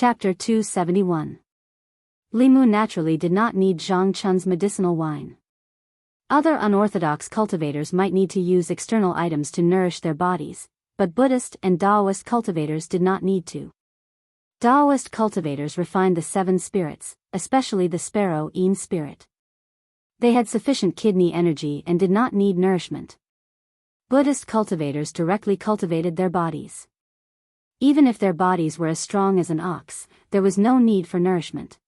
Chapter 271. Li Mu naturally did not need Zhang Chun's medicinal wine. Other unorthodox cultivators might need to use external items to nourish their bodies, but Buddhist and Daoist cultivators did not need to. Daoist cultivators refined the 7 spirits, especially the sparrow-yin spirit. They had sufficient kidney energy and did not need nourishment. Buddhist cultivators directly cultivated their bodies. Even if their bodies were as strong as an ox, there was no need for nourishment.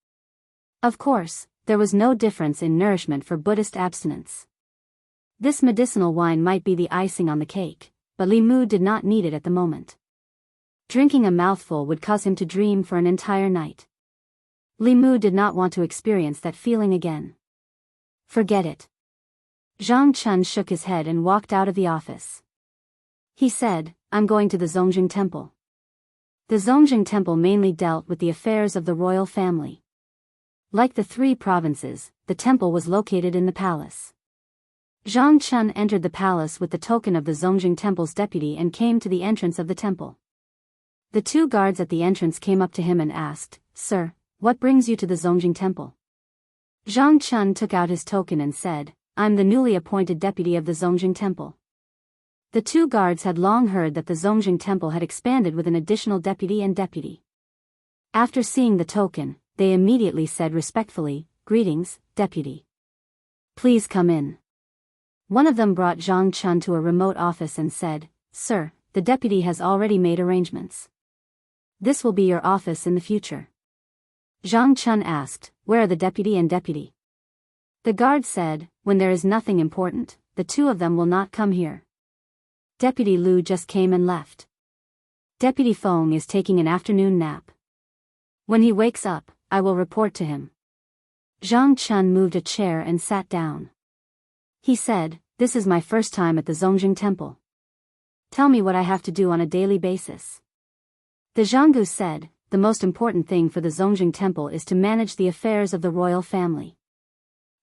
Of course, there was no difference in nourishment for Buddhist abstinence. This medicinal wine might be the icing on the cake, but Li Mu did not need it at the moment. Drinking a mouthful would cause him to dream for an entire night. Li Mu did not want to experience that feeling again. Forget it. Zhang Chun shook his head and walked out of the office. He said, "I'm going to the Zongjing Temple." The Zongjing Temple mainly dealt with the affairs of the royal family. Like the 3 provinces, the temple was located in the palace. Zhang Chun entered the palace with the token of the Zongjing Temple's deputy and came to the entrance of the temple. The 2 guards at the entrance came up to him and asked, "Sir, what brings you to the Zongjing Temple?" Zhang Chun took out his token and said, "I'm the newly appointed deputy of the Zongjing Temple." The 2 guards had long heard that the Zongjing Temple had expanded with an additional deputy and deputy. After seeing the token, they immediately said respectfully, "Greetings, deputy. Please come in." One of them brought Zhang Chun to a remote office and said, "Sir, the deputy has already made arrangements. This will be your office in the future." Zhang Chun asked, "Where are the deputy and deputy?" The guard said, "When there is nothing important, the 2 of them will not come here. Deputy Lu just came and left. Deputy Feng is taking an afternoon nap. When he wakes up, I will report to him." Zhang Chun moved a chair and sat down. He said, "This is my first time at the Zongjing Temple. Tell me what I have to do on a daily basis." The Jianghu said, "The most important thing for the Zongjing Temple is to manage the affairs of the royal family.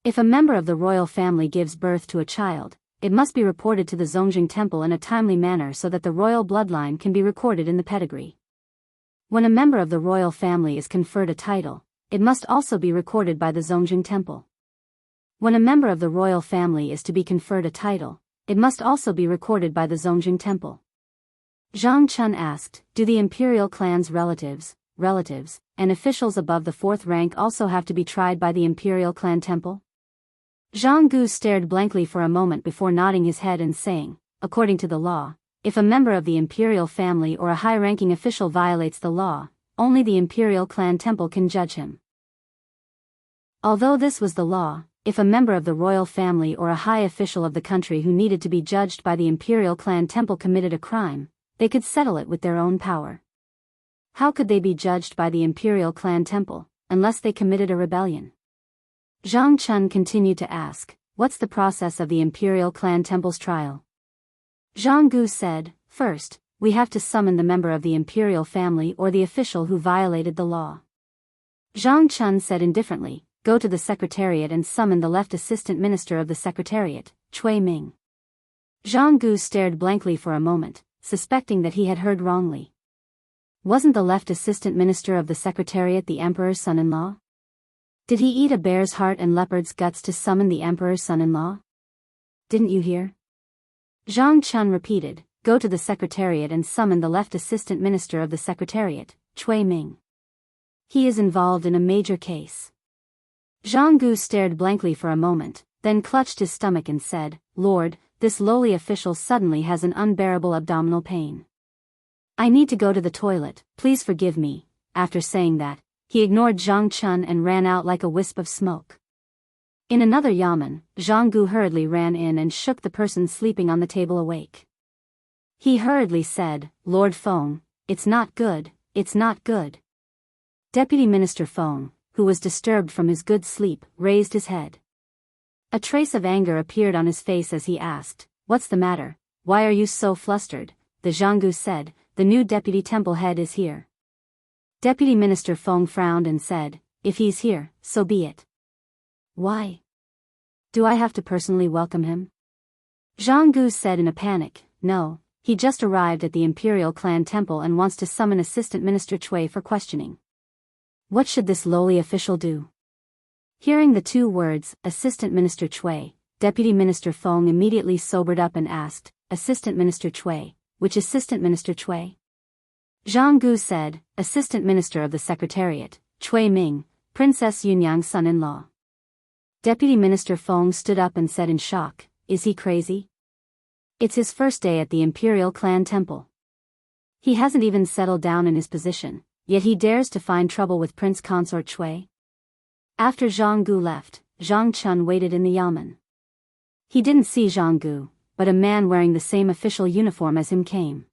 If a member of the royal family gives birth to a child, it must be reported to the Zongjing Temple in a timely manner so that the royal bloodline can be recorded in the pedigree. When a member of the royal family is conferred a title, it must also be recorded by the Zongjing Temple. When a member of the royal family is to be conferred a title, it must also be recorded by the Zongjing Temple." Zhang Chun asked, "Do the imperial clan's relatives, and officials above the 4th rank also have to be tried by the imperial clan temple?" Zhang Gu stared blankly for a moment before nodding his head and saying, "According to the law, if a member of the imperial family or a high-ranking official violates the law, only the imperial clan temple can judge him. Although this was the law, if a member of the royal family or a high official of the country who needed to be judged by the imperial clan temple committed a crime, they could settle it with their own power. How could they be judged by the imperial clan temple, unless they committed a rebellion?" Zhang Chun continued to ask, "What's the process of the imperial clan temple's trial?" Zhang Gu said, "First, we have to summon the member of the imperial family or the official who violated the law." Zhang Chun said indifferently, "Go to the secretariat and summon the left assistant minister of the secretariat, Cui Ming." Zhang Gu stared blankly for a moment, suspecting that he had heard wrongly. Wasn't the left assistant minister of the secretariat the emperor's son-in-law? Did he eat a bear's heart and leopard's guts to summon the emperor's son-in-law? Didn't you hear? Zhang Chun repeated, "Go to the secretariat and summon the left assistant minister of the secretariat, Cui Ming. He is involved in a major case." Zhang Gu stared blankly for a moment, then clutched his stomach and said, "Lord, this lowly official suddenly has an unbearable abdominal pain. I need to go to the toilet, please forgive me." After saying that, he ignored Zhang Chun and ran out like a wisp of smoke. In another yamen, Zhang Gu hurriedly ran in and shook the person sleeping on the table awake. He hurriedly said, "Lord Feng, it's not good, it's not good." Deputy Minister Feng, who was disturbed from his good sleep, raised his head. A trace of anger appeared on his face as he asked, "What's the matter? Why are you so flustered?" The Jianghu said, "The new deputy temple head is here." Deputy Minister Feng frowned and said, "If he's here, so be it." "Why? Do I have to personally welcome him?" Zhang Gu said in a panic, "No, he just arrived at the Imperial Clan Temple and wants to summon Assistant Minister Cui for questioning." What should this lowly official do? Hearing the two words, Assistant Minister Chui, Deputy Minister Feng immediately sobered up and asked, Assistant Minister Chui, which Assistant Minister Chui? Jianghu said, Assistant Minister of the Secretariat, Chui Ming, Princess Yunyang's son-in-law. Deputy Minister Feng stood up and said in shock, is he crazy? It's his first day at the Imperial Clan Temple. He hasn't even settled down in his position, yet he dares to find trouble with Prince Consort Chui. After Jianghu left, Zhang Chun waited in the yamen. He didn't see Jianghu, but a man wearing the same official uniform as him came.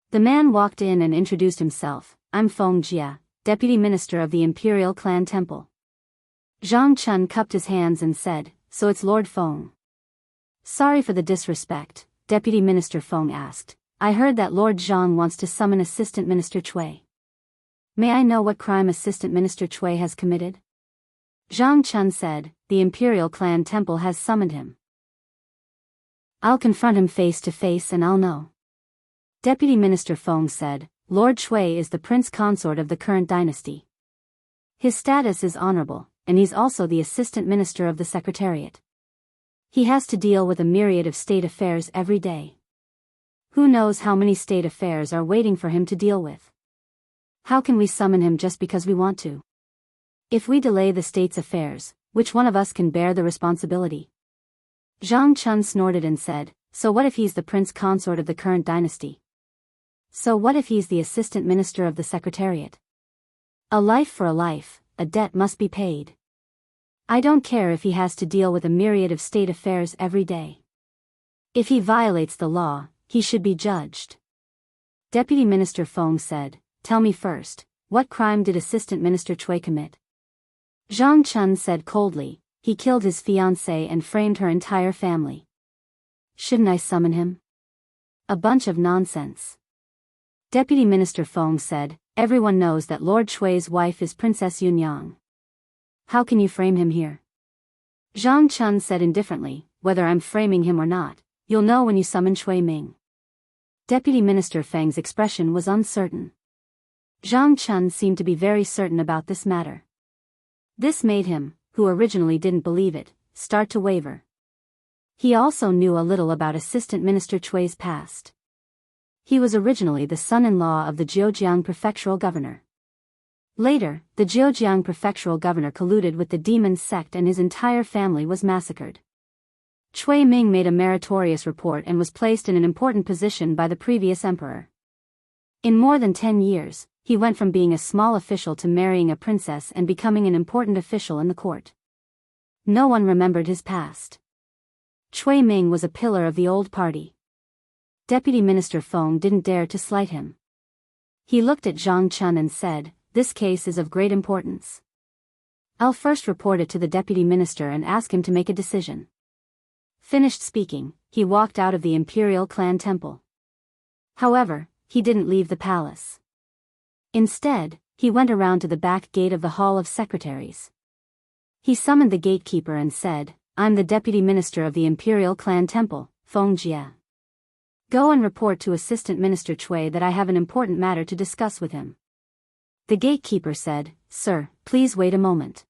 The man walked in and introduced himself, I'm Feng Jia, Deputy Minister of the Imperial Clan Temple. Zhang Chun cupped his hands and said, so it's Lord Feng. Sorry for the disrespect, Deputy Minister Feng asked. I heard that Lord Zhang wants to summon Assistant Minister Chui. May I know what crime Assistant Minister Chui has committed? Zhang Chun said, the Imperial Clan Temple has summoned him. I'll confront him face to face and I'll know. Deputy Minister Feng said, Lord Chui is the prince consort of the current dynasty. His status is honorable, and he's also the assistant minister of the Secretariat. He has to deal with a myriad of state affairs every day. Who knows how many state affairs are waiting for him to deal with? How can we summon him just because we want to? If we delay the state's affairs, which one of us can bear the responsibility? Zhang Chun snorted and said, so what if he's the prince consort of the current dynasty? So what if he's the assistant minister of the Secretariat? A life for a life, a debt must be paid. I don't care if he has to deal with a myriad of state affairs every day. If he violates the law, he should be judged. Deputy Minister Feng said, tell me first, what crime did Assistant Minister Chui commit? Zhang Chun said coldly, he killed his fiancée and framed her entire family. Shouldn't I summon him? A bunch of nonsense. Deputy Minister Feng said, everyone knows that Lord Chui's wife is Princess Yunyang. How can you frame him here? Zhang Chun said indifferently, whether I'm framing him or not, you'll know when you summon Chui Ming. Deputy Minister Feng's expression was uncertain. Zhang Chun seemed to be very certain about this matter. This made him, who originally didn't believe it, start to waver. He also knew a little about Assistant Minister Chui's past. He was originally the son-in-law of the Zhejiang prefectural governor. Later, the Zhejiang prefectural governor colluded with the demon sect and his entire family was massacred. Chui Ming made a meritorious report and was placed in an important position by the previous emperor. In more than 10 years, he went from being a small official to marrying a princess and becoming an important official in the court. No one remembered his past. Chui Ming was a pillar of the old party. Deputy Minister Feng didn't dare to slight him. He looked at Zhang Chun and said, this case is of great importance. I'll first report it to the deputy minister and ask him to make a decision. Finished speaking, he walked out of the Imperial Clan Temple. However, he didn't leave the palace. Instead, he went around to the back gate of the Hall of Secretaries. He summoned the gatekeeper and said, I'm the deputy minister of the Imperial Clan Temple, Feng Jia. Go and report to Assistant Minister Chui that I have an important matter to discuss with him. The gatekeeper said, Sir, please wait a moment.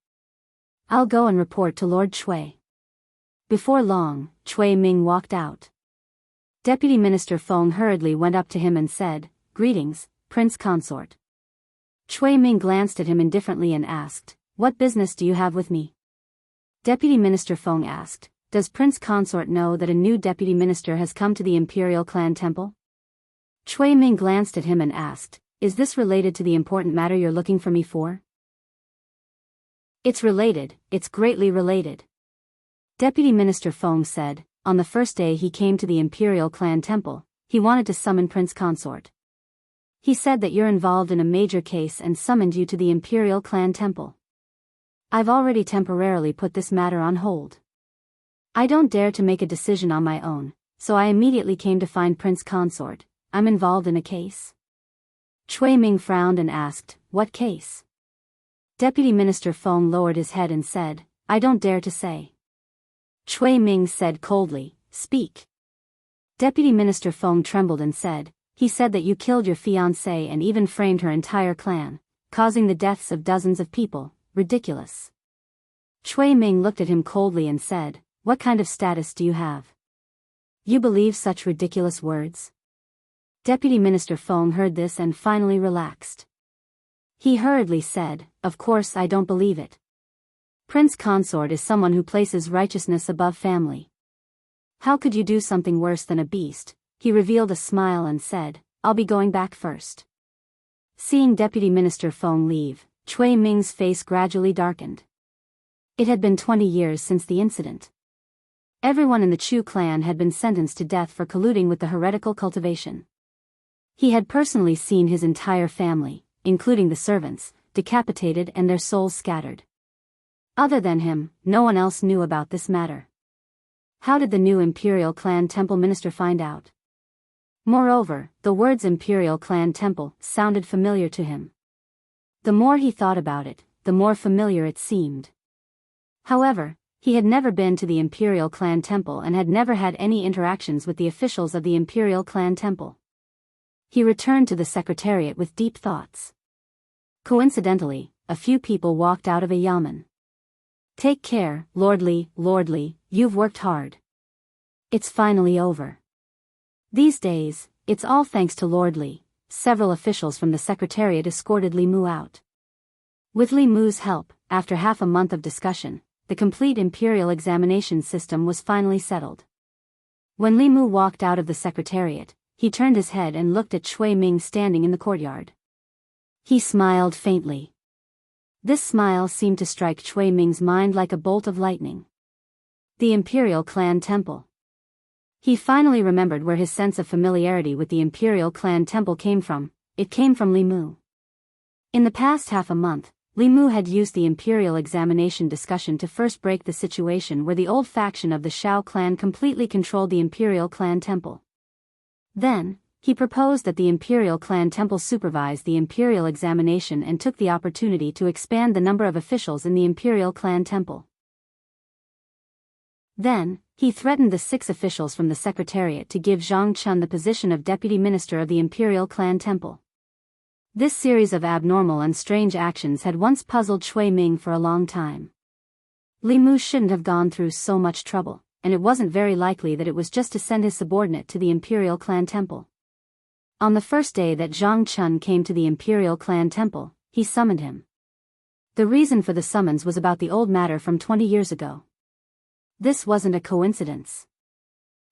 I'll go and report to Lord Chui. Before long, Chui Ming walked out. Deputy Minister Feng hurriedly went up to him and said, Greetings, Prince Consort. Chui Ming glanced at him indifferently and asked, What business do you have with me? Deputy Minister Feng asked, Does Prince Consort know that a new deputy minister has come to the Imperial Clan Temple? Chui Ming glanced at him and asked, Is this related to the important matter you're looking for me for? It's related, it's greatly related. Deputy Minister Feng said, on the first day he came to the Imperial Clan Temple, he wanted to summon Prince Consort. He said that you're involved in a major case and summoned you to the Imperial Clan Temple. I've already temporarily put this matter on hold. I don't dare to make a decision on my own, so I immediately came to find Prince Consort. I'm involved in a case. Chui Ming frowned and asked, What case? Deputy Minister Feng lowered his head and said, I don't dare to say. Chui Ming said coldly, Speak. Deputy Minister Feng trembled and said, He said that you killed your fiancée and even framed her entire clan. causing the deaths of dozens of people, ridiculous. Cui Ming looked at him coldly and said, "What kind of status do you have? You believe such ridiculous words?" Deputy Minister Feng heard this and finally relaxed. He hurriedly said, "Of course I don't believe it. Prince Consort is someone who places righteousness above family. How could you do something worse than a beast?" He revealed a smile and said, "I'll be going back first." Seeing Deputy Minister Feng leave, Cui Ming's face gradually darkened. It had been 20 years since the incident. Everyone in the Chu clan had been sentenced to death for colluding with the heretical cultivation. He had personally seen his entire family, including the servants, decapitated and their souls scattered. Other than him, no one else knew about this matter. How did the new Imperial Clan Temple minister find out? Moreover, the words Imperial Clan Temple sounded familiar to him. The more he thought about it, the more familiar it seemed. However, he had never been to the Imperial Clan Temple and had never had any interactions with the officials of the Imperial Clan Temple. He returned to the secretariat with deep thoughts. Coincidentally, a few people walked out of a yamen. "Take care, Lord Li, you've worked hard. It's finally over." These days, it's all thanks to Lord Li. Several officials from the secretariat escorted Li Mu out. With Li Mu's help, after half a month of discussion, the complete imperial examination system was finally settled. When Li Mu walked out of the secretariat, he turned his head and looked at Cui Ming standing in the courtyard. He smiled faintly. This smile seemed to strike Cui Ming's mind like a bolt of lightning. The Imperial Clan Temple. He finally remembered where his sense of familiarity with the Imperial Clan Temple came from. It came from Li Mu. In the past half a month, Li Mu had used the Imperial examination discussion to first break the situation where the old faction of the Shao clan completely controlled the Imperial Clan Temple. Then, he proposed that the Imperial Clan Temple supervise the Imperial examination and took the opportunity to expand the number of officials in the Imperial Clan Temple. Then, he threatened the 6 officials from the Secretariat to give Zhang Chun the position of Deputy Minister of the Imperial Clan Temple. This series of abnormal and strange actions had once puzzled Cui Ming for a long time. Li Mu shouldn't have gone through so much trouble, and it wasn't very likely that it was just to send his subordinate to the Imperial Clan Temple. On the first day that Zhang Chun came to the Imperial Clan Temple, he summoned him. The reason for the summons was about the old matter from 20 years ago. This wasn't a coincidence.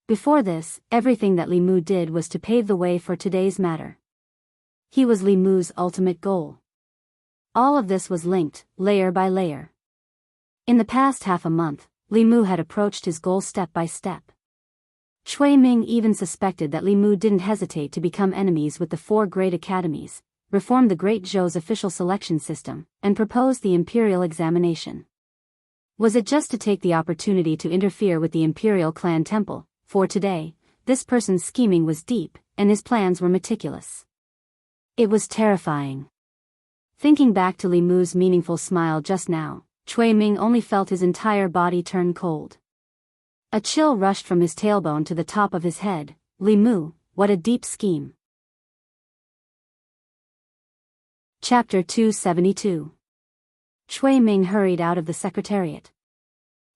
Before this, everything that Li Mu did was to pave the way for today's matter. He was Li Mu's ultimate goal. All of this was linked, layer by layer. In the past half a month, Li Mu had approached his goal step by step. Cui Ming even suspected that Li Mu didn't hesitate to become enemies with the 4 great academies, reform the Great Zhou's official selection system, and propose the imperial examination. Was it just to take the opportunity to interfere with the Imperial Clan Temple? For today, this person's scheming was deep, and his plans were meticulous. It was terrifying. Thinking back to Li Mu's meaningful smile just now, Cui Ming only felt his entire body turn cold. A chill rushed from his tailbone to the top of his head. Li Mu, what a deep scheme. Chapter 272. Cui Ming hurried out of the secretariat.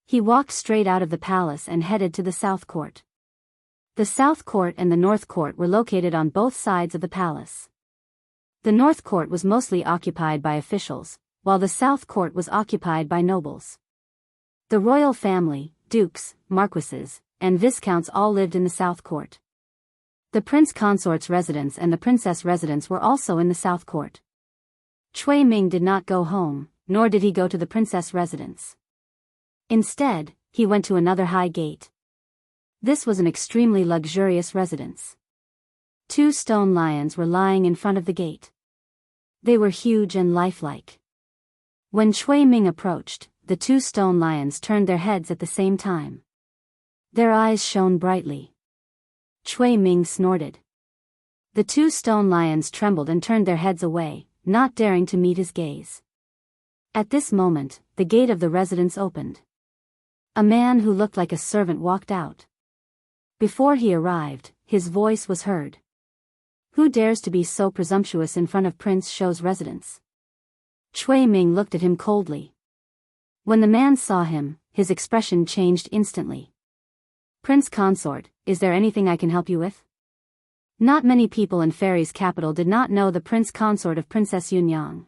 He walked straight out of the palace and headed to the South Court. The South Court and the North Court were located on both sides of the palace. The North Court was mostly occupied by officials, while the South Court was occupied by nobles. The royal family, dukes, marquises, and viscounts all lived in the South Court. The prince consort's residence and the princess residence were also in the South Court. Cui Ming did not go home, nor did he go to the princess residence. Instead, he went to another high gate. This was an extremely luxurious residence. 2 stone lions were lying in front of the gate. They were huge and lifelike. When Cui Ming approached, the 2 stone lions turned their heads at the same time. Their eyes shone brightly. Cui Ming snorted. The 2 stone lions trembled and turned their heads away, not daring to meet his gaze. At this moment, the gate of the residence opened. A man who looked like a servant walked out. Before he arrived, his voice was heard. "Who dares to be so presumptuous in front of Prince Shou's residence? Chui Ming looked at him coldly. When the man saw him, his expression changed instantly. Prince Consort, is there anything I can help you with? Not many people in Fairy's capital did not know the Prince Consort of Princess Yunyang.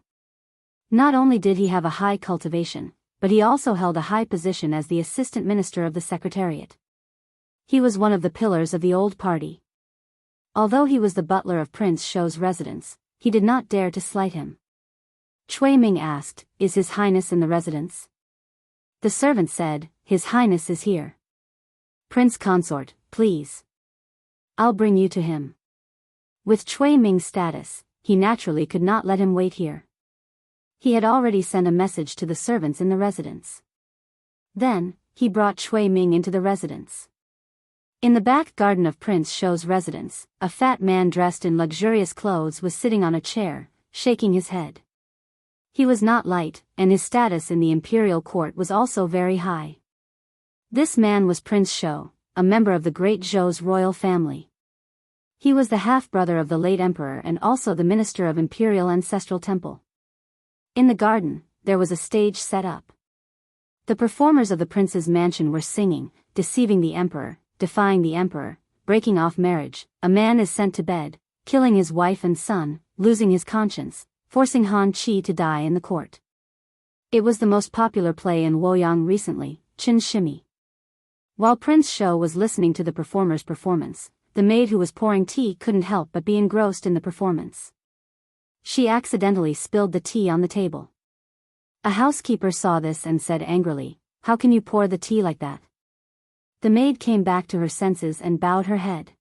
Not only did he have a high cultivation, but he also held a high position as the assistant minister of the Secretariat. He was one of the pillars of the old party. Although he was the butler of Prince Shou's residence, he did not dare to slight him. Chui Ming asked, is His Highness in the residence? The servant said, His Highness is here. Prince Consort, please. I'll bring you to him. With Chui Ming's status, he naturally could not let him wait here. He had already sent a message to the servants in the residence. Then, he brought Chui Ming into the residence. In the back garden of Prince Shou's residence, a fat man dressed in luxurious clothes was sitting on a chair, shaking his head. He was not light, and his status in the imperial court was also very high. This man was Prince Shou, a member of the great Zhou's royal family. He was the half-brother of the late emperor and also the minister of Imperial Ancestral Temple. In the garden, there was a stage set up. The performers of the prince's mansion were singing, deceiving the emperor, defying the emperor, breaking off marriage, a man is sent to bed, killing his wife and son, losing his conscience, forcing Han Qi to die in the court. It was the most popular play in Luoyang recently, Qin Shimi. While Prince Shou was listening to the performer's performance, the maid who was pouring tea couldn't help but be engrossed in the performance. She accidentally spilled the tea on the table. A housekeeper saw this and said angrily, how can you pour the tea like that? The maid came back to her senses and bowed her head.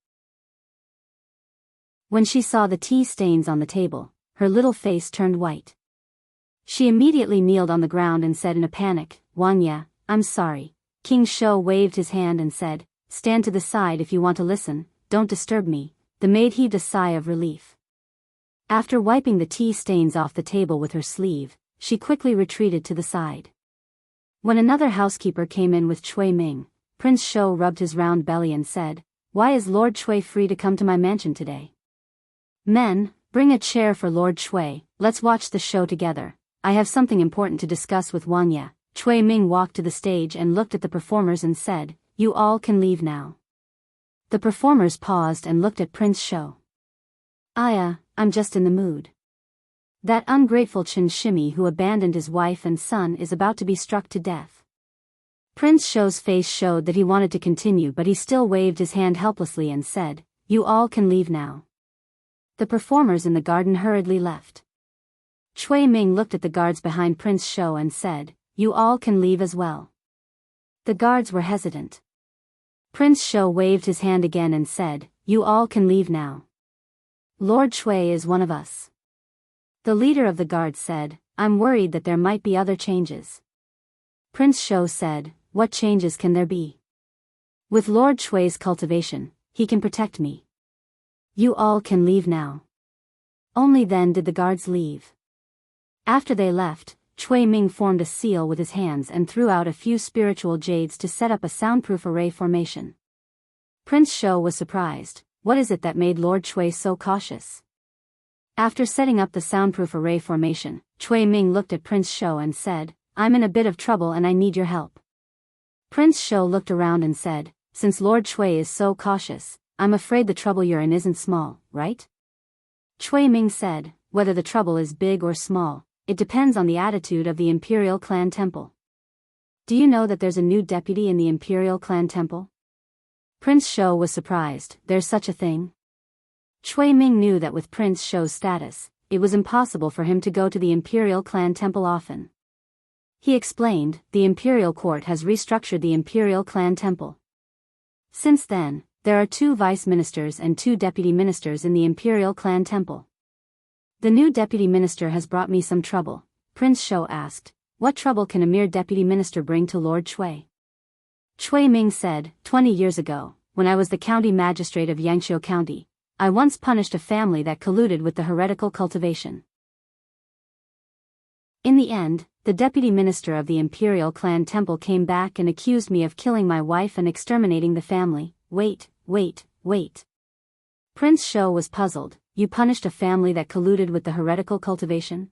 When she saw the tea stains on the table, her little face turned white. She immediately kneeled on the ground and said in a panic, Wang Ye, I'm sorry. King Shou waved his hand and said, stand to the side if you want to listen, don't disturb me. The maid heaved a sigh of relief. After wiping the tea stains off the table with her sleeve, she quickly retreated to the side. When another housekeeper came in with Chui Ming, Prince Shou rubbed his round belly and said, why is Lord Chui free to come to my mansion today? Men, bring a chair for Lord Chui, let's watch the show together. I have something important to discuss with Wang Ye. Chui Ming walked to the stage and looked at the performers and said, you all can leave now. The performers paused and looked at Prince Shou. I'm just in the mood. That ungrateful Qin Shimi who abandoned his wife and son is about to be struck to death. Prince Shou's face showed that he wanted to continue, but he still waved his hand helplessly and said, you all can leave now. The performers in the garden hurriedly left. Chui Ming looked at the guards behind Prince Shou and said, you all can leave as well. The guards were hesitant. Prince Shou waved his hand again and said, you all can leave now. Lord Chui is one of us. The leader of the guards said, I'm worried that there might be other changes. Prince Shou said, what changes can there be? With Lord Chui's cultivation, he can protect me. You all can leave now. Only then did the guards leave. After they left, Chui Ming formed a seal with his hands and threw out a few spiritual jades to set up a soundproof array formation. Prince Shou was surprised. What is it that made Lord Chui so cautious? After setting up the soundproof array formation, Chui Ming looked at Prince Shou and said, I'm in a bit of trouble and I need your help. Prince Shou looked around and said, since Lord Chui is so cautious, I'm afraid the trouble you're in isn't small, right? Chui Ming said, whether the trouble is big or small, it depends on the attitude of the Imperial Clan Temple. Do you know that there's a new deputy in the Imperial Clan Temple? Prince Shou was surprised. There's such a thing? Chui Ming knew that with Prince Shou's status, it was impossible for him to go to the Imperial Clan Temple often. He explained, the Imperial Court has restructured the Imperial Clan Temple. Since then, there are 2 vice ministers and 2 deputy ministers in the Imperial Clan Temple. The new deputy minister has brought me some trouble. Prince Shou asked, what trouble can a mere deputy minister bring to Lord Chui? Chui Ming said, 20 years ago, when I was the county magistrate of Yangqiu County, I once punished a family that colluded with the heretical cultivation. In the end, the deputy minister of the Imperial Clan Temple came back and accused me of killing my wife and exterminating the family. Wait. Prince Shou was puzzled. You punished a family that colluded with the heretical cultivation?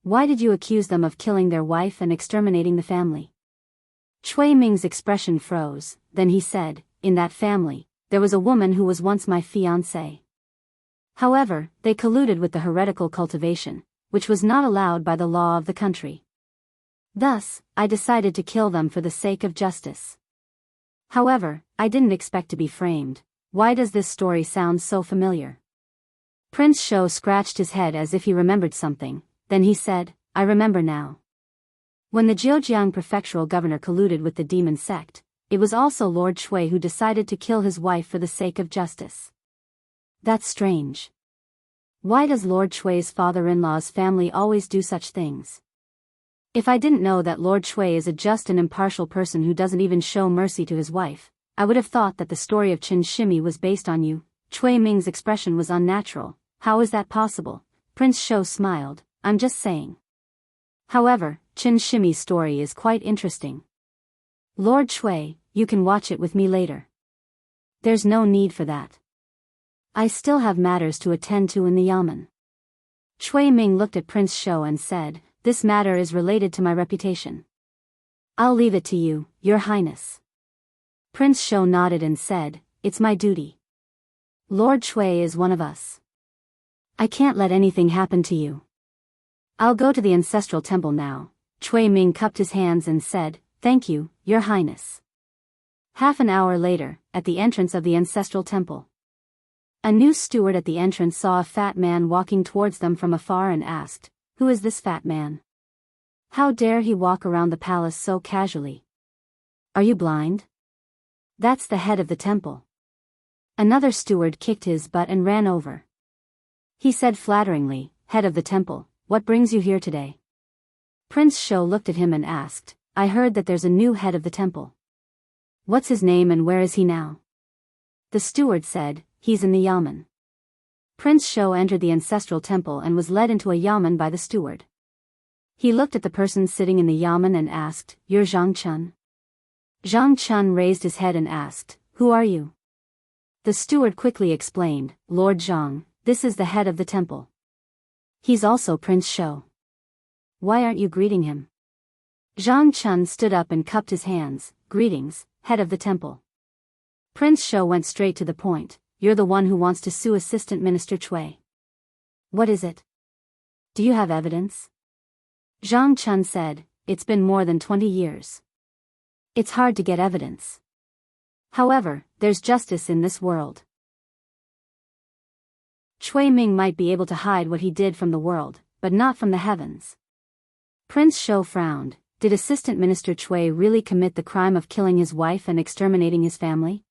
Why did you accuse them of killing their wife and exterminating the family? Chui Ming's expression froze, then he said, in that family, there was a woman who was once my fiancée. However, they colluded with the heretical cultivation, which was not allowed by the law of the country. Thus, I decided to kill them for the sake of justice. However, I didn't expect to be framed. Why does this story sound so familiar? Prince Shou scratched his head as if he remembered something, then he said, I remember now. When the Zhejiang prefectural governor colluded with the demon sect, it was also Lord Shui who decided to kill his wife for the sake of justice. That's strange. Why does Lord Shui's father-in-law's family always do such things? If I didn't know that Lord Shui is a just and impartial person who doesn't even show mercy to his wife, I would have thought that the story of Qin Shimi was based on you. Chui Ming's expression was unnatural. How is that possible? Prince Shou smiled, I'm just saying. However, Qin Shimi's story is quite interesting. Lord Shui, you can watch it with me later. There's no need for that. I still have matters to attend to in the yamen. Chui Ming looked at Prince Shou and said, this matter is related to my reputation. I'll leave it to you, Your Highness. Prince Shou nodded and said, it's my duty. Lord Shui is one of us. I can't let anything happen to you. I'll go to the ancestral temple now. Chui Ming cupped his hands and said, thank you, Your Highness. Half an hour later, at the entrance of the ancestral temple. A new steward at the entrance saw a fat man walking towards them from afar and asked, who is this fat man? How dare he walk around the palace so casually? Are you blind? That's the head of the temple. Another steward kicked his butt and ran over. He said flatteringly, head of the temple, what brings you here today? Prince Shou looked at him and asked, I heard that there's a new head of the temple. What's his name and where is he now? The steward said, he's in the yamen. Prince Shou entered the ancestral temple and was led into a yamen by the steward. He looked at the person sitting in the yamen and asked, you're Zhang Chun? Zhang Chun raised his head and asked, who are you? The steward quickly explained, Lord Zhang, this is the head of the temple. He's also Prince Shou. Why aren't you greeting him? Zhang Chun stood up and cupped his hands, greetings, head of the temple. Prince Shou went straight to the point, you're the one who wants to sue Assistant Minister Chui. What is it? Do you have evidence? Zhang Chun said, it's been more than 20 years. It's hard to get evidence. However, there's justice in this world. Chui Ming might be able to hide what he did from the world, but not from the heavens. Prince Shou frowned, did Assistant Minister Chui really commit the crime of killing his wife and exterminating his family?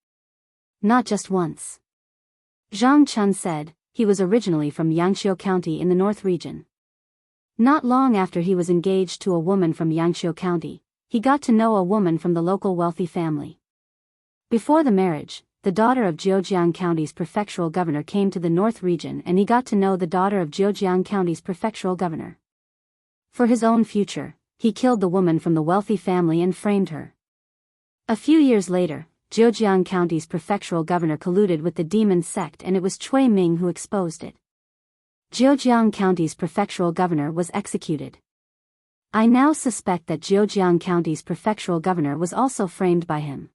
Not just once. Zhang Chun said, he was originally from Yangqiu County in the North region. Not long after he was engaged to a woman from Yangqiu County, he got to know a woman from the local wealthy family. Before the marriage, the daughter of Zhejiang County's prefectural governor came to the North region and he got to know the daughter of Zhejiang County's prefectural governor. For his own future, he killed the woman from the wealthy family and framed her. A few years later, Zhejiang County's prefectural governor colluded with the demon sect and it was Chui Ming who exposed it. Zhejiang County's prefectural governor was executed. I now suspect that Zhejiang County's prefectural governor was also framed by him.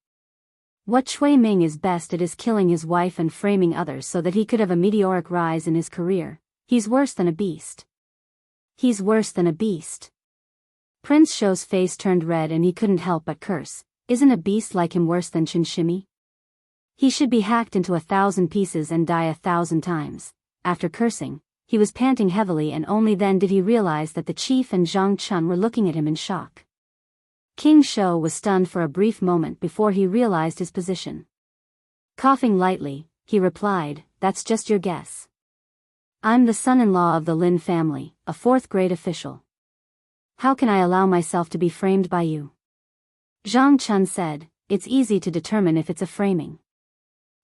What Chui Ming is best at is killing his wife and framing others so that he could have a meteoric rise in his career. He's worse than a beast. He's worse than a beast. Prince Shou's face turned red and he couldn't help but curse. Isn't a beast like him worse than Qin Shimi? He should be hacked into 1,000 pieces and die 1,000 times. After cursing, he was panting heavily and only then did he realize that the chief and Zhang Chun were looking at him in shock. King Shou was stunned for a brief moment before he realized his position. Coughing lightly, he replied, that's just your guess. I'm the son-in-law of the Lin family, a fourth-grade official. How can I allow myself to be framed by you? Zhang Chun said, it's easy to determine if it's a framing.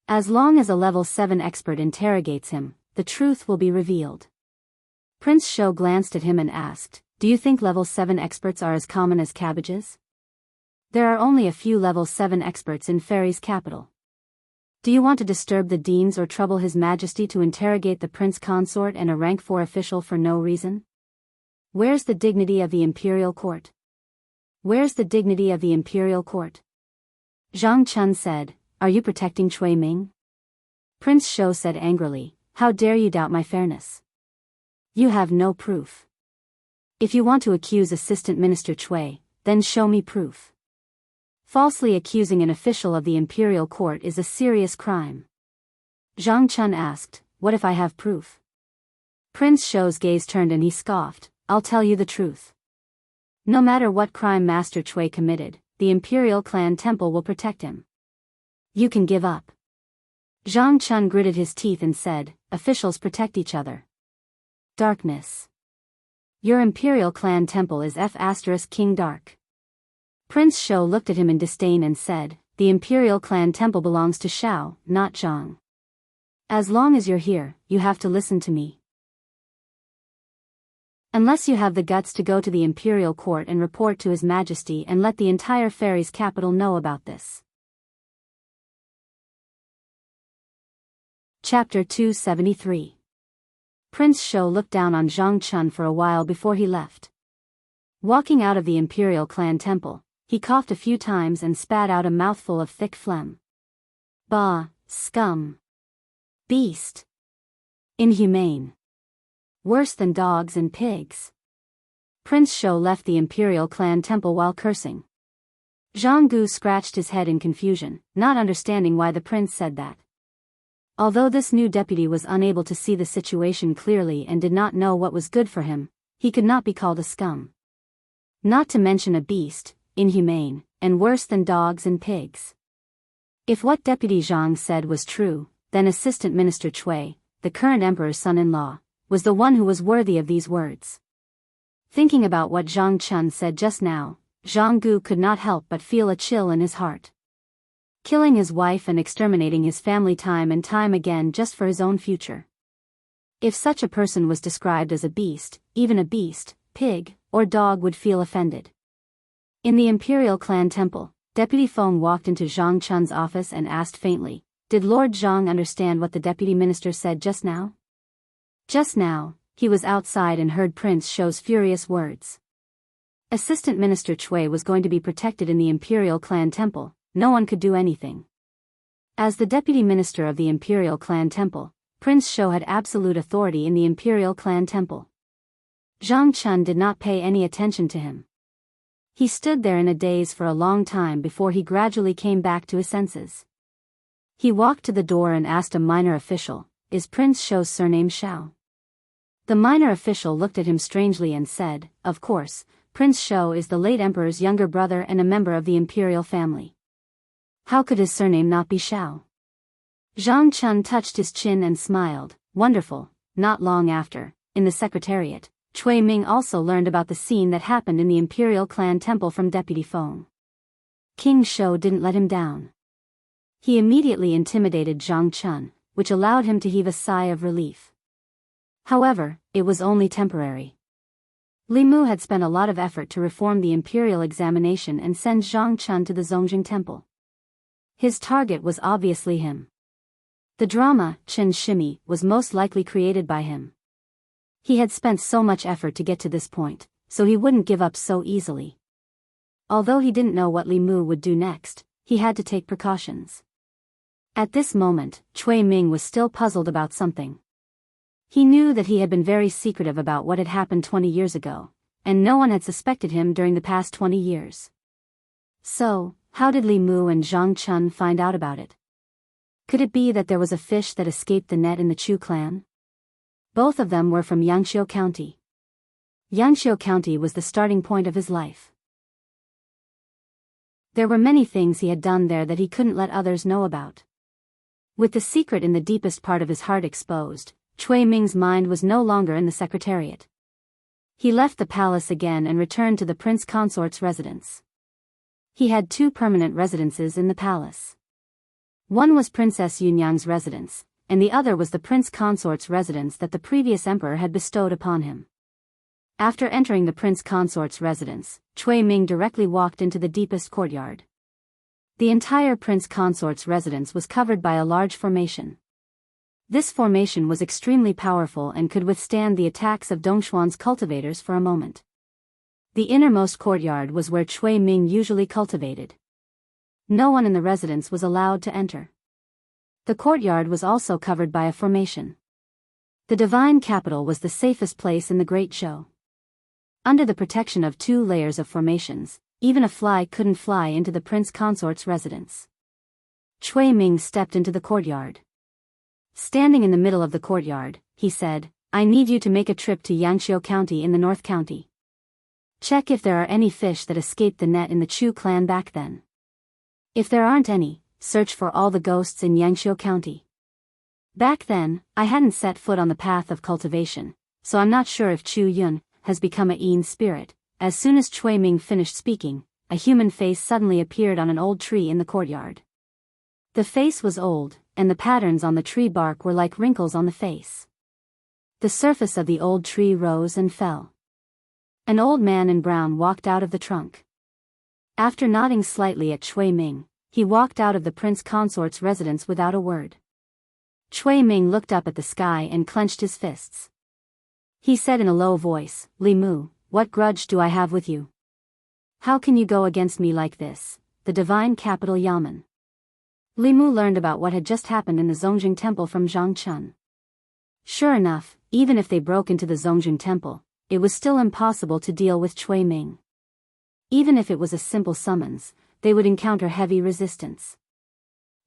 As long as a level 7 expert interrogates him, the truth will be revealed. Prince Shou glanced at him and asked, do you think level 7 experts are as common as cabbages? There are only a few level 7 experts in Fairy's capital. Do you want to disturb the deans or trouble His Majesty to interrogate the prince consort and a rank 4 official for no reason? Where's the dignity of the imperial court? Where's the dignity of the imperial court? Zhang Chun said, are you protecting Cui Ming? Prince Shou said angrily, how dare you doubt my fairness? You have no proof. If you want to accuse Assistant Minister Cui, then show me proof. Falsely accusing an official of the imperial court is a serious crime. Zhang Chun asked, what if I have proof? Prince Shou's gaze turned and he scoffed, I'll tell you the truth. No matter what crime Master Cui committed, the imperial clan temple will protect him. You can give up. Zhang Chun gritted his teeth and said, officials protect each other. Darkness. Your imperial clan temple is King Dark. Prince Shou looked at him in disdain and said, the imperial clan temple belongs to Shao, not Zhang. As long as you're here, you have to listen to me. Unless you have the guts to go to the imperial court and report to His Majesty and let the entire fairies' capital know about this. Chapter 273. Prince Shou looked down on Zhang Chun for a while before he left. Walking out of the imperial clan temple, he coughed a few times and spat out a mouthful of thick phlegm. Bah, scum. Beast. Inhumane. Worse than dogs and pigs. Prince Shou left the imperial clan temple while cursing. Jianghu scratched his head in confusion, not understanding why the prince said that. Although this new deputy was unable to see the situation clearly and did not know what was good for him, he could not be called a scum. Not to mention a beast, inhumane, and worse than dogs and pigs. If what Deputy Zhang said was true, then Assistant Minister Cui, the current emperor's son-in-law, was the one who was worthy of these words. Thinking about what Zhang Chun said just now, Jianghu could not help but feel a chill in his heart. Killing his wife and exterminating his family time and time again just for his own future. If such a person was described as a beast, even a beast, pig, or dog would feel offended. In the imperial clan temple, Deputy Feng walked into Zhang Chun's office and asked faintly, did Lord Zhang understand what the deputy minister said just now? Just now, he was outside and heard Prince Shou's furious words. Assistant Minister Cui was going to be protected in the imperial clan temple, no one could do anything. As the deputy minister of the imperial clan temple, Prince Shou had absolute authority in the imperial clan temple. Zhang Chun did not pay any attention to him. He stood there in a daze for a long time before he gradually came back to his senses. He walked to the door and asked a minor official, is Prince Shou's surname Shao? The minor official looked at him strangely and said, of course, Prince Shou is the late emperor's younger brother and a member of the imperial family. How could his surname not be Shao? Zhang Chun touched his chin and smiled, wonderful. Not long after, in the secretariat, Cui Ming also learned about the scene that happened in the imperial clan temple from Deputy Feng. King Shou didn't let him down. He immediately intimidated Zhang Chun, which allowed him to heave a sigh of relief. However, it was only temporary. Li Mu had spent a lot of effort to reform the imperial examination and send Zhang Chun to the Zongjing temple. His target was obviously him. The drama, Chen Shimi, was most likely created by him. He had spent so much effort to get to this point, so he wouldn't give up so easily. Although he didn't know what Li Mu would do next, he had to take precautions. At this moment, Cui Ming was still puzzled about something. He knew that he had been very secretive about what had happened 20 years ago, and no one had suspected him during the past 20 years. So, how did Li Mu and Zhang Chun find out about it? Could it be that there was a fish that escaped the net in the Chu clan? Both of them were from Yangqiu County. Yangqiu County was the starting point of his life. There were many things he had done there that he couldn't let others know about. With the secret in the deepest part of his heart exposed, Cui Ming's mind was no longer in the secretariat. He left the palace again and returned to the prince consort's residence. He had 2 permanent residences in the palace. One was Princess Yunyang's residence, and the other was the prince consort's residence that the previous emperor had bestowed upon him. After entering the prince consort's residence, Cui Ming directly walked into the deepest courtyard. The entire prince consort's residence was covered by a large formation. This formation was extremely powerful and could withstand the attacks of Dongshuan's cultivators for a moment. The innermost courtyard was where Cui Ming usually cultivated. No one in the residence was allowed to enter. The courtyard was also covered by a formation. The divine capital was the safest place in the Great Zhou. Under the protection of 2 layers of formations, even a fly couldn't fly into the prince consort's residence. Cui Ming stepped into the courtyard. Standing in the middle of the courtyard, he said, "I need you to make a trip to Yangqiu County in the North County. Check if there are any fish that escaped the net in the Chu clan back then. If there aren't any, search for all the ghosts in Yangqiu County." Back then, I hadn't set foot on the path of cultivation, so I'm not sure if Chu Yun has become a Yin spirit. As soon as Cui Ming finished speaking, a human face suddenly appeared on an old tree in the courtyard. The face was old, and the patterns on the tree bark were like wrinkles on the face. The surface of the old tree rose and fell. An old man in brown walked out of the trunk. After nodding slightly at Cui Ming, he walked out of the prince consort's residence without a word. Cui Ming looked up at the sky and clenched his fists. He said in a low voice, "Li Mu, what grudge do I have with you? How can you go against me like this, the divine capital Yamen?" Li Mu learned about what had just happened in the Zongjing temple from Zhang Chun. Sure enough, even if they broke into the Zongjing temple, it was still impossible to deal with Cui Ming. Even if it was a simple summons, they would encounter heavy resistance.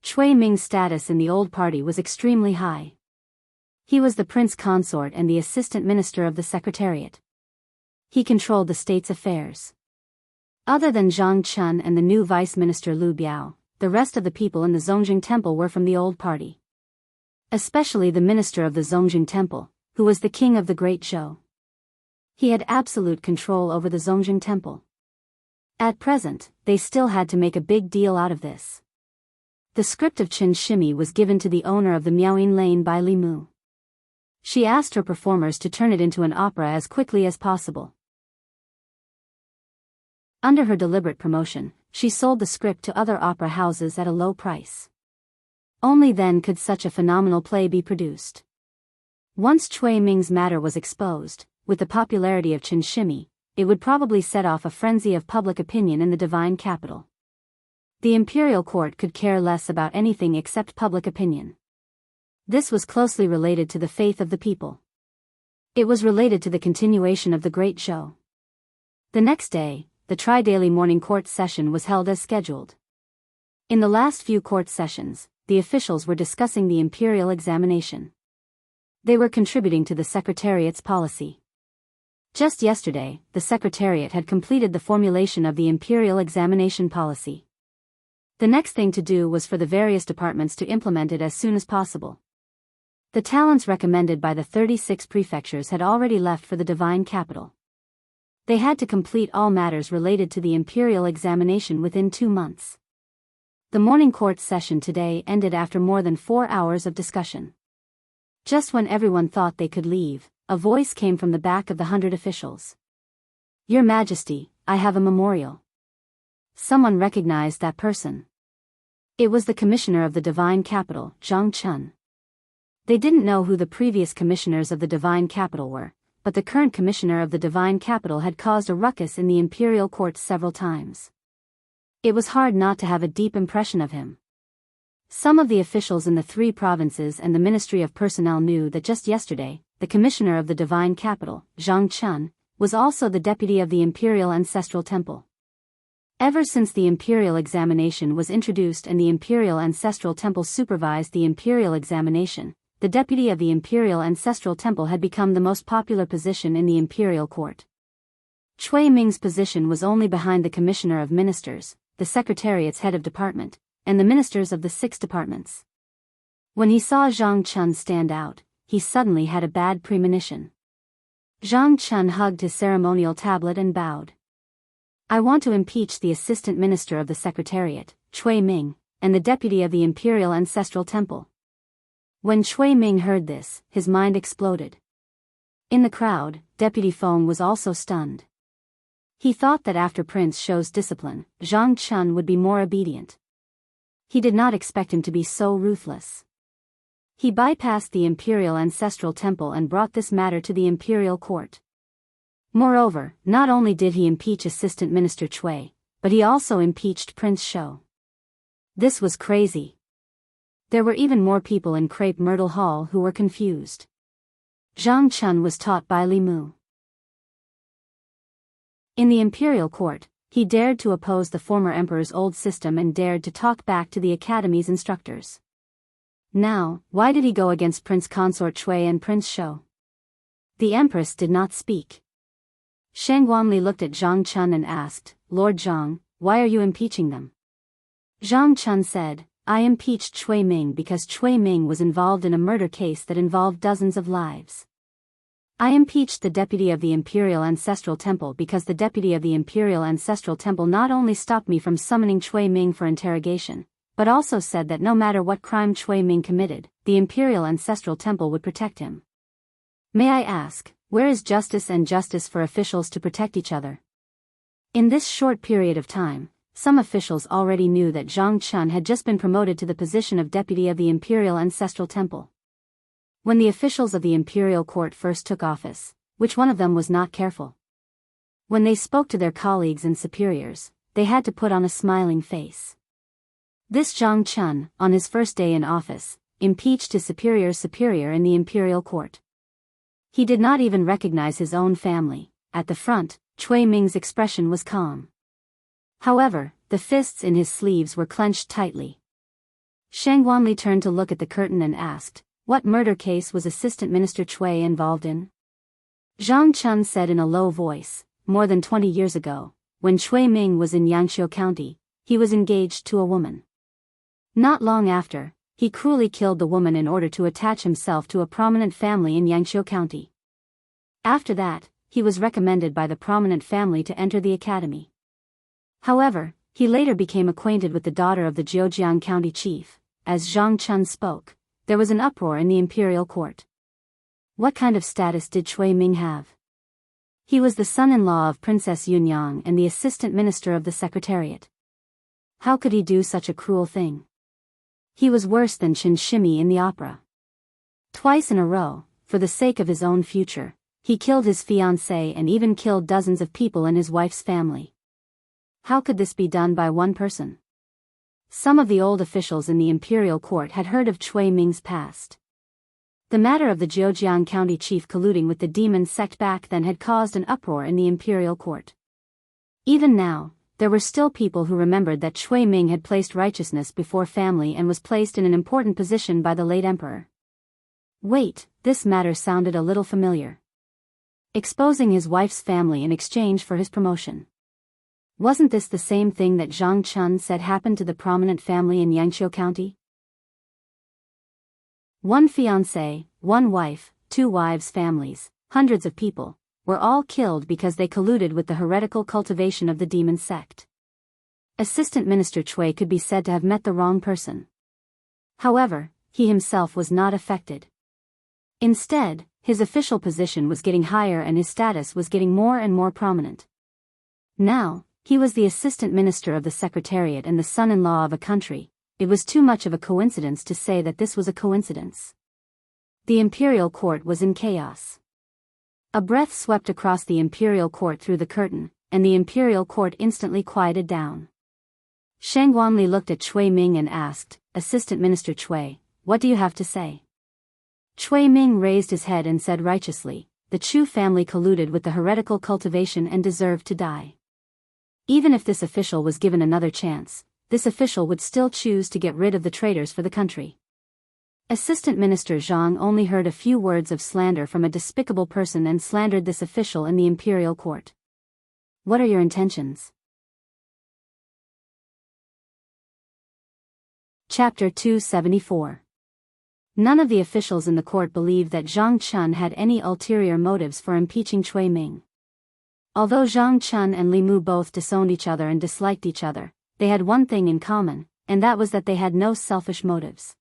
Cui Ming's status in the old party was extremely high. He was the prince consort and the assistant minister of the secretariat. He controlled the state's affairs. Other than Zhang Chun and the new vice minister Lu Biao, the rest of the people in the Zongjing temple were from the old party. Especially the minister of the Zongjing temple, who was the king of the Great Zhou. He had absolute control over the Zongjing temple. At present, they still had to make a big deal out of this. The script of Qin Shimi was given to the owner of the Miaoyin Lane by Li Mu. She asked her performers to turn it into an opera as quickly as possible. Under her deliberate promotion, she sold the script to other opera houses at a low price. Only then could such a phenomenal play be produced. Once Cui Ming's matter was exposed, with the popularity of Qin Shimi, it would probably set off a frenzy of public opinion in the divine capital. The imperial court could care less about anything except public opinion. This was closely related to the faith of the people. It was related to the continuation of the Great Zhou. The next day, the tri-daily morning court session was held as scheduled. In the last few court sessions, the officials were discussing the imperial examination. They were contributing to the Secretariat's policy. Just yesterday, the Secretariat had completed the formulation of the imperial examination policy. The next thing to do was for the various departments to implement it as soon as possible. The talents recommended by the 36 prefectures had already left for the divine capital. They had to complete all matters related to the imperial examination within 2 months. The morning court session today ended after more than 4 hours of discussion. Just when everyone thought they could leave, a voice came from the back of the 100 officials. "Your Majesty, I have a memorial." Someone recognized that person. It was the commissioner of the divine capital, Zhang Chun. They didn't know who the previous commissioners of the divine capital were, but the current commissioner of the divine capital had caused a ruckus in the imperial courts several times. It was hard not to have a deep impression of him. Some of the officials in the 3 provinces and the Ministry of Personnel knew that just yesterday, the commissioner of the divine capital, Zhang Chun, was also the deputy of the imperial ancestral temple. Ever since the imperial examination was introduced and the imperial ancestral temple supervised the imperial examination, the deputy of the imperial ancestral temple had become the most popular position in the imperial court. Cui Ming's position was only behind the commissioner of ministers, the secretariat's head of department, and the ministers of the 6 departments. When he saw Zhang Chun stand out, he suddenly had a bad premonition. Zhang Chun hugged his ceremonial tablet and bowed. "I want to impeach the assistant minister of the secretariat, Cui Ming, and the deputy of the imperial ancestral temple." When Cui Ming heard this, his mind exploded. In the crowd, Deputy Feng was also stunned. He thought that after Prince shows discipline, Zhang Chun would be more obedient. He did not expect him to be so ruthless. He bypassed the imperial ancestral temple and brought this matter to the imperial court. Moreover, not only did he impeach Assistant Minister Cui, but he also impeached Prince Shou. This was crazy. There were even more people in Crepe Myrtle Hall who were confused. Zhang Chun was taught by Li Mu. In the imperial court, he dared to oppose the former emperor's old system and dared to talk back to the academy's instructors. Now, why did he go against Prince Consort Cui and Prince Shou? The empress did not speak. Shang Guanli looked at Zhang Chun and asked, Lord Zhang, why are you impeaching them? Zhang Chun said, I impeached Cui Ming because Cui Ming was involved in a murder case that involved dozens of lives. I impeached the deputy of the Imperial Ancestral Temple because the deputy of the Imperial Ancestral Temple not only stopped me from summoning Cui Ming for interrogation, but also said that no matter what crime Cui Ming committed, the Imperial Ancestral Temple would protect him. May I ask, where is justice and justice for officials to protect each other? In this short period of time, some officials already knew that Zhang Chun had just been promoted to the position of deputy of the Imperial Ancestral Temple. When the officials of the imperial court first took office, which one of them was not careful? When they spoke to their colleagues and superiors, they had to put on a smiling face. This Zhang Chun, on his first day in office, impeached his superior's superior in the imperial court. He did not even recognize his own family. At the front, Cui Ming's expression was calm. However, the fists in his sleeves were clenched tightly. Shang Guanli turned to look at the curtain and asked, what murder case was Assistant Minister Cui involved in? Zhang Chun said in a low voice, more than 20 years ago, when Cui Ming was in Yangqiu County, he was engaged to a woman. Not long after, he cruelly killed the woman in order to attach himself to a prominent family in Yangqiu County. After that, he was recommended by the prominent family to enter the academy. However, he later became acquainted with the daughter of the Zhejiang County chief. As Zhang Chun spoke, there was an uproar in the imperial court. What kind of status did Cui Ming have? He was the son-in-law of Princess Yunyang and the assistant minister of the secretariat. How could he do such a cruel thing? He was worse than Chen Shimi in the opera. Twice in a row, for the sake of his own future, he killed his fiancée and even killed dozens of people in his wife's family. How could this be done by one person? Some of the old officials in the imperial court had heard of Cui Ming's past. The matter of the Zhejiang County chief colluding with the demon sect back then had caused an uproar in the imperial court. Even now, there were still people who remembered that Cui Ming had placed righteousness before family and was placed in an important position by the late emperor. Wait, this matter sounded a little familiar. Exposing his wife's family in exchange for his promotion. Wasn't this the same thing that Zhang Chun said happened to the prominent family in Yangqiu County? One fiancé, one wife, two wives' families, hundreds of people, were all killed because they colluded with the heretical cultivation of the demon sect. Assistant Minister Cui could be said to have met the wrong person. However, he himself was not affected. Instead, his official position was getting higher and his status was getting more and more prominent. Now, he was the assistant minister of the secretariat and the son-in-law of a country. It was too much of a coincidence to say that this was a coincidence. The imperial court was in chaos. A breath swept across the imperial court through the curtain, and the imperial court instantly quieted down. Shang Guanli looked at Cui Ming and asked, Assistant Minister Cui, what do you have to say? Cui Ming raised his head and said righteously, the Chu family colluded with the heretical cultivation and deserved to die. Even if this official was given another chance, this official would still choose to get rid of the traitors for the country. Assistant Minister Zhang only heard a few words of slander from a despicable person and slandered this official in the imperial court. What are your intentions? Chapter 274. None of the officials in the court believed that Zhang Chun had any ulterior motives for impeaching Cui Ming. Although Zhang Chun and Li Mu both disowned each other and disliked each other, they had one thing in common, and that was that they had no selfish motives.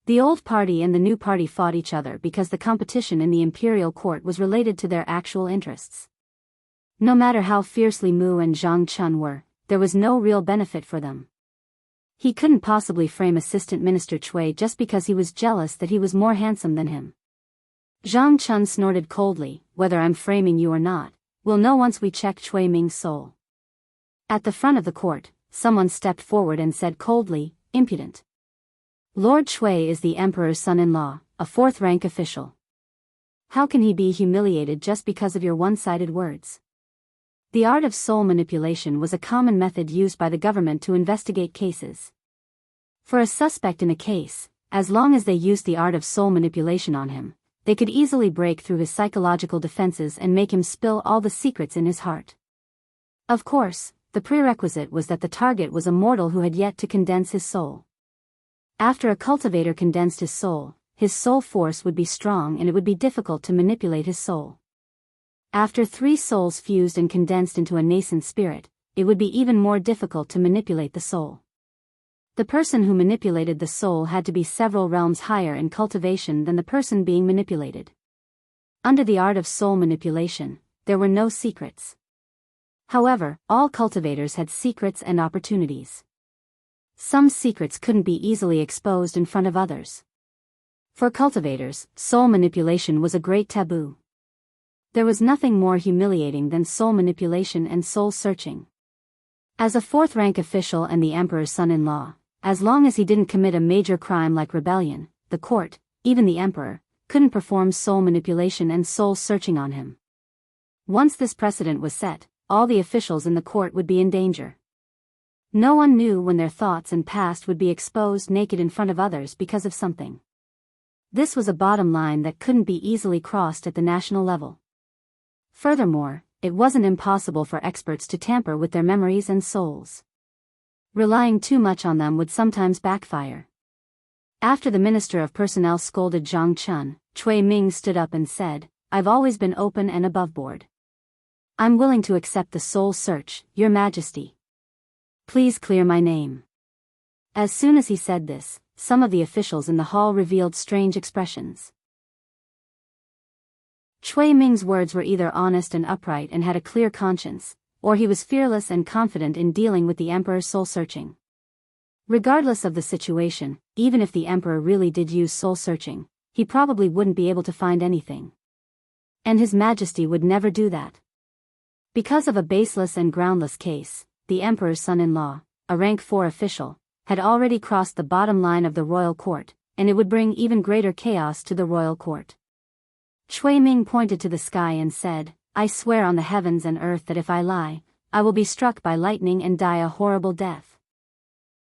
The old party and the new party fought each other because the competition in the imperial court was related to their actual interests. No matter how fierce Li Mu and Zhang Chun were, there was no real benefit for them. He couldn't possibly frame Assistant Minister Cui just because he was jealous that he was more handsome than him. Zhang Chun snorted coldly, whether I'm framing you or not, we'll know once we check Cui Ming's soul. At the front of the court, someone stepped forward and said coldly, impudent. Lord Cui is the Emperor's son-in-law, a fourth-rank official. How can he be humiliated just because of your one-sided words? The art of soul manipulation was a common method used by the government to investigate cases. For a suspect in a case, as long as they used the art of soul manipulation on him, they could easily break through his psychological defenses and make him spill all the secrets in his heart. Of course, the prerequisite was that the target was a mortal who had yet to condense his soul. After a cultivator condensed his soul force would be strong and it would be difficult to manipulate his soul. After 3 souls fused and condensed into a nascent spirit, it would be even more difficult to manipulate the soul. The person who manipulated the soul had to be several realms higher in cultivation than the person being manipulated. Under the art of soul manipulation, there were no secrets. However, all cultivators had secrets and opportunities. Some secrets couldn't be easily exposed in front of others. For cultivators, soul manipulation was a great taboo. There was nothing more humiliating than soul manipulation and soul searching. As a fourth-rank official and the Emperor's son-in-law, as long as he didn't commit a major crime like rebellion, the court, even the Emperor, couldn't perform soul manipulation and soul searching on him. Once this precedent was set, all the officials in the court would be in danger. No one knew when their thoughts and past would be exposed naked in front of others because of something. This was a bottom line that couldn't be easily crossed at the national level. Furthermore, it wasn't impossible for experts to tamper with their memories and souls. Relying too much on them would sometimes backfire. After the Minister of Personnel scolded Zhang Chun, Cui Ming stood up and said, I've always been open and aboveboard. I'm willing to accept the soul search, Your Majesty. Please clear my name. As soon as he said this, some of the officials in the hall revealed strange expressions. Cui Ming's words were either honest and upright and had a clear conscience, or he was fearless and confident in dealing with the Emperor's soul-searching. Regardless of the situation, even if the Emperor really did use soul-searching, he probably wouldn't be able to find anything. And His Majesty would never do that. Because of a baseless and groundless case, the Emperor's son-in-law, a rank 4 official, had already crossed the bottom line of the royal court, and it would bring even greater chaos to the royal court. Cui Ming pointed to the sky and said, I swear on the heavens and earth that if I lie, I will be struck by lightning and die a horrible death.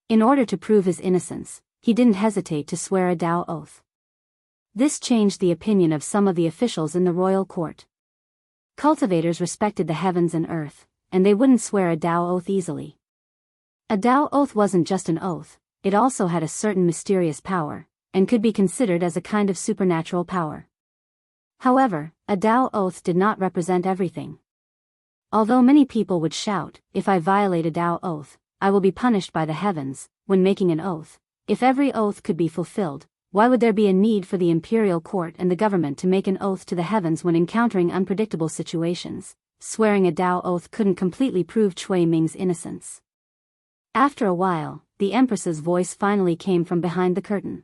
In order to prove his innocence, he didn't hesitate to swear a Dao oath. This changed the opinion of some of the officials in the royal court. Cultivators respected the heavens and earth, and they wouldn't swear a Dao oath easily. A Dao oath wasn't just an oath, it also had a certain mysterious power, and could be considered as a kind of supernatural power. However, a Dao oath did not represent everything. Although many people would shout, if I violate a Dao oath, I will be punished by the heavens, when making an oath, if every oath could be fulfilled, why would there be a need for the imperial court and the government to make an oath to the heavens when encountering unpredictable situations? Swearing a Dao oath couldn't completely prove Cui Ming's innocence. After a while, the Empress's voice finally came from behind the curtain.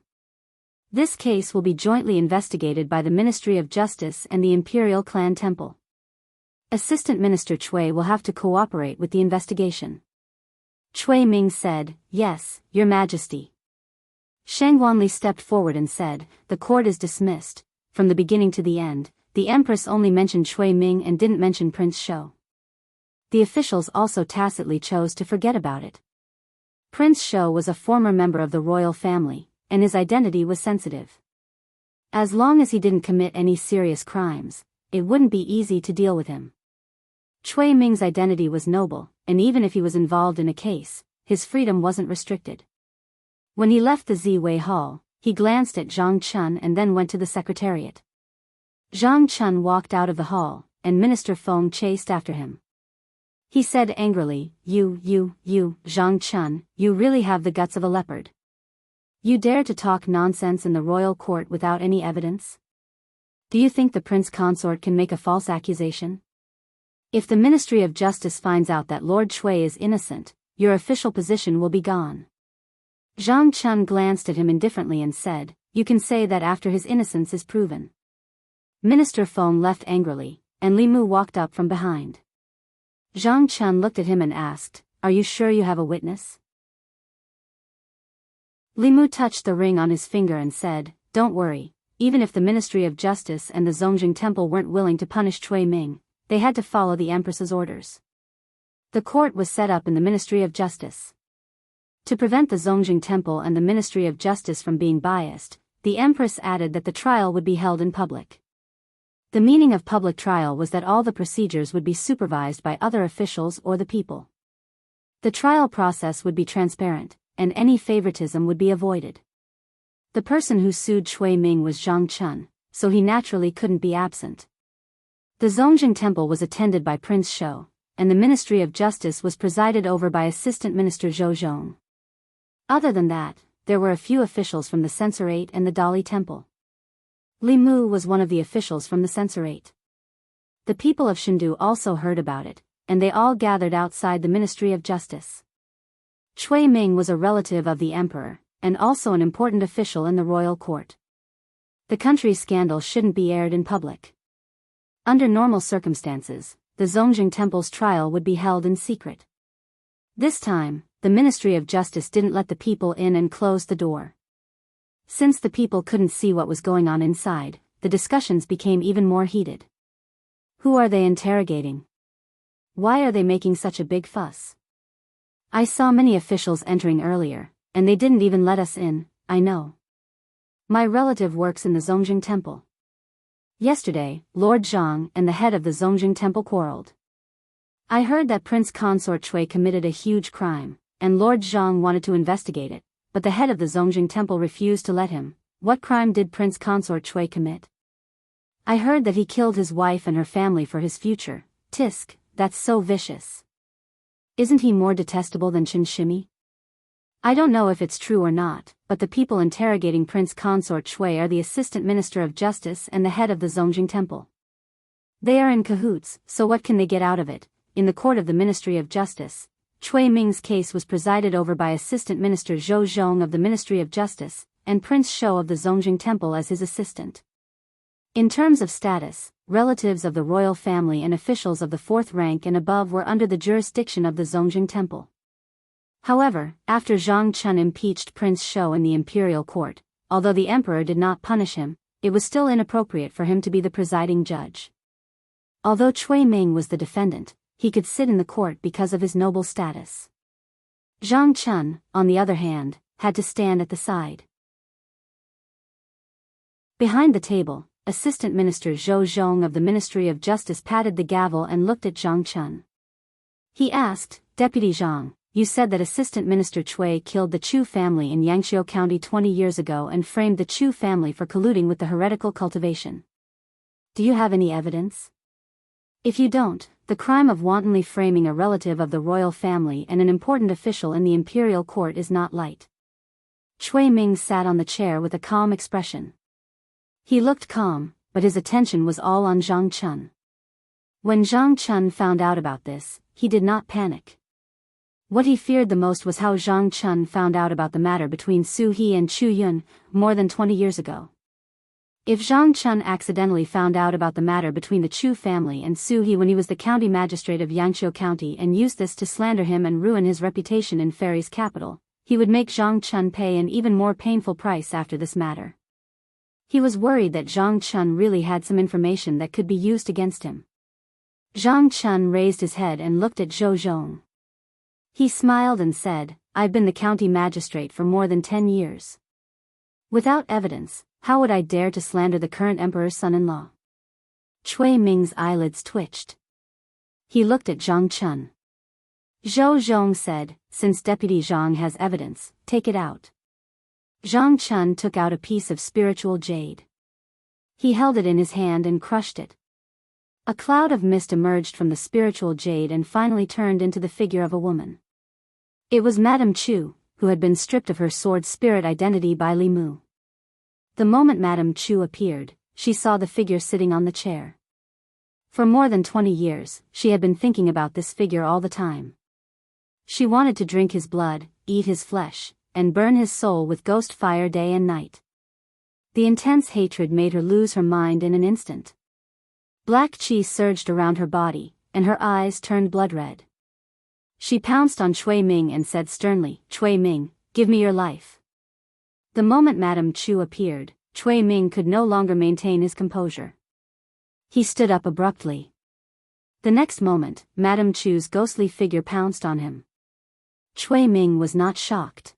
This case will be jointly investigated by the Ministry of Justice and the Imperial Clan Temple. Assistant Minister Cui will have to cooperate with the investigation. Cui Ming said, Yes, Your Majesty. Shang Wanli stepped forward and said, The court is dismissed. From the beginning to the end, the Empress only mentioned Cui Ming and didn't mention Prince Shou. The officials also tacitly chose to forget about it. Prince Shou was a former member of the royal family, and his identity was sensitive. As long as he didn't commit any serious crimes, it wouldn't be easy to deal with him. Cui Ming's identity was noble, and even if he was involved in a case, his freedom wasn't restricted. When he left the Ziwei Hall, he glanced at Zhang Chun and then went to the secretariat. Zhang Chun walked out of the hall, and Minister Feng chased after him. He said angrily, You, Zhang Chun, you really have the guts of a leopard. You dare to talk nonsense in the royal court without any evidence? Do you think the prince consort can make a false accusation? If the Ministry of Justice finds out that Lord Cui is innocent, your official position will be gone. Zhang Chun glanced at him indifferently and said, "You can say that after his innocence is proven." Minister Feng left angrily, and Li Mu walked up from behind. Zhang Chun looked at him and asked, "Are you sure you have a witness?" Li Mu touched the ring on his finger and said, "Don't worry, even if the Ministry of Justice and the Zongjing Temple weren't willing to punish Cui Ming, they had to follow the Empress's orders. The court was set up in the Ministry of Justice. To prevent the Zongjing Temple and the Ministry of Justice from being biased, the Empress added that the trial would be held in public. The meaning of public trial was that all the procedures would be supervised by other officials or the people. The trial process would be transparent, and any favoritism would be avoided. The person who sued Cui Ming was Zhang Chun, so he naturally couldn't be absent. The Zongjing Temple was attended by Prince Shou, and the Ministry of Justice was presided over by Assistant Minister Zhou Zhong. Other than that, there were a few officials from the Censorate and the Dali Temple. Li Mu was one of the officials from the Censorate. The people of Shendu also heard about it, and they all gathered outside the Ministry of Justice. Cui Ming was a relative of the emperor, and also an important official in the royal court. The country's scandal shouldn't be aired in public. Under normal circumstances, the Zongjing Temple's trial would be held in secret. This time, the Ministry of Justice didn't let the people in and closed the door. Since the people couldn't see what was going on inside, the discussions became even more heated. Who are they interrogating? Why are they making such a big fuss? I saw many officials entering earlier, and they didn't even let us in. I know. My relative works in the Zongjing Temple. Yesterday, Lord Zhang and the head of the Zongjing Temple quarreled. I heard that Prince Consort Cui committed a huge crime, and Lord Zhang wanted to investigate it, but the head of the Zongjing Temple refused to let him. What crime did Prince Consort Cui commit? I heard that he killed his wife and her family for his future. Tisk, that's so vicious. Isn't he more detestable than Qin Shimi? I don't know if it's true or not, but the people interrogating Prince Consort Cui are the Assistant Minister of Justice and the head of the Zongjing Temple. They are in cahoots, so what can they get out of it? In the court of the Ministry of Justice, Cui Ming's case was presided over by Assistant Minister Zhou Zhong of the Ministry of Justice, and Prince Shou of the Zongjing Temple as his assistant. In terms of status, relatives of the royal family and officials of the fourth rank and above were under the jurisdiction of the Zongjing Temple. However, after Zhang Chun impeached Prince Shou in the imperial court, although the emperor did not punish him, it was still inappropriate for him to be the presiding judge. Although Cui Ming was the defendant, he could sit in the court because of his noble status. Zhang Chun, on the other hand, had to stand at the side. Behind the table, Assistant Minister Zhou Zhong of the Ministry of Justice patted the gavel and looked at Zhang Chun. He asked, "Deputy Zhang, you said that Assistant Minister Cui killed the Chu family in Yangqiu County 20 years ago and framed the Chu family for colluding with the heretical cultivation. Do you have any evidence? If you don't, the crime of wantonly framing a relative of the royal family and an important official in the imperial court is not light." Cui Ming sat on the chair with a calm expression. He looked calm, but his attention was all on Zhang Chun. When Zhang Chun found out about this, he did not panic. What he feared the most was how Zhang Chun found out about the matter between Su He and Chu Yun, more than 20 years ago. If Zhang Chun accidentally found out about the matter between the Chu family and Su He when he was the county magistrate of Yangqiu County and used this to slander him and ruin his reputation in Fairy's capital, he would make Zhang Chun pay an even more painful price after this matter. He was worried that Zhang Chun really had some information that could be used against him. Zhang Chun raised his head and looked at Zhou Zhong. He smiled and said, "I've been the county magistrate for more than 10 years. Without evidence, how would I dare to slander the current emperor's son-in-law?" Cui Ming's eyelids twitched. He looked at Zhang Chun. Zhou Zhong said, "Since Deputy Zhang has evidence, take it out." Zhang Chun took out a piece of spiritual jade. He held it in his hand and crushed it. A cloud of mist emerged from the spiritual jade and finally turned into the figure of a woman. It was Madame Chu, who had been stripped of her sword spirit identity by Li Mu. The moment Madame Chu appeared, she saw the figure sitting on the chair. For more than 20 years, she had been thinking about this figure all the time. She wanted to drink his blood, eat his flesh, and burn his soul with ghost fire day and night. The intense hatred made her lose her mind in an instant. Black chi surged around her body, and her eyes turned blood red. She pounced on Cui Ming and said sternly, "Cui Ming, give me your life." The moment Madame Chu appeared, Cui Ming could no longer maintain his composure. He stood up abruptly. The next moment, Madame Chu's ghostly figure pounced on him. Cui Ming was not shocked.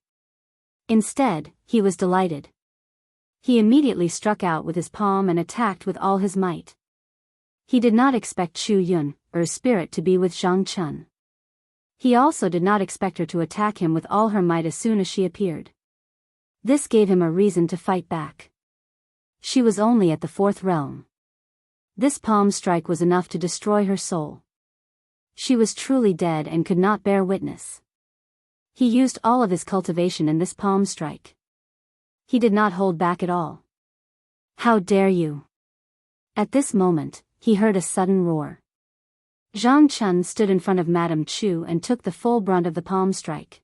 Instead, he was delighted. He immediately struck out with his palm and attacked with all his might. He did not expect Chu Yun, or spirit, to be with Zhang Chun. He also did not expect her to attack him with all her might as soon as she appeared. This gave him a reason to fight back. She was only at the 4th realm. This palm strike was enough to destroy her soul. She was truly dead and could not bear witness. He used all of his cultivation in this palm strike. He did not hold back at all. "How dare you!" At this moment, he heard a sudden roar. Zhang Chun stood in front of Madame Chu and took the full brunt of the palm strike.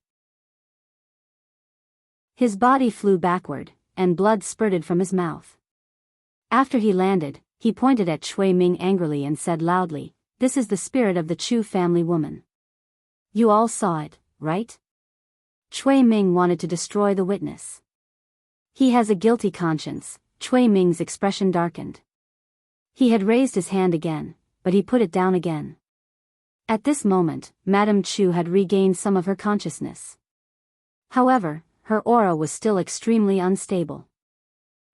His body flew backward, and blood spurted from his mouth. After he landed, he pointed at Cui Ming angrily and said loudly, "This is the spirit of the Chu family woman. You all saw it, right?" Cui Ming wanted to destroy the witness. He has a guilty conscience. Cui Ming's expression darkened. He had raised his hand again, but he put it down again. At this moment, Madame Chu had regained some of her consciousness. However, her aura was still extremely unstable.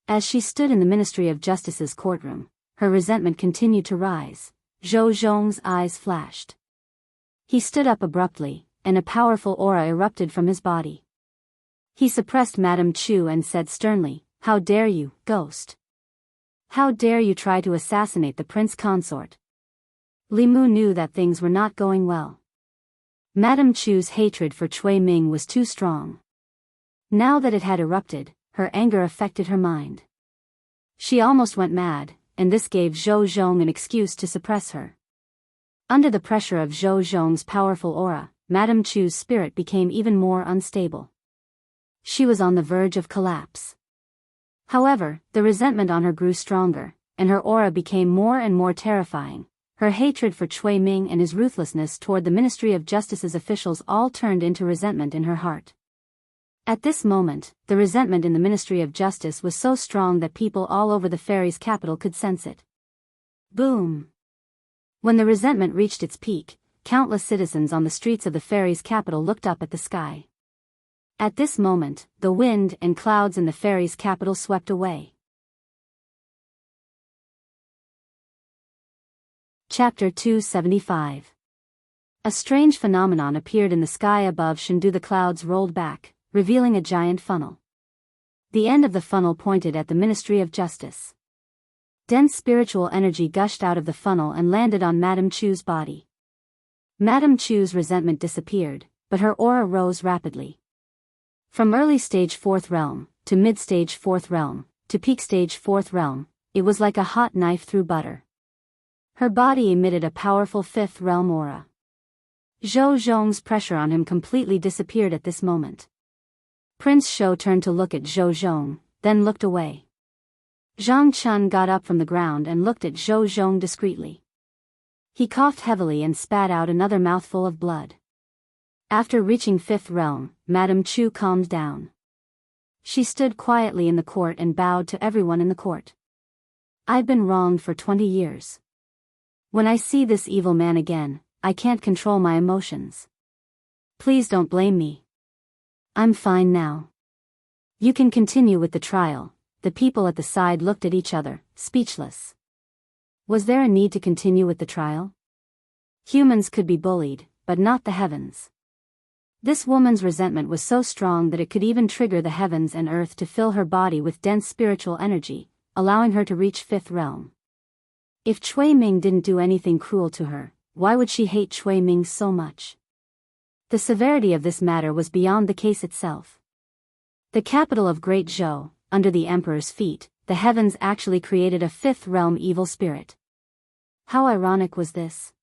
As she stood in the Ministry of Justice's courtroom, her resentment continued to rise. Zhou Zhong's eyes flashed. He stood up abruptly, and a powerful aura erupted from his body. He suppressed Madame Chu and said sternly, "How dare you, ghost? How dare you try to assassinate the prince consort?" Li Mu knew that things were not going well. Madame Chu's hatred for Cui Ming was too strong. Now that it had erupted, her anger affected her mind. She almost went mad, and this gave Zhou Zhong an excuse to suppress her. Under the pressure of Zhou Zhong's powerful aura, Madame Chu's spirit became even more unstable. She was on the verge of collapse. However, the resentment on her grew stronger, and her aura became more and more terrifying. Her hatred for Cui Ming and his ruthlessness toward the Ministry of Justice's officials all turned into resentment in her heart. At this moment, the resentment in the Ministry of Justice was so strong that people all over the fairy's capital could sense it. Boom! When the resentment reached its peak, countless citizens on the streets of the fairy's capital looked up at the sky. At this moment, the wind and clouds in the fairy's capital swept away. Chapter 275. A strange phenomenon appeared in the sky above Shendu. The clouds rolled back, revealing a giant funnel. The end of the funnel pointed at the Ministry of Justice. Dense spiritual energy gushed out of the funnel and landed on Madame Chu's body. Madame Chu's resentment disappeared, but her aura rose rapidly. From early stage 4th realm, to mid-stage 4th realm, to peak stage 4th realm, it was like a hot knife through butter. Her body emitted a powerful 5th realm aura. Zhou Zhong's pressure on him completely disappeared at this moment. Prince Shou turned to look at Zhou Zhong, then looked away. Zhang Chun got up from the ground and looked at Zhou Zhong discreetly. He coughed heavily and spat out another mouthful of blood. After reaching 5th realm, Madame Chu calmed down. She stood quietly in the court and bowed to everyone in the court. "I've been wronged for 20 years. When I see this evil man again, I can't control my emotions. Please don't blame me. I'm fine now. You can continue with the trial." The people at the side looked at each other, speechless. Was there a need to continue with the trial? Humans could be bullied, but not the heavens. This woman's resentment was so strong that it could even trigger the heavens and earth to fill her body with dense spiritual energy, allowing her to reach 5th realm. If Cui Ming didn't do anything cruel to her, why would she hate Cui Ming so much? The severity of this matter was beyond the case itself. The capital of Great Zhou, under the emperor's feet, the heavens actually created a 5th realm evil spirit. How ironic was this?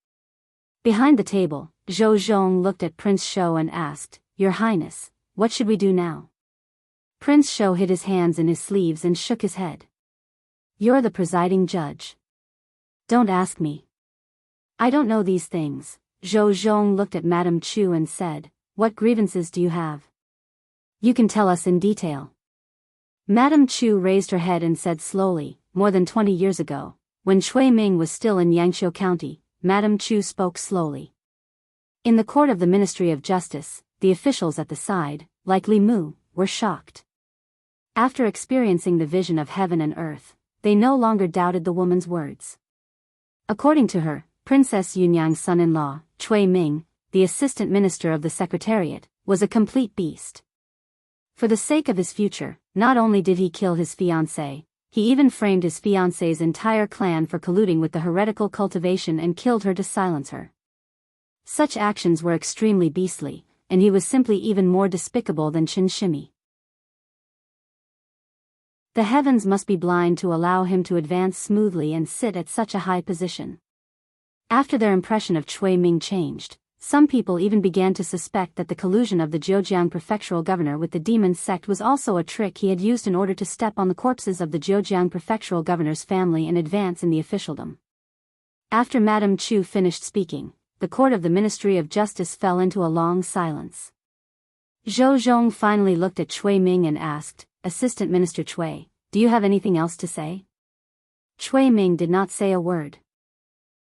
Behind the table, Zhou Zhong looked at Prince Shou and asked, "Your Highness, what should we do now? Prince Shou hid his hands in his sleeves and shook his head. You're the presiding judge. Don't ask me. I don't know these things. Zhou Zhong looked at Madame Chu and said, what grievances do you have? You can tell us in detail. Madame Chu raised her head and said slowly, more than 20 years ago, when Cui Ming was still in Yangqiu County, Madame Chu spoke slowly. In the court of the Ministry of Justice, the officials at the side, like Li Mu, were shocked. After experiencing the vision of heaven and earth, they no longer doubted the woman's words. According to her, Princess Yunyang's son-in-law, Cui Ming, the assistant minister of the Secretariat, was a complete beast. For the sake of his future, not only did he kill his fiancée, he even framed his fiancée's entire clan for colluding with the heretical Cultivation and killed her to silence her. Such actions were extremely beastly, and he was simply even more despicable than Qin Shimi. The heavens must be blind to allow him to advance smoothly and sit at such a high position. After their impression of Cui Ming changed, some people even began to suspect that the collusion of the Zhejiang prefectural governor with the demon sect was also a trick he had used in order to step on the corpses of the Zhejiang prefectural governor's family and advance in the officialdom. After Madame Chu finished speaking, the court of the Ministry of Justice fell into a long silence. Zhou Zhong finally looked at Cui Ming and asked, Assistant Minister Cui, do you have anything else to say? Cui Ming did not say a word.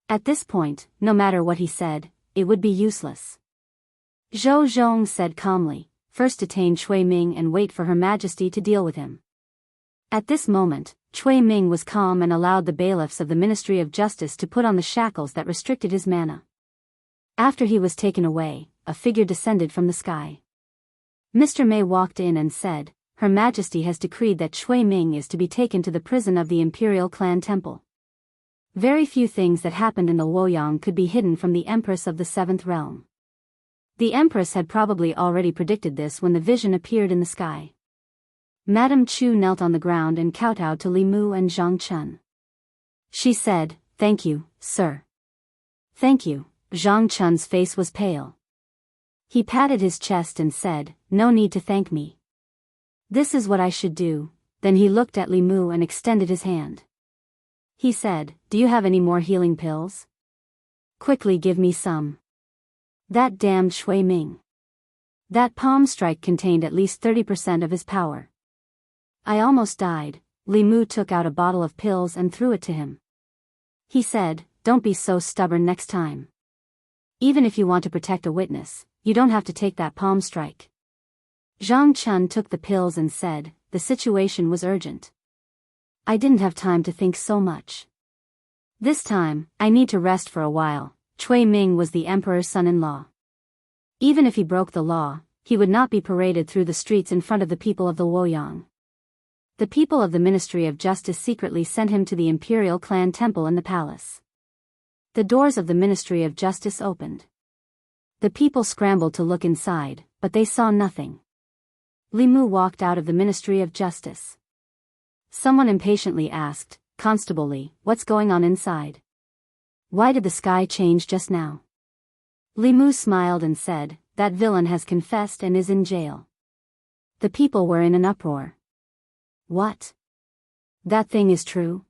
At this point, no matter what he said, it would be useless. Zhou Zhong said calmly, first detain Cui Ming and wait for Her Majesty to deal with him. At this moment, Cui Ming was calm and allowed the bailiffs of the Ministry of Justice to put on the shackles that restricted his mana. After he was taken away, a figure descended from the sky. Mr. Mei walked in and said, Her Majesty has decreed that Cui Ming is to be taken to the prison of the Imperial Clan Temple. Very few things that happened in the Luoyang could be hidden from the Empress of the Seventh Realm. The Empress had probably already predicted this when the vision appeared in the sky. Madame Chu knelt on the ground and kowtowed to Li Mu and Zhang Chun. She said, Thank you, sir. Thank you. Zhang Chun's face was pale. He patted his chest and said, No need to thank me. This is what I should do. Then he looked at Li Mu and extended his hand. He said, Do you have any more healing pills? Quickly give me some. That damned Cui Ming. That palm strike contained at least 30% of his power. I almost died. Li Mu took out a bottle of pills and threw it to him. He said, Don't be so stubborn next time. Even if you want to protect a witness, you don't have to take that palm strike. Zhang Chun took the pills and said, The situation was urgent. I didn't have time to think so much. This time, I need to rest for a while. Cui Ming was the emperor's son-in-law. Even if he broke the law, he would not be paraded through the streets in front of the people of the Luoyang. The people of the Ministry of Justice secretly sent him to the Imperial Clan Temple in the palace. The doors of the Ministry of Justice opened. The people scrambled to look inside, but they saw nothing. Li Mu walked out of the Ministry of Justice. Someone impatiently asked, Constable Li, what's going on inside? Why did the sky change just now? Li Mu smiled and said, That villain has confessed and is in jail. The people were in an uproar. What? That thing is true?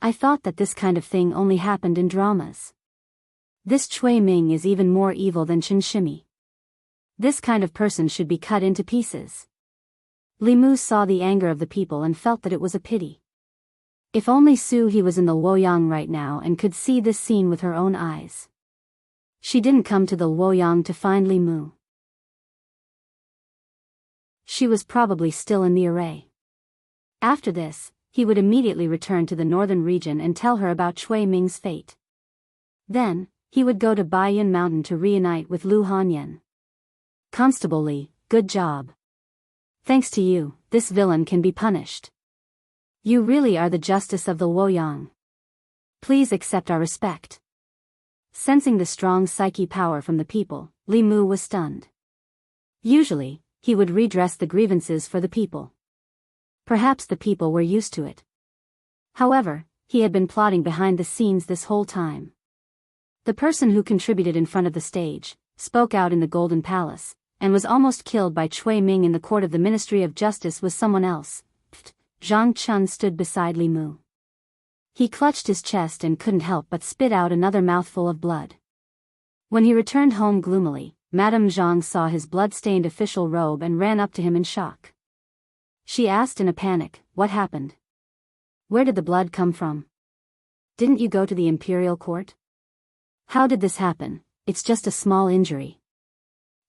I thought that this kind of thing only happened in dramas. This Cui Ming is even more evil than Qin Shimi. This kind of person should be cut into pieces. Li Mu saw the anger of the people and felt that it was a pity. If only Su He was in the Luoyang right now and could see this scene with her own eyes. She didn't come to the Luoyang to find Li Mu. She was probably still in the array. After this, he would immediately return to the northern region and tell her about Cui Ming's fate. Then, he would go to Baiyun Mountain to reunite with Lu Hanyan. Constable Li, good job. Thanks to you, this villain can be punished. You really are the justice of the Luoyang. Please accept our respect. Sensing the strong psyche power from the people, Li Mu was stunned. Usually, he would redress the grievances for the people. Perhaps the people were used to it. However, he had been plotting behind the scenes this whole time. The person who contributed in front of the stage, spoke out in the Golden Palace, and was almost killed by Cui Ming in the court of the Ministry of Justice was someone else. Zhang Chun stood beside Li Mu. He clutched his chest and couldn't help but spit out another mouthful of blood. When he returned home gloomily, Madame Zhang saw his blood-stained official robe and ran up to him in shock. She asked in a panic, "What happened? Where did the blood come from? Didn't you go to the imperial court? How did this happen? It's just a small injury.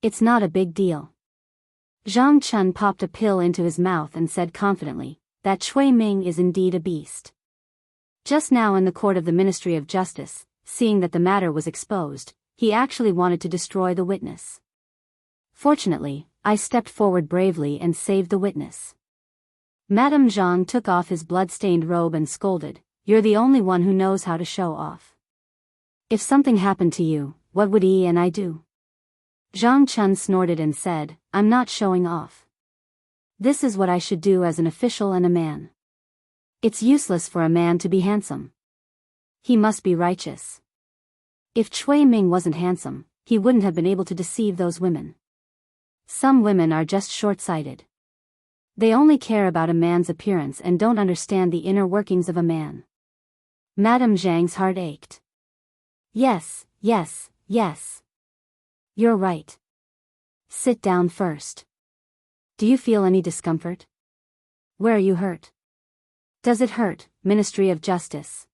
It's not a big deal." Zhang Chun popped a pill into his mouth and said confidently, "That Cui Ming is indeed a beast." Just now in the court of the Ministry of Justice, seeing that the matter was exposed, he actually wanted to destroy the witness. Fortunately, I stepped forward bravely and saved the witness. Madame Zhang took off his blood-stained robe and scolded, "You're the only one who knows how to show off. If something happened to you, what would Yi and I do?" Zhang Chun snorted and said, "I'm not showing off. This is what I should do as an official and a man. It's useless for a man to be handsome. He must be righteous. If Cui Ming wasn't handsome, he wouldn't have been able to deceive those women. Some women are just short-sighted. They only care about a man's appearance and don't understand the inner workings of a man." Madame Zhang's heart ached. Yes. You're right. Sit down first. Do you feel any discomfort? Where are you hurt? Does it hurt, Ministry of Justice?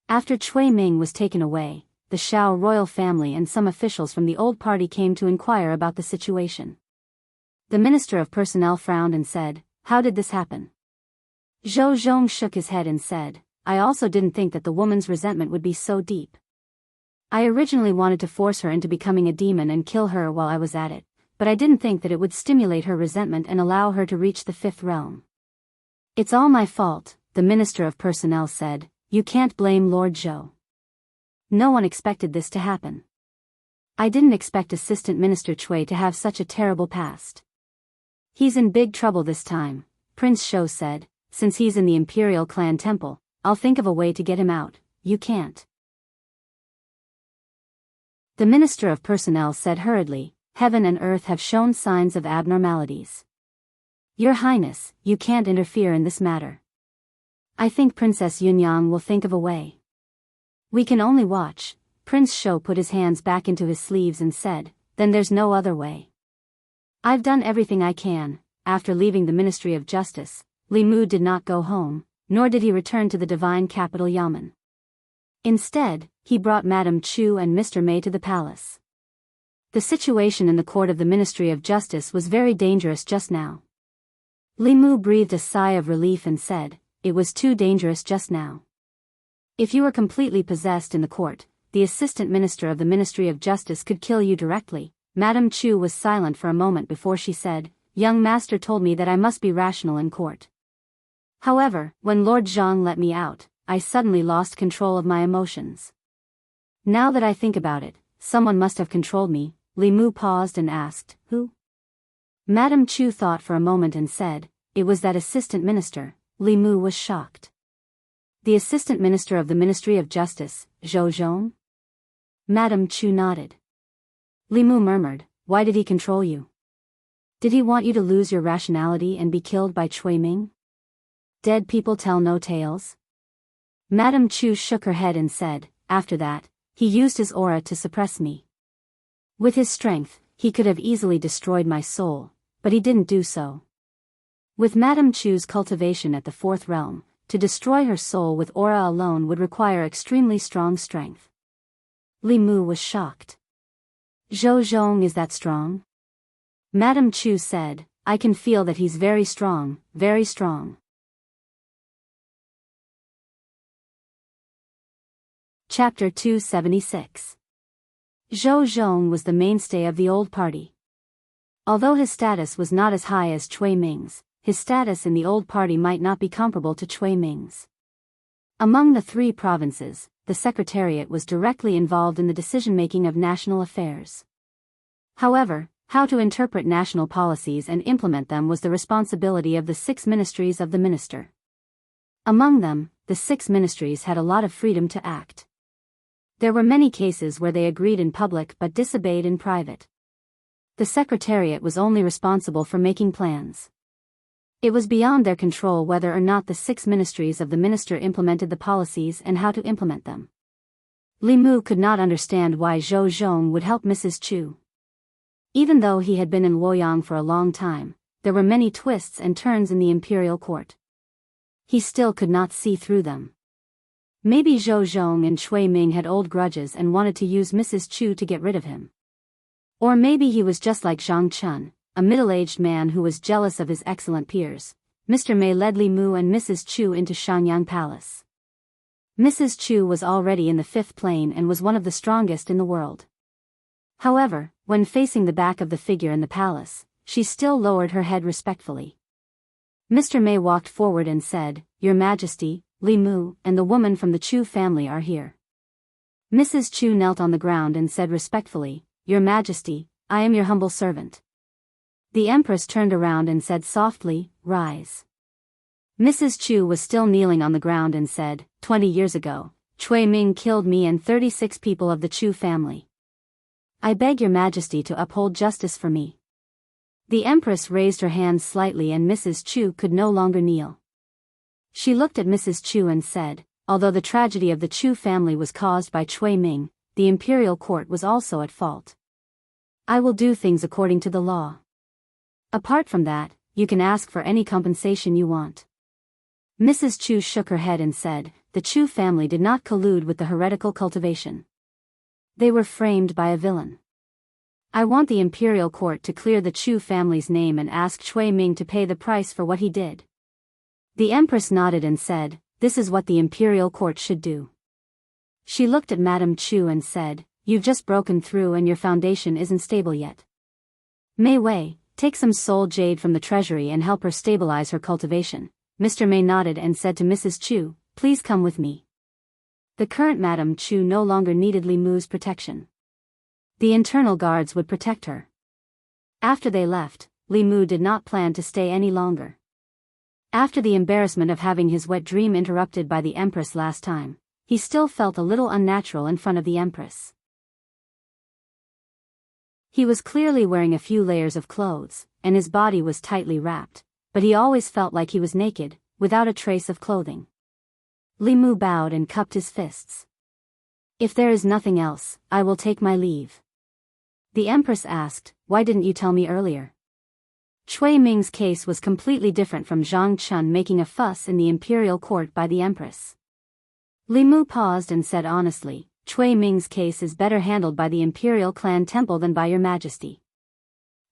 After Cui Ming was taken away, the Shao royal family and some officials from the old party came to inquire about the situation. The Minister of Personnel frowned and said, "How did this happen?" Zhou Zhong shook his head and said, "I also didn't think that the woman's resentment would be so deep. I originally wanted to force her into becoming a demon and kill her while I was at it, but I didn't think that it would stimulate her resentment and allow her to reach the fifth realm." "It's all my fault," the Minister of Personnel said. "You can't blame Lord Zhou. No one expected this to happen. I didn't expect Assistant Minister Cui to have such a terrible past." "He's in big trouble this time," Prince Shou said. "Since he's in the Imperial Clan Temple, I'll think of a way to get him out." "You can't." The Minister of Personnel said hurriedly, "Heaven and earth have shown signs of abnormalities. Your Highness, you can't interfere in this matter. I think Princess Yunyang will think of a way. We can only watch." Prince Shou put his hands back into his sleeves and said, "Then there's no other way. I've done everything I can." After leaving the Ministry of Justice, Li Mu did not go home, nor did he return to the divine capital Yamen. Instead, he brought Madame Chu and Mr. Mei to the palace. The situation in the court of the Ministry of Justice was very dangerous just now. Li Mu breathed a sigh of relief and said, "It was too dangerous just now. If you were completely possessed in the court, the Assistant Minister of the Ministry of Justice could kill you directly." Madame Chu was silent for a moment before she said, "Young master told me that I must be rational in court. However, when Lord Zhang let me out, I suddenly lost control of my emotions. Now that I think about it, someone must have controlled me." Li Mu paused and asked, "Who?" Madame Chu thought for a moment and said, "It was that assistant minister." Li Mu was shocked. "The assistant minister of the Ministry of Justice, Zhou Zhong?" Madame Chu nodded. Li Mu murmured, "Why did he control you? Did he want you to lose your rationality and be killed by Cui Ming? Dead people tell no tales." Madame Chu shook her head and said, "After that, he used his aura to suppress me. With his strength, he could have easily destroyed my soul, but he didn't do so. With Madame Chu's cultivation at the fourth realm, to destroy her soul with aura alone would require extremely strong strength." Li Mu was shocked. "Zhou Zhong is that strong?" Madame Chu said, "I can feel that he's very strong, very strong." Chapter 276. Zhou Zhong was the mainstay of the old party. Although his status was not as high as Cui Ming's, his status in the old party might not be comparable to Cui Ming's. Among the three provinces, the Secretariat was directly involved in the decision-making of national affairs. However, how to interpret national policies and implement them was the responsibility of the 6 ministries of the minister. Among them, the 6 ministries had a lot of freedom to act. There were many cases where they agreed in public but disobeyed in private. the Secretariat was only responsible for making plans. It was beyond their control whether or not the 6 ministries of the minister implemented the policies and how to implement them. Li Mu could not understand why Zhou Zhong would help Mrs. Chu. Even though he had been in Luoyang for a long time, there were many twists and turns in the imperial court. He still could not see through them. Maybe Zhou Zhong and Cui Ming had old grudges and wanted to use Mrs. Chu to get rid of him. Or maybe he was just like Zhang Chun, a middle-aged man who was jealous of his excellent peers. Mr. Mei led Li Mu and Mrs. Chu into Xiangyang Palace. Mrs. Chu was already in the 5th plane and was one of the strongest in the world. However, when facing the back of the figure in the palace, she still lowered her head respectfully. Mr. Mei walked forward and said, "Your Majesty, Li Mu and the woman from the Chu family are here." Mrs. Chu knelt on the ground and said respectfully, "Your Majesty, I am your humble servant." The Empress turned around and said softly, "Rise." Mrs. Chu was still kneeling on the ground and said, 20 years ago, Cui Ming killed me and 36 people of the Chu family. I beg your Majesty to uphold justice for me." The Empress raised her hands slightly and Mrs. Chu could no longer kneel. She looked at Mrs. Chu and said, "Although the tragedy of the Chu family was caused by Cui Ming, the imperial court was also at fault. I will do things according to the law. Apart from that, you can ask for any compensation you want." Mrs. Chu shook her head and said, "The Chu family did not collude with the heretical cultivation. They were framed by a villain. I want the imperial court to clear the Chu family's name and ask Cui Ming to pay the price for what he did." The Empress nodded and said, "This is what the imperial court should do." She looked at Madame Chu and said, "You've just broken through and your foundation isn't stable yet. Mei Wei, take some soul jade from the treasury and help her stabilize her cultivation." Mr. Mei nodded and said to Mrs. Chu, "Please come with me." The current Madame Chu no longer needed Li Mu's protection. The internal guards would protect her. After they left, Li Mu did not plan to stay any longer. After the embarrassment of having his wet dream interrupted by the Empress last time, he still felt a little unnatural in front of the Empress. He was clearly wearing a few layers of clothes, and his body was tightly wrapped, but he always felt like he was naked, without a trace of clothing. Li Mu bowed and cupped his fists. "If there is nothing else, I will take my leave." The Empress asked, "Why didn't you tell me earlier?" Cui Ming's case was completely different from Zhang Chun making a fuss in the imperial court by the Empress. Li Mu paused and said honestly, "Cui Ming's case is better handled by the imperial clan temple than by your Majesty.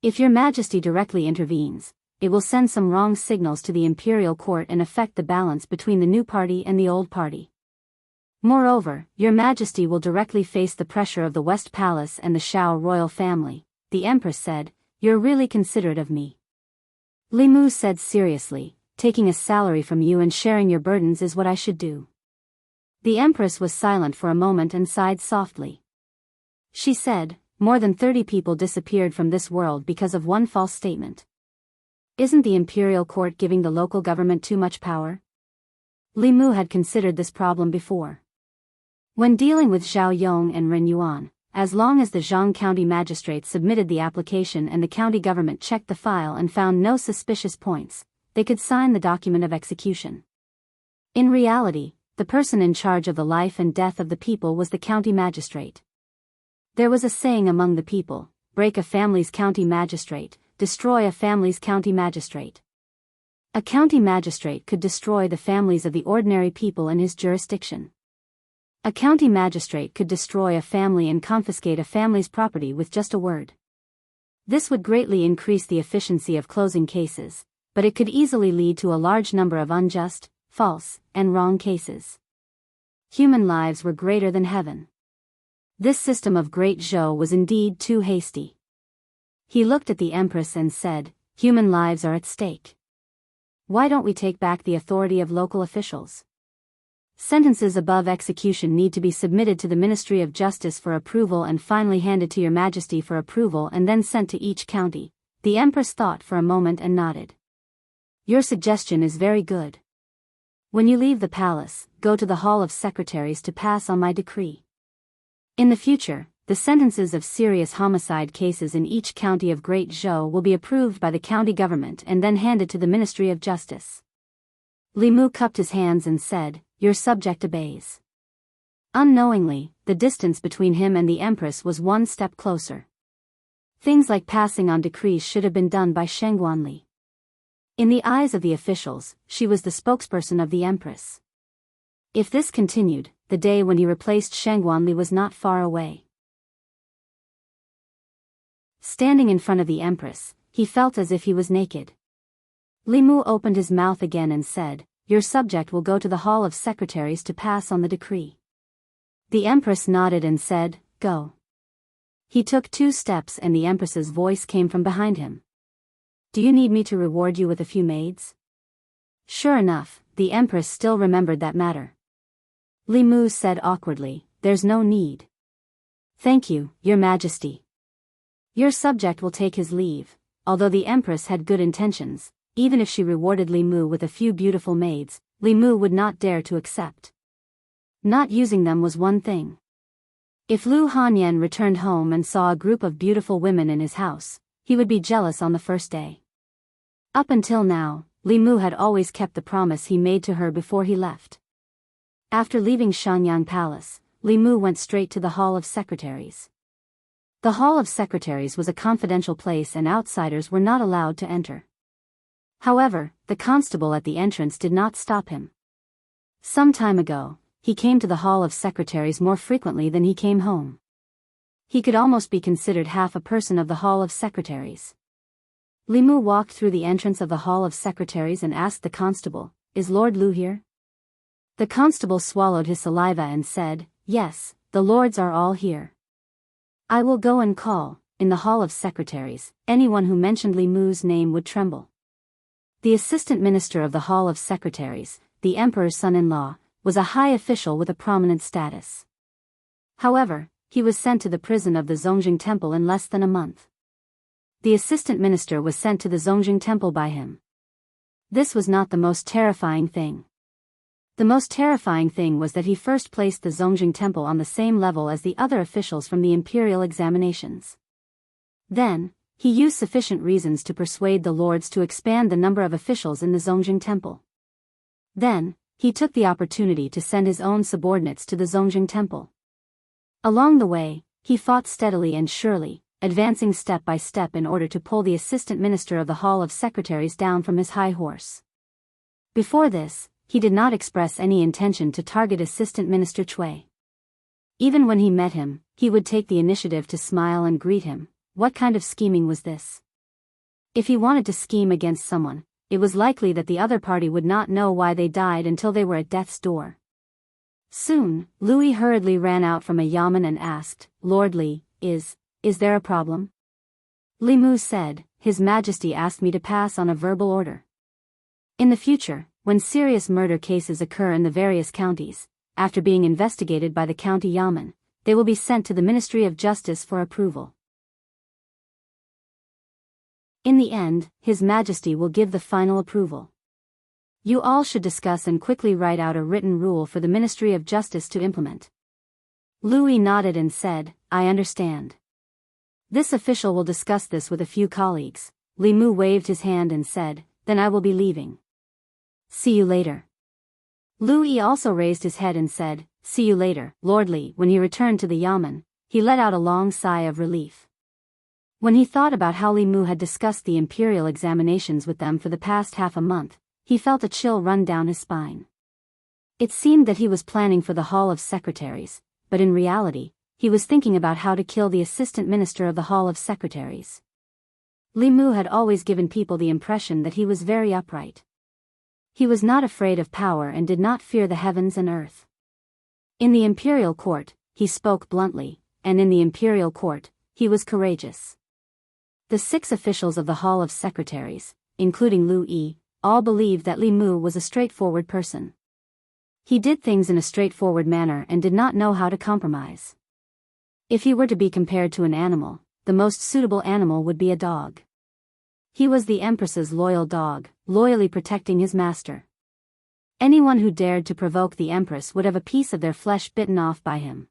If your Majesty directly intervenes, it will send some wrong signals to the imperial court and affect the balance between the new party and the old party. Moreover, your Majesty will directly face the pressure of the West Palace and the Shao royal family." The Empress said, "You're really considerate of me." Li Mu said seriously, "Taking a salary from you and sharing your burdens is what I should do." The Empress was silent for a moment and sighed softly. She said, "More than 30 people disappeared from this world because of one false statement. Isn't the imperial court giving the local government too much power?" Li Mu had considered this problem before. When dealing with Zhao Yong and Ren Yuan, as long as the Zhang County magistrate submitted the application and the county government checked the file and found no suspicious points, they could sign the document of execution. In reality, the person in charge of the life and death of the people was the county magistrate. There was a saying among the people, "Break a family's county magistrate, destroy a family's county magistrate." A county magistrate could destroy the families of the ordinary people in his jurisdiction. A county magistrate could destroy a family and confiscate a family's property with just a word. This would greatly increase the efficiency of closing cases, but it could easily lead to a large number of unjust, false, and wrong cases. Human lives were greater than heaven. This system of Great Zhou was indeed too hasty. He looked at the Empress and said, "Human lives are at stake. Why don't we take back the authority of local officials? Sentences above execution need to be submitted to the Ministry of Justice for approval and finally handed to your Majesty for approval and then sent to each county." The Empress thought for a moment and nodded. "Your suggestion is very good. When you leave the palace, go to the Hall of Secretaries to pass on my decree. In the future, the sentences of serious homicide cases in each county of Great Zhou will be approved by the county government and then handed to the Ministry of Justice. Li Mu cupped his hands and said, "Your subject obeys." Unknowingly, the distance between him and the Empress was one step closer. Things like passing on decrees should have been done by Shengguanli. In the eyes of the officials, she was the spokesperson of the Empress. If this continued, the day when he replaced Shengguanli was not far away. Standing in front of the Empress, he felt as if he was naked. Li Mu opened his mouth again and said, "Your subject will go to the Hall of Secretaries to pass on the decree." The Empress nodded and said, "Go." He took 2 steps and the Empress's voice came from behind him. "Do you need me to reward you with a few maids?" Sure enough, the Empress still remembered that matter. Li Mu said awkwardly, "There's no need." "Thank you, Your Majesty." Your subject will take his leave. Although the Empress had good intentions, even if she rewarded Li Mu with a few beautiful maids, Li Mu would not dare to accept. Not using them was one thing. If Lu Hanyan returned home and saw a group of beautiful women in his house, he would be jealous on the first day. Up until now, Li Mu had always kept the promise he made to her before he left. After leaving Shanyang Palace, Li Mu went straight to the Hall of Secretaries. The Hall of Secretaries was a confidential place and outsiders were not allowed to enter. However, the constable at the entrance did not stop him. Some time ago, he came to the Hall of Secretaries more frequently than he came home. He could almost be considered half a person of the Hall of Secretaries. Li Mu walked through the entrance of the Hall of Secretaries and asked the constable, "Is Lord Lu here?" The constable swallowed his saliva and said, "Yes, the lords are all here." "I will go and call." In the Hall of Secretaries, anyone who mentioned Li Mu's name would tremble. The assistant minister of the Hall of Secretaries, the emperor's son-in-law, was a high official with a prominent status. However, he was sent to the prison of the Zongjing Temple in less than a month. The assistant minister was sent to the Zongjing Temple by him. This was not the most terrifying thing. The most terrifying thing was that he first placed the Zongjing Temple on the same level as the other officials from the imperial examinations. Then, he used sufficient reasons to persuade the lords to expand the number of officials in the Zongjing Temple. Then, he took the opportunity to send his own subordinates to the Zongjing Temple. Along the way, he fought steadily and surely, advancing step by step in order to pull the assistant minister of the Hall of Secretaries down from his high horse. Before this, he did not express any intention to target Assistant Minister Cui. Even when he met him, he would take the initiative to smile and greet him. What kind of scheming was this? If he wanted to scheme against someone, it was likely that the other party would not know why they died until they were at death's door. Soon, Louis hurriedly ran out from a yamen and asked, "Lord Li, is there a problem?" Li Mu said, "His Majesty asked me to pass on a verbal order. In the future, when serious murder cases occur in the various counties, after being investigated by the county yamen, they will be sent to the Ministry of Justice for approval. In the end, His Majesty will give the final approval. You all should discuss and quickly write out a written rule for the Ministry of Justice to implement." Louis nodded and said, "I understand. This official will discuss this with a few colleagues." Li Mu waved his hand and said, "Then I will be leaving. See you later." Louis also raised his head and said, "See you later, Lord Li." When he returned to the yamen, he let out a long sigh of relief. When he thought about how Li Mu had discussed the imperial examinations with them for the past half a month, he felt a chill run down his spine. It seemed that he was planning for the Hall of Secretaries, but in reality, he was thinking about how to kill the assistant minister of the Hall of Secretaries. Li Mu had always given people the impression that he was very upright. He was not afraid of power and did not fear the heavens and earth. In the imperial court, he spoke bluntly, and in the imperial court, he was courageous. The 6 officials of the Hall of Secretaries, including Lu Yi, all believed that Li Mu was a straightforward person. He did things in a straightforward manner and did not know how to compromise. If he were to be compared to an animal, the most suitable animal would be a dog. He was the Empress's loyal dog, loyally protecting his master. Anyone who dared to provoke the Empress would have a piece of their flesh bitten off by him.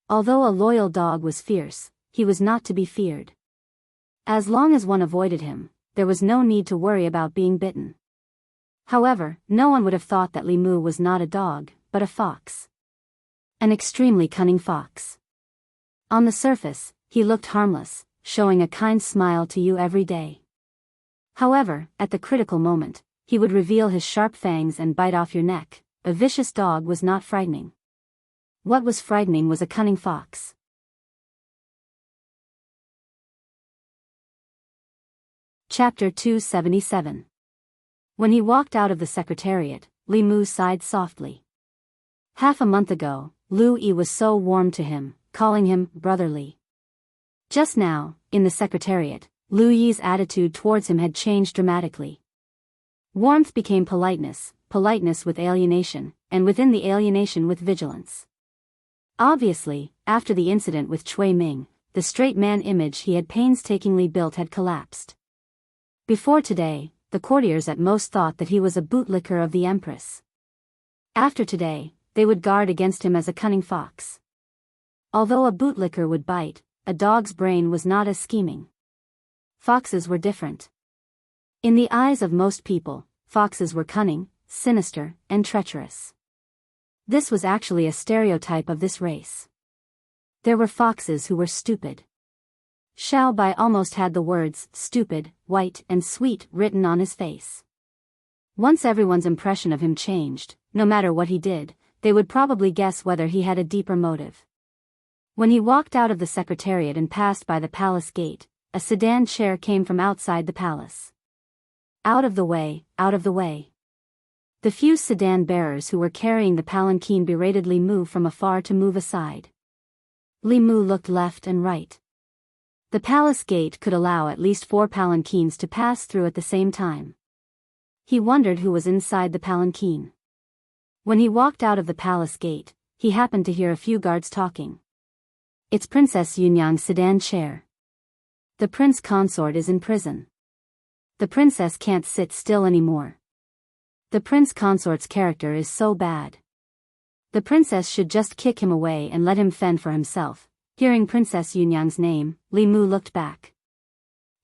Although a loyal dog was fierce, he was not to be feared. As long as one avoided him, there was no need to worry about being bitten. However, no one would have thought that Li Mu was not a dog, but a fox. An extremely cunning fox. On the surface, he looked harmless, showing a kind smile to you every day. However, at the critical moment, he would reveal his sharp fangs and bite off your neck. A vicious dog was not frightening. What was frightening was a cunning fox. Chapter 277. When he walked out of the secretariat, Li Mu sighed softly. Half a month ago, Lu Yi was so warm to him, calling him brotherly. Just now, in the secretariat, Lu Yi's attitude towards him had changed dramatically. Warmth became politeness, politeness with alienation, and within the alienation with vigilance. Obviously, after the incident with Cui Ming, the straight man image he had painstakingly built had collapsed. Before today, the courtiers at most thought that he was a bootlicker of the Empress. After today, they would guard against him as a cunning fox. Although a bootlicker would bite, a dog's brain was not as scheming. Foxes were different. In the eyes of most people, foxes were cunning, sinister, and treacherous. This was actually a stereotype of this race. There were foxes who were stupid. Xiao Bai almost had the words stupid, white, and sweet written on his face. Once everyone's impression of him changed, no matter what he did, they would probably guess whether he had a deeper motive. When he walked out of the secretariat and passed by the palace gate, a sedan chair came from outside the palace. Out of the way, out of the way. The few sedan bearers who were carrying the palanquin berated Li Mu from afar to move aside. Li Mu looked left and right. The palace gate could allow at least 4 palanquins to pass through at the same time. He wondered who was inside the palanquin. When he walked out of the palace gate, he happened to hear a few guards talking. It's Princess Yunyang's sedan chair. The prince consort is in prison. The princess can't sit still anymore. The prince consort's character is so bad. The princess should just kick him away and let him fend for himself. Hearing Princess Yunyang's name, Li Mu looked back.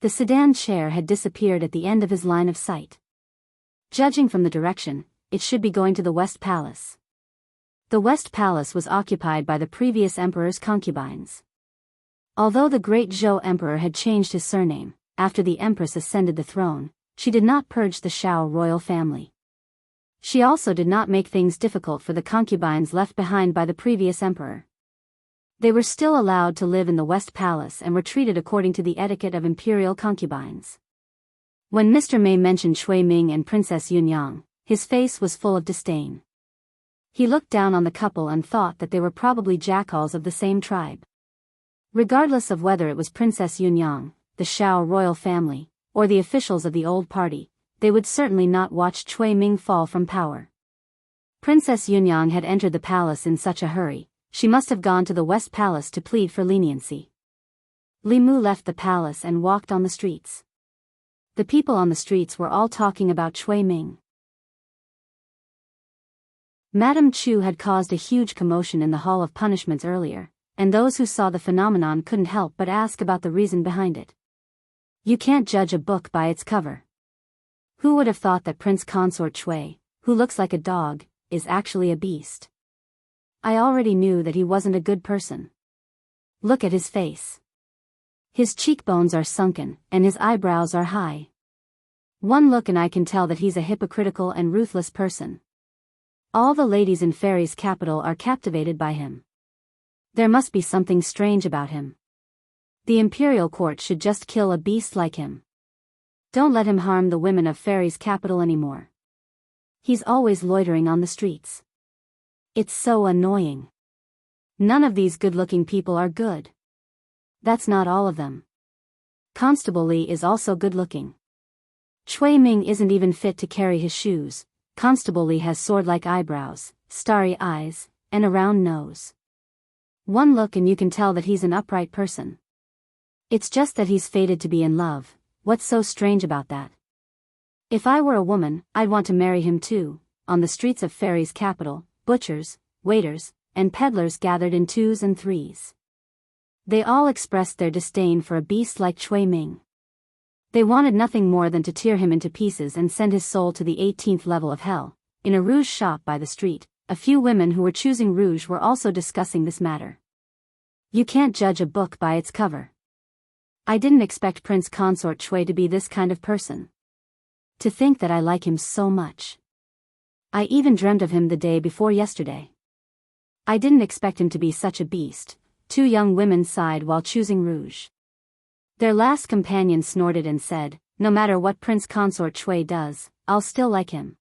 The sedan chair had disappeared at the end of his line of sight. Judging from the direction, it should be going to the West Palace. The West Palace was occupied by the previous emperor's concubines. Although the great Zhou emperor had changed his surname, after the empress ascended the throne, she did not purge the Shao royal family. She also did not make things difficult for the concubines left behind by the previous emperor. They were still allowed to live in the West Palace and were treated according to the etiquette of imperial concubines. When Mr. Mei mentioned Cui Ming and Princess Yunyang, his face was full of disdain. He looked down on the couple and thought that they were probably jackals of the same tribe. Regardless of whether it was Princess Yunyang, the Shao royal family, or the officials of the old party, they would certainly not watch Cui Ming fall from power. Princess Yunyang had entered the palace in such a hurry. She must have gone to the West Palace to plead for leniency. Li Mu left the palace and walked on the streets. The people on the streets were all talking about Cui Ming. Madame Chu had caused a huge commotion in the Hall of Punishments earlier, and those who saw the phenomenon couldn't help but ask about the reason behind it. You can't judge a book by its cover. Who would have thought that Prince Consort Cui, who looks like a dog, is actually a beast? I already knew that he wasn't a good person. Look at his face. His cheekbones are sunken, and his eyebrows are high. One look and I can tell that he's a hypocritical and ruthless person. All the ladies in Fairy's capital are captivated by him. There must be something strange about him. The imperial court should just kill a beast like him. Don't let him harm the women of Fairy's capital anymore. He's always loitering on the streets. It's so annoying. None of these good-looking people are good. That's not all of them. Constable Li is also good-looking. Cui Ming isn't even fit to carry his shoes. Constable Li has sword-like eyebrows, starry eyes, and a round nose. One look and you can tell that he's an upright person. It's just that he's fated to be in love. What's so strange about that? If I were a woman, I'd want to marry him too. On the streets of Fairy's capital, butchers, waiters, and peddlers gathered in twos and threes. They all expressed their disdain for a beast like Cui Ming. They wanted nothing more than to tear him into pieces and send his soul to the 18th level of hell. In a rouge shop by the street, a few women who were choosing rouge were also discussing this matter. You can't judge a book by its cover. I didn't expect Prince Consort Cui to be this kind of person. To think that I like him so much. I even dreamt of him the day before yesterday. I didn't expect him to be such a beast. Two young women sighed while choosing rouge. Their last companion snorted and said, no matter what Prince Consort Cui does, I'll still like him.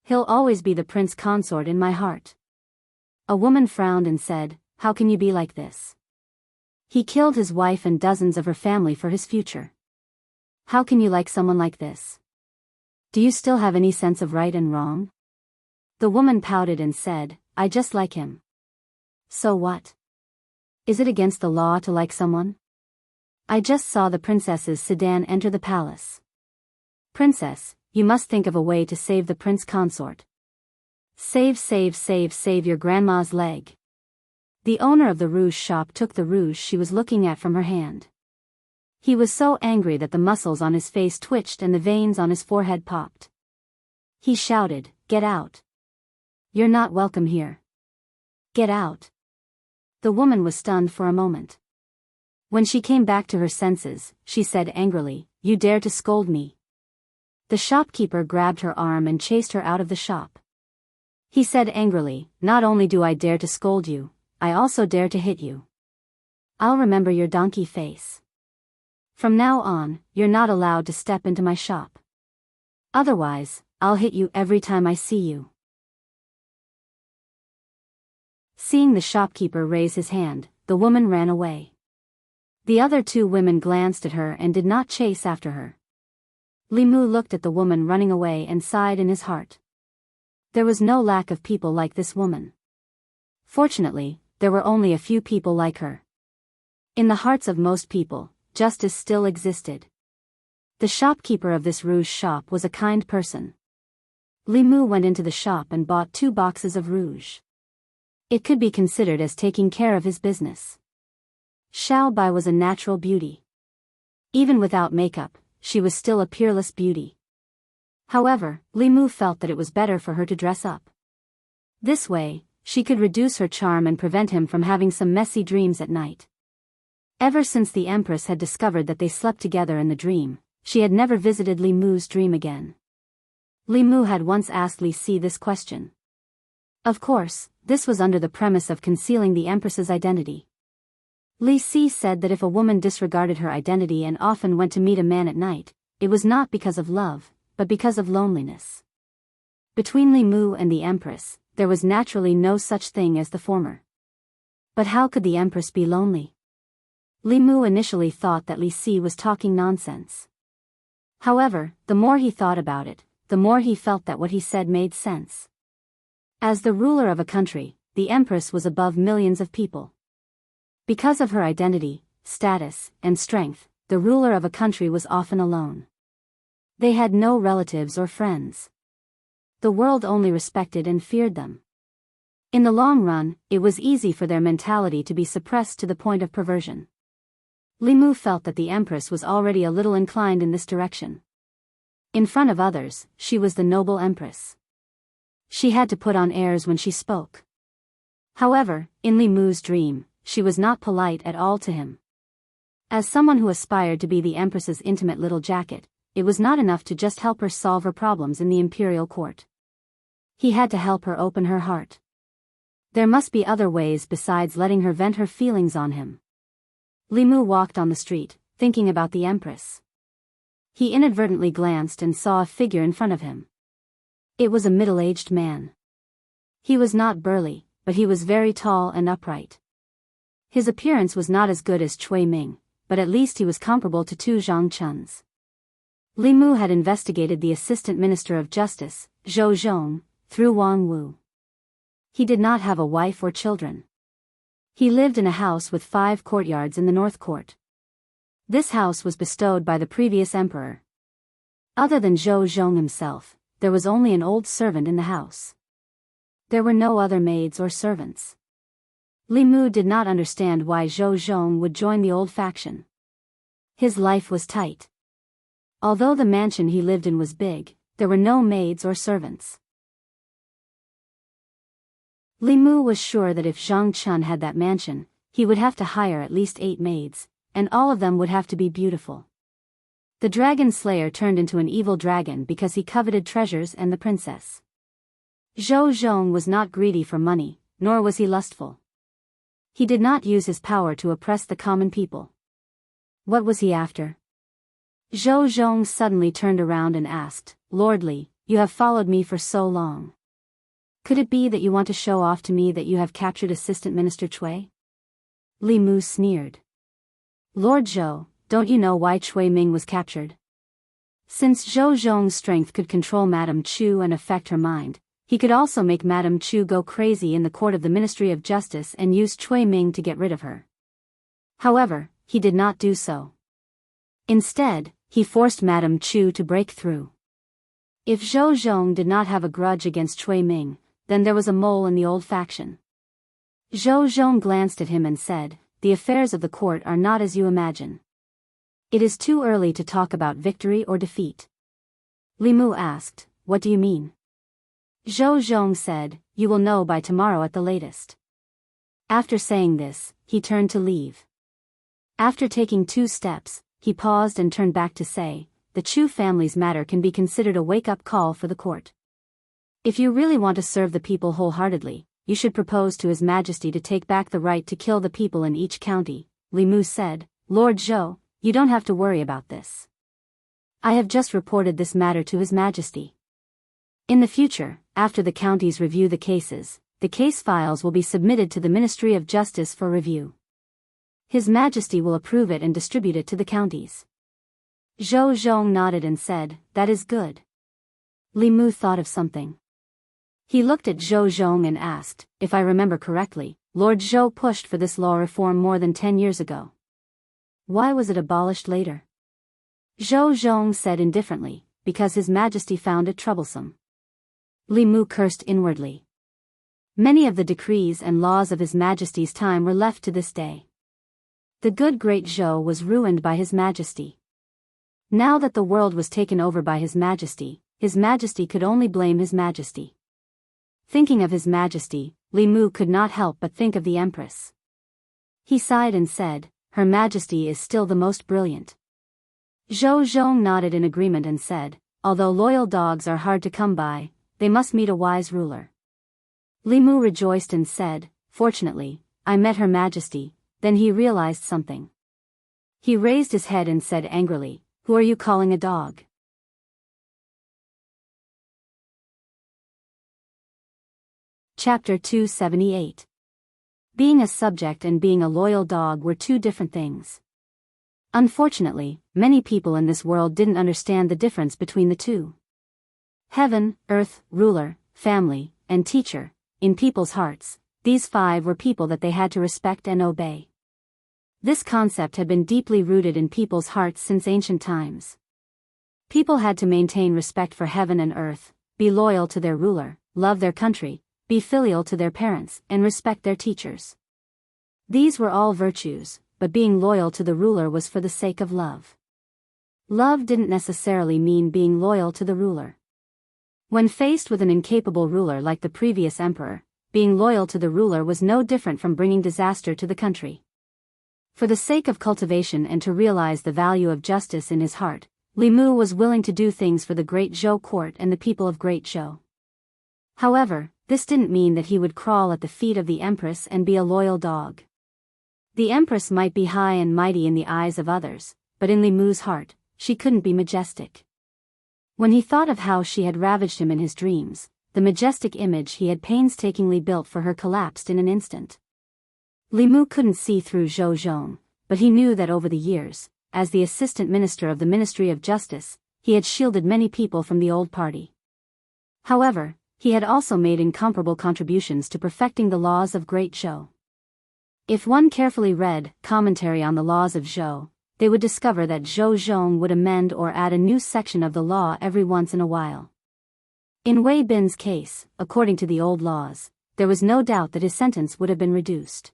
He'll always be the Prince Consort in my heart. A woman frowned and said, how can you be like this? He killed his wife and dozens of her family for his future. How can you like someone like this? Do you still have any sense of right and wrong? The woman pouted and said, I just like him. So what? Is it against the law to like someone? I just saw the princess's sedan enter the palace. Princess, you must think of a way to save the prince consort. Save your grandma's leg. The owner of the rouge shop took the rouge she was looking at from her hand. He was so angry that the muscles on his face twitched and the veins on his forehead popped. He shouted, get out. You're not welcome here. Get out. The woman was stunned for a moment. When she came back to her senses, she said angrily, you dare to scold me. The shopkeeper grabbed her arm and chased her out of the shop. He said angrily, not only do I dare to scold you, I also dare to hit you. I'll remember your donkey face. From now on, you're not allowed to step into my shop. Otherwise, I'll hit you every time I see you. Seeing the shopkeeper raise his hand, the woman ran away. The other two women glanced at her and did not chase after her. Li Mu looked at the woman running away and sighed in his heart. There was no lack of people like this woman. Fortunately, there were only a few people like her. In the hearts of most people, justice still existed. The shopkeeper of this rouge shop was a kind person. Li Mu went into the shop and bought 2 boxes of rouge. It could be considered as taking care of his business. Xiao Bai was a natural beauty. Even without makeup, she was still a peerless beauty. However, Li Mu felt that it was better for her to dress up. This way, she could reduce her charm and prevent him from having some messy dreams at night. Ever since the Empress had discovered that they slept together in the dream, she had never visited Li Mu's dream again. Li Mu had once asked Li Si this question. Of course, this was under the premise of concealing the Empress's identity. Li Si said that if a woman disregarded her identity and often went to meet a man at night, it was not because of love, but because of loneliness. Between Li Mu and the Empress, there was naturally no such thing as the former. But how could the Empress be lonely? Li Mu initially thought that Li Si was talking nonsense. However, the more he thought about it, the more he felt that what he said made sense. As the ruler of a country, the Empress was above millions of people. Because of her identity, status, and strength, the ruler of a country was often alone. They had no relatives or friends. The world only respected and feared them. In the long run, it was easy for their mentality to be suppressed to the point of perversion. Li Mu felt that the Empress was already a little inclined in this direction. In front of others, she was the noble Empress. She had to put on airs when she spoke. However, in Li Mu's dream, she was not polite at all to him. As someone who aspired to be the Empress's intimate little jacket, it was not enough to just help her solve her problems in the imperial court. He had to help her open her heart. There must be other ways besides letting her vent her feelings on him. Li Mu walked on the street, thinking about the Empress. He inadvertently glanced and saw a figure in front of him. It was a middle-aged man. He was not burly, but he was very tall and upright. His appearance was not as good as Cui Ming, but at least he was comparable to Tu Zhangchun's. Li Mu had investigated the Assistant Minister of Justice, Zhou Zhong, through Wang Wu. He did not have a wife or children. He lived in a house with 5 courtyards in the North Court. This house was bestowed by the previous emperor. Other than Zhou Zhong himself, there was only an old servant in the house. There were no other maids or servants. Li Mu did not understand why Zhou Zhong would join the old faction. His life was tight. Although the mansion he lived in was big, there were no maids or servants. Li Mu was sure that if Zhang Chun had that mansion, he would have to hire at least 8 maids, and all of them would have to be beautiful. The dragon slayer turned into an evil dragon because he coveted treasures and the princess. Zhou Zhong was not greedy for money, nor was he lustful. He did not use his power to oppress the common people. What was he after? Zhou Zhong suddenly turned around and asked, "Lord Li, you have followed me for so long. Could it be that you want to show off to me that you have captured Assistant Minister Cui?" Li Mu sneered. "Lord Zhou, don't you know why Cui Ming was captured?" Since Zhou Zhong's strength could control Madame Chu and affect her mind, he could also make Madame Chu go crazy in the court of the Ministry of Justice and use Cui Ming to get rid of her. However, he did not do so. Instead, he forced Madame Chu to break through. If Zhou Zhong did not have a grudge against Cui Ming, then there was a mole in the old faction. Zhou Zhong glanced at him and said, "The affairs of the court are not as you imagine. It is too early to talk about victory or defeat." Li Mu asked, "What do you mean?" Zhou Zhong said, "You will know by tomorrow at the latest." After saying this, he turned to leave. After taking 2 steps, he paused and turned back to say, "The Chu family's matter can be considered a wake-up call for the court. If you really want to serve the people wholeheartedly, you should propose to His Majesty to take back the right to kill the people in each county." Li Mu said, "Lord Zhou, you don't have to worry about this. I have just reported this matter to His Majesty. In the future, after the counties review the cases, the case files will be submitted to the Ministry of Justice for review. His Majesty will approve it and distribute it to the counties." Zhou Zhong nodded and said, "That is good." Li Mu thought of something. He looked at Zhou Zhong and asked, "If I remember correctly, Lord Zhou pushed for this law reform more than 10 years ago. Why was it abolished later?" Zhou Zhong said indifferently, "Because His Majesty found it troublesome." Li Mu cursed inwardly. Many of the decrees and laws of His Majesty's time were left to this day. The good great Zhou was ruined by His Majesty. Now that the world was taken over by His Majesty could only blame His Majesty. Thinking of His Majesty, Li Mu could not help but think of the Empress. He sighed and said, "Her Majesty is still the most brilliant." Zhou Zhong nodded in agreement and said, "Although loyal dogs are hard to come by, they must meet a wise ruler." Li Mu rejoiced and said, "Fortunately, I met Her Majesty." Then he realized something. He raised his head and said angrily, "Who are you calling a dog?" Chapter 278. Being a subject and being a loyal dog were 2 different things. Unfortunately, many people in this world didn't understand the difference between the 2. Heaven, earth, ruler, family, and teacher, in people's hearts, these 5 were people that they had to respect and obey. This concept had been deeply rooted in people's hearts since ancient times. People had to maintain respect for heaven and earth, be loyal to their ruler, love their country, be filial to their parents, and respect their teachers. These were all virtues, but being loyal to the ruler was for the sake of love. Love didn't necessarily mean being loyal to the ruler. When faced with an incapable ruler like the previous emperor, being loyal to the ruler was no different from bringing disaster to the country. For the sake of cultivation and to realize the value of justice in his heart, Li Mu was willing to do things for the Great Zhou court and the people of Great Zhou. However, this didn't mean that he would crawl at the feet of the Empress and be a loyal dog. The Empress might be high and mighty in the eyes of others, but in Li Mu's heart, she couldn't be majestic. When he thought of how she had ravaged him in his dreams, the majestic image he had painstakingly built for her collapsed in an instant. Li Mu couldn't see through Zhou Zhong, but he knew that over the years, as the assistant minister of the Ministry of Justice, he had shielded many people from the old party. However, he had also made incomparable contributions to perfecting the laws of Great Zhou. If one carefully read commentary on the laws of Zhou, they would discover that Zhou Zhong would amend or add a new section of the law every once in a while. In Wei Bin's case, according to the old laws, there was no doubt that his sentence would have been reduced.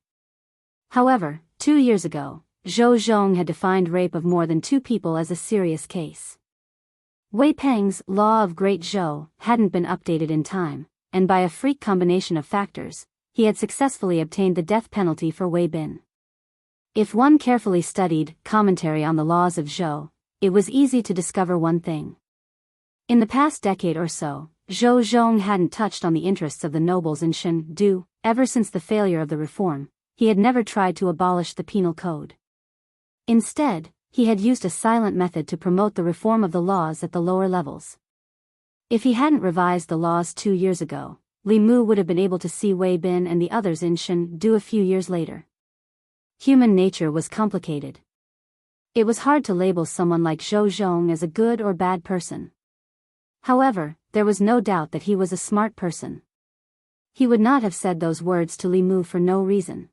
However, 2 years ago, Zhou Zhong had defined rape of more than 2 people as a serious case. Wei Peng's Law of Great Zhou hadn't been updated in time, and by a freak combination of factors, he had successfully obtained the death penalty for Wei Bin. If one carefully studied commentary on the laws of Zhou, it was easy to discover one thing. In the past decade or so, Zhou Zhong hadn't touched on the interests of the nobles in Chengdu. Ever since the failure of the reform, he had never tried to abolish the penal code. Instead, he had used a silent method to promote the reform of the laws at the lower levels. If he hadn't revised the laws 2 years ago, Li Mu would have been able to see Wei Bin and the others in Chengdu a few years later. Human nature was complicated. It was hard to label someone like Zhou Zhong as a good or bad person. However, there was no doubt that he was a smart person. He would not have said those words to Li Mu for no reason.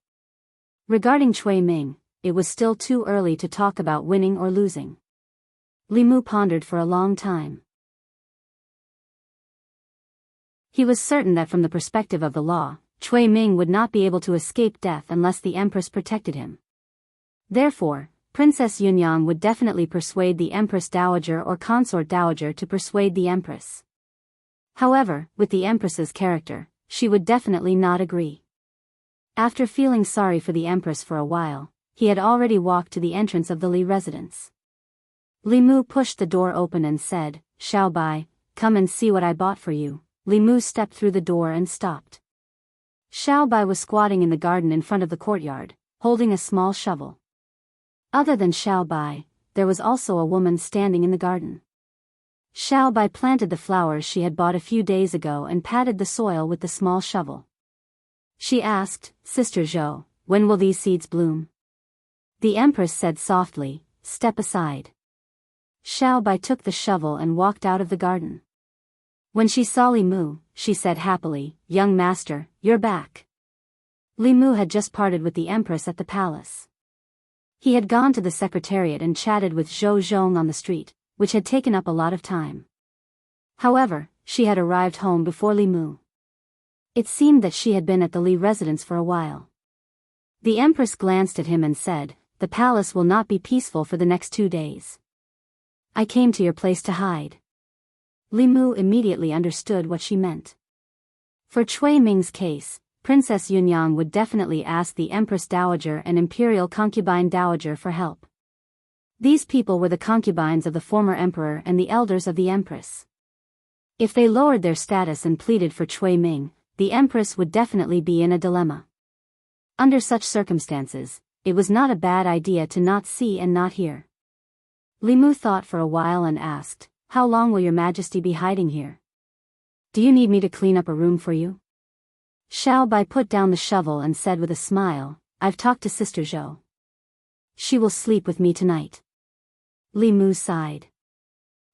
Regarding Cui Ming, it was still too early to talk about winning or losing. Li Mu pondered for a long time. He was certain that from the perspective of the law, Cui Ming would not be able to escape death unless the Empress protected him. Therefore, Princess Yunyang would definitely persuade the Empress Dowager or Consort Dowager to persuade the Empress. However, with the Empress's character, she would definitely not agree. After feeling sorry for the Empress for a while, he had already walked to the entrance of the Li residence. Li Mu pushed the door open and said, "Xiao Bai, come and see what I bought for you." Li Mu stepped through the door and stopped. Xiao Bai was squatting in the garden in front of the courtyard, holding a small shovel. Other than Xiao Bai, there was also a woman standing in the garden. Xiao Bai planted the flowers she had bought a few days ago and patted the soil with the small shovel. She asked, "Sister Zhou, when will these seeds bloom?" The Empress said softly, "Step aside." Xiao Bai took the shovel and walked out of the garden. When she saw Li Mu, she said happily, "Young master, you're back." Li Mu had just parted with the Empress at the palace. He had gone to the secretariat and chatted with Zhou Zhong on the street, which had taken up a lot of time. However, she had arrived home before Li Mu. It seemed that she had been at the Li residence for a while. The Empress glanced at him and said, "The palace will not be peaceful for the next 2 days. I came to your place to hide." Li Mu immediately understood what she meant. For Cui Ming's case, Princess Yunyang would definitely ask the Empress Dowager and Imperial Concubine Dowager for help. These people were the concubines of the former emperor and the elders of the Empress. If they lowered their status and pleaded for Cui Ming, the Empress would definitely be in a dilemma. Under such circumstances, it was not a bad idea to not see and not hear. Li Mu thought for a while and asked, "How long will your Majesty be hiding here? Do you need me to clean up a room for you?" Xiao Bai put down the shovel and said with a smile, "I've talked to Sister Zhou. She will sleep with me tonight." Li Mu sighed.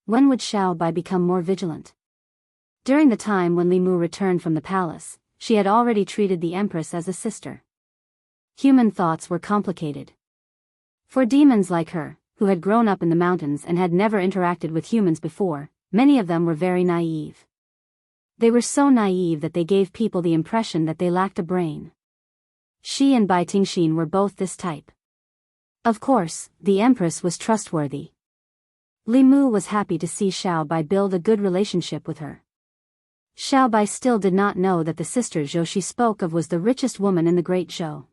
When would Xiao Bai become more vigilant? During the time when Li Mu returned from the palace, she had already treated the Empress as a sister. Human thoughts were complicated. For demons like her, who had grown up in the mountains and had never interacted with humans before, many of them were very naive. They were so naive that they gave people the impression that they lacked a brain. She and Bai Tingxin were both this type. Of course, the Empress was trustworthy. Li Mu was happy to see Xiao Bai build a good relationship with her. Xiao Bai still did not know that the sister Zhou she spoke of was the richest woman in the Great Zhou.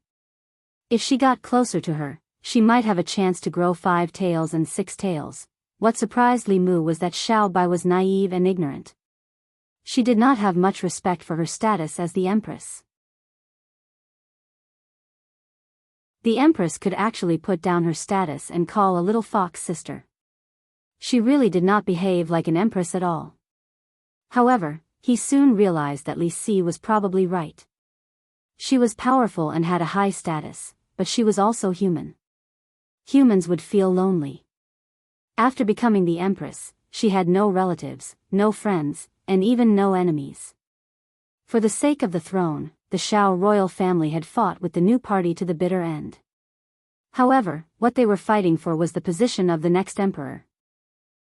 If she got closer to her, she might have a chance to grow 5 tails and 6 tails. What surprised Li Mu was that Xiao Bai was naive and ignorant. She did not have much respect for her status as the Empress. The Empress could actually put down her status and call a little fox sister. She really did not behave like an Empress at all. However, he soon realized that Li Si was probably right. She was powerful and had a high status, but she was also human. Humans would feel lonely. After becoming the Empress, she had no relatives, no friends, and even no enemies. For the sake of the throne, the Shao royal family had fought with the new party to the bitter end. However, what they were fighting for was the position of the next emperor.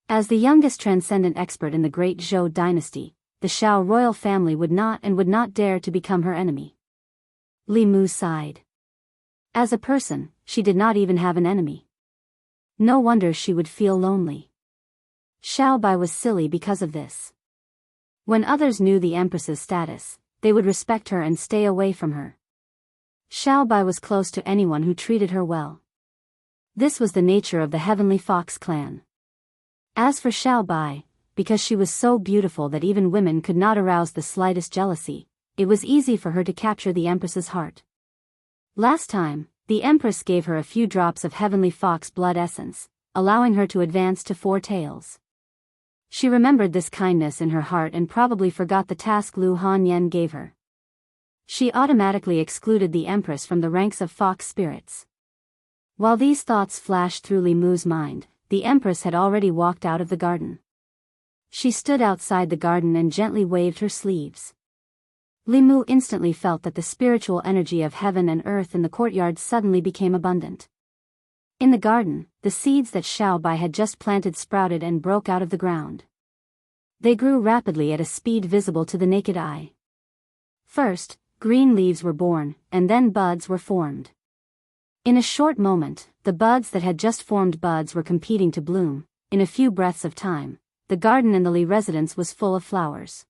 As the youngest transcendent expert in the Great Zhou dynasty, the Shao royal family would not dare to become her enemy. Li Mu sighed. As a person, she did not even have an enemy. No wonder she would feel lonely. Xiao Bai was silly because of this. When others knew the Empress's status, they would respect her and stay away from her. Xiao Bai was close to anyone who treated her well. This was the nature of the Heavenly Fox clan. As for Xiao Bai, because she was so beautiful that even women could not arouse the slightest jealousy, it was easy for her to capture the Empress's heart. Last time, the Empress gave her a few drops of Heavenly Fox blood essence, allowing her to advance to 4 tails. She remembered this kindness in her heart and probably forgot the task Lu Hanyan gave her. She automatically excluded the Empress from the ranks of fox spirits. While these thoughts flashed through Li Mu's mind, the Empress had already walked out of the garden. She stood outside the garden and gently waved her sleeves. Li Mu instantly felt that the spiritual energy of heaven and earth in the courtyard suddenly became abundant. In the garden, the seeds that Xiao Bai had just planted sprouted and broke out of the ground. They grew rapidly at a speed visible to the naked eye. First, green leaves were born, and then buds were formed. In a short moment, the buds that had just formed buds were competing to bloom. In a few breaths of time, the garden in the Li residence was full of flowers.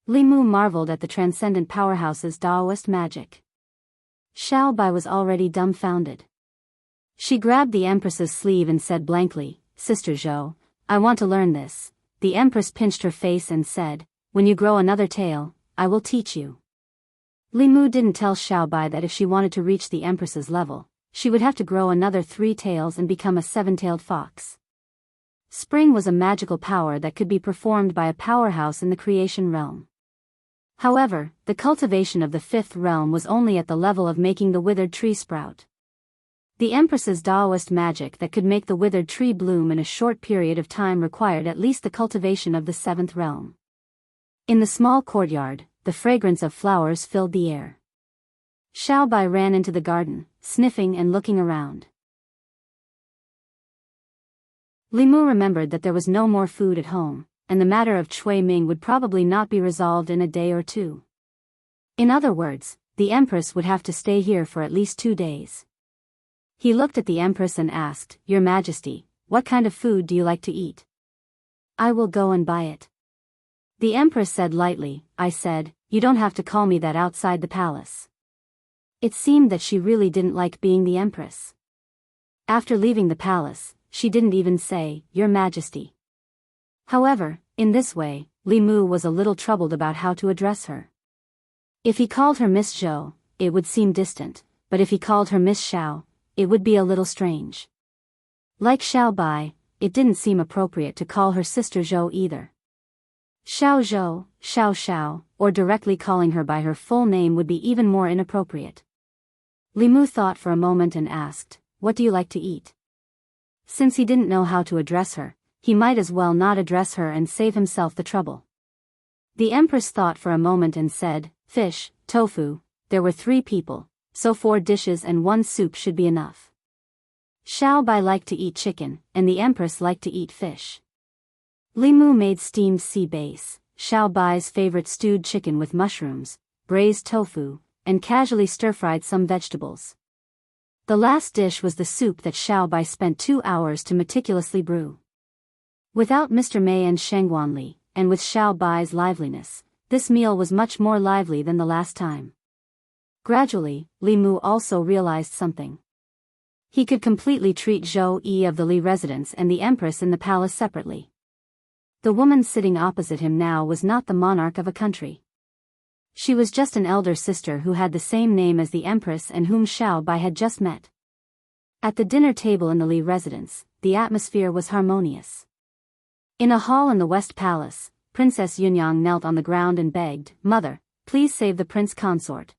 Li Mu marveled at the transcendent powerhouse's Daoist magic. Xiao Bai was already dumbfounded. She grabbed the Empress's sleeve and said blankly, "Sister Zhou, I want to learn this." The Empress pinched her face and said, "When you grow another tail, I will teach you." Li Mu didn't tell Xiao Bai that if she wanted to reach the Empress's level, she would have to grow another 3 tails and become a 7-tailed fox. Spring was a magical power that could be performed by a powerhouse in the creation realm. However, the cultivation of the 5th realm was only at the level of making the withered tree sprout. The Empress's Daoist magic that could make the withered tree bloom in a short period of time required at least the cultivation of the 7th realm. In the small courtyard, the fragrance of flowers filled the air. Xiao Bai ran into the garden, sniffing and looking around. Li Mu remembered that there was no more food at home, and the matter of Cui Ming would probably not be resolved in a day or 2. In other words, the Empress would have to stay here for at least 2 days. He looked at the Empress and asked, "Your Majesty, what kind of food do you like to eat?" "I will go and buy it." The Empress said lightly. "I said, you don't have to call me that outside the palace." It seemed that she really didn't like being the Empress. After leaving the palace, she didn't even say, "Your Majesty." However, in this way, Li Mu was a little troubled about how to address her. If he called her Miss Zhou, it would seem distant, but if he called her Miss Xiao, it would be a little strange. Like Xiao Bai, it didn't seem appropriate to call her sister Zhou either. Xiao Zhou, Xiao Xiao, or directly calling her by her full name would be even more inappropriate. Li Mu thought for a moment and asked, "What do you like to eat?" Since he didn't know how to address her, he might as well not address her and save himself the trouble. The Empress thought for a moment and said, "Fish, tofu." There were 3 people, so 4 dishes and 1 soup should be enough. Xiao Bai liked to eat chicken, and the Empress liked to eat fish. Li Mu made steamed sea bass, Xiao Bai's favorite stewed chicken with mushrooms, braised tofu, and casually stir-fried some vegetables. The last dish was the soup that Xiao Bai spent 2 hours to meticulously brew. Without Mr. Mei and Shengguan Li, and with Xiao Bai's liveliness, this meal was much more lively than the last time. Gradually, Li Mu also realized something. He could completely treat Zhou Yi of the Li residence and the Empress in the palace separately. The woman sitting opposite him now was not the monarch of a country. She was just an elder sister who had the same name as the Empress and whom Xiao Bai had just met. At the dinner table in the Li residence, the atmosphere was harmonious. In a hall in the West Palace, Princess Yunyang knelt on the ground and begged, "Mother, please save the prince consort."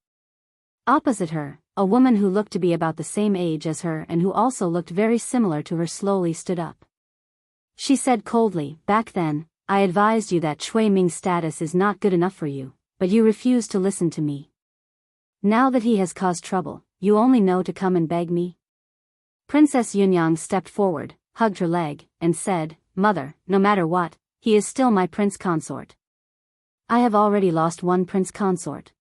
Opposite her, a woman who looked to be about the same age as her and who also looked very similar to her slowly stood up. She said coldly, "Back then, I advised you that Cui Ming's status is not good enough for you, but you refused to listen to me. Now that he has caused trouble, you only know to come and beg me?" Princess Yunyang stepped forward, hugged her leg, and said, "Mother, no matter what, he is still my prince consort. I have already lost 1 prince consort.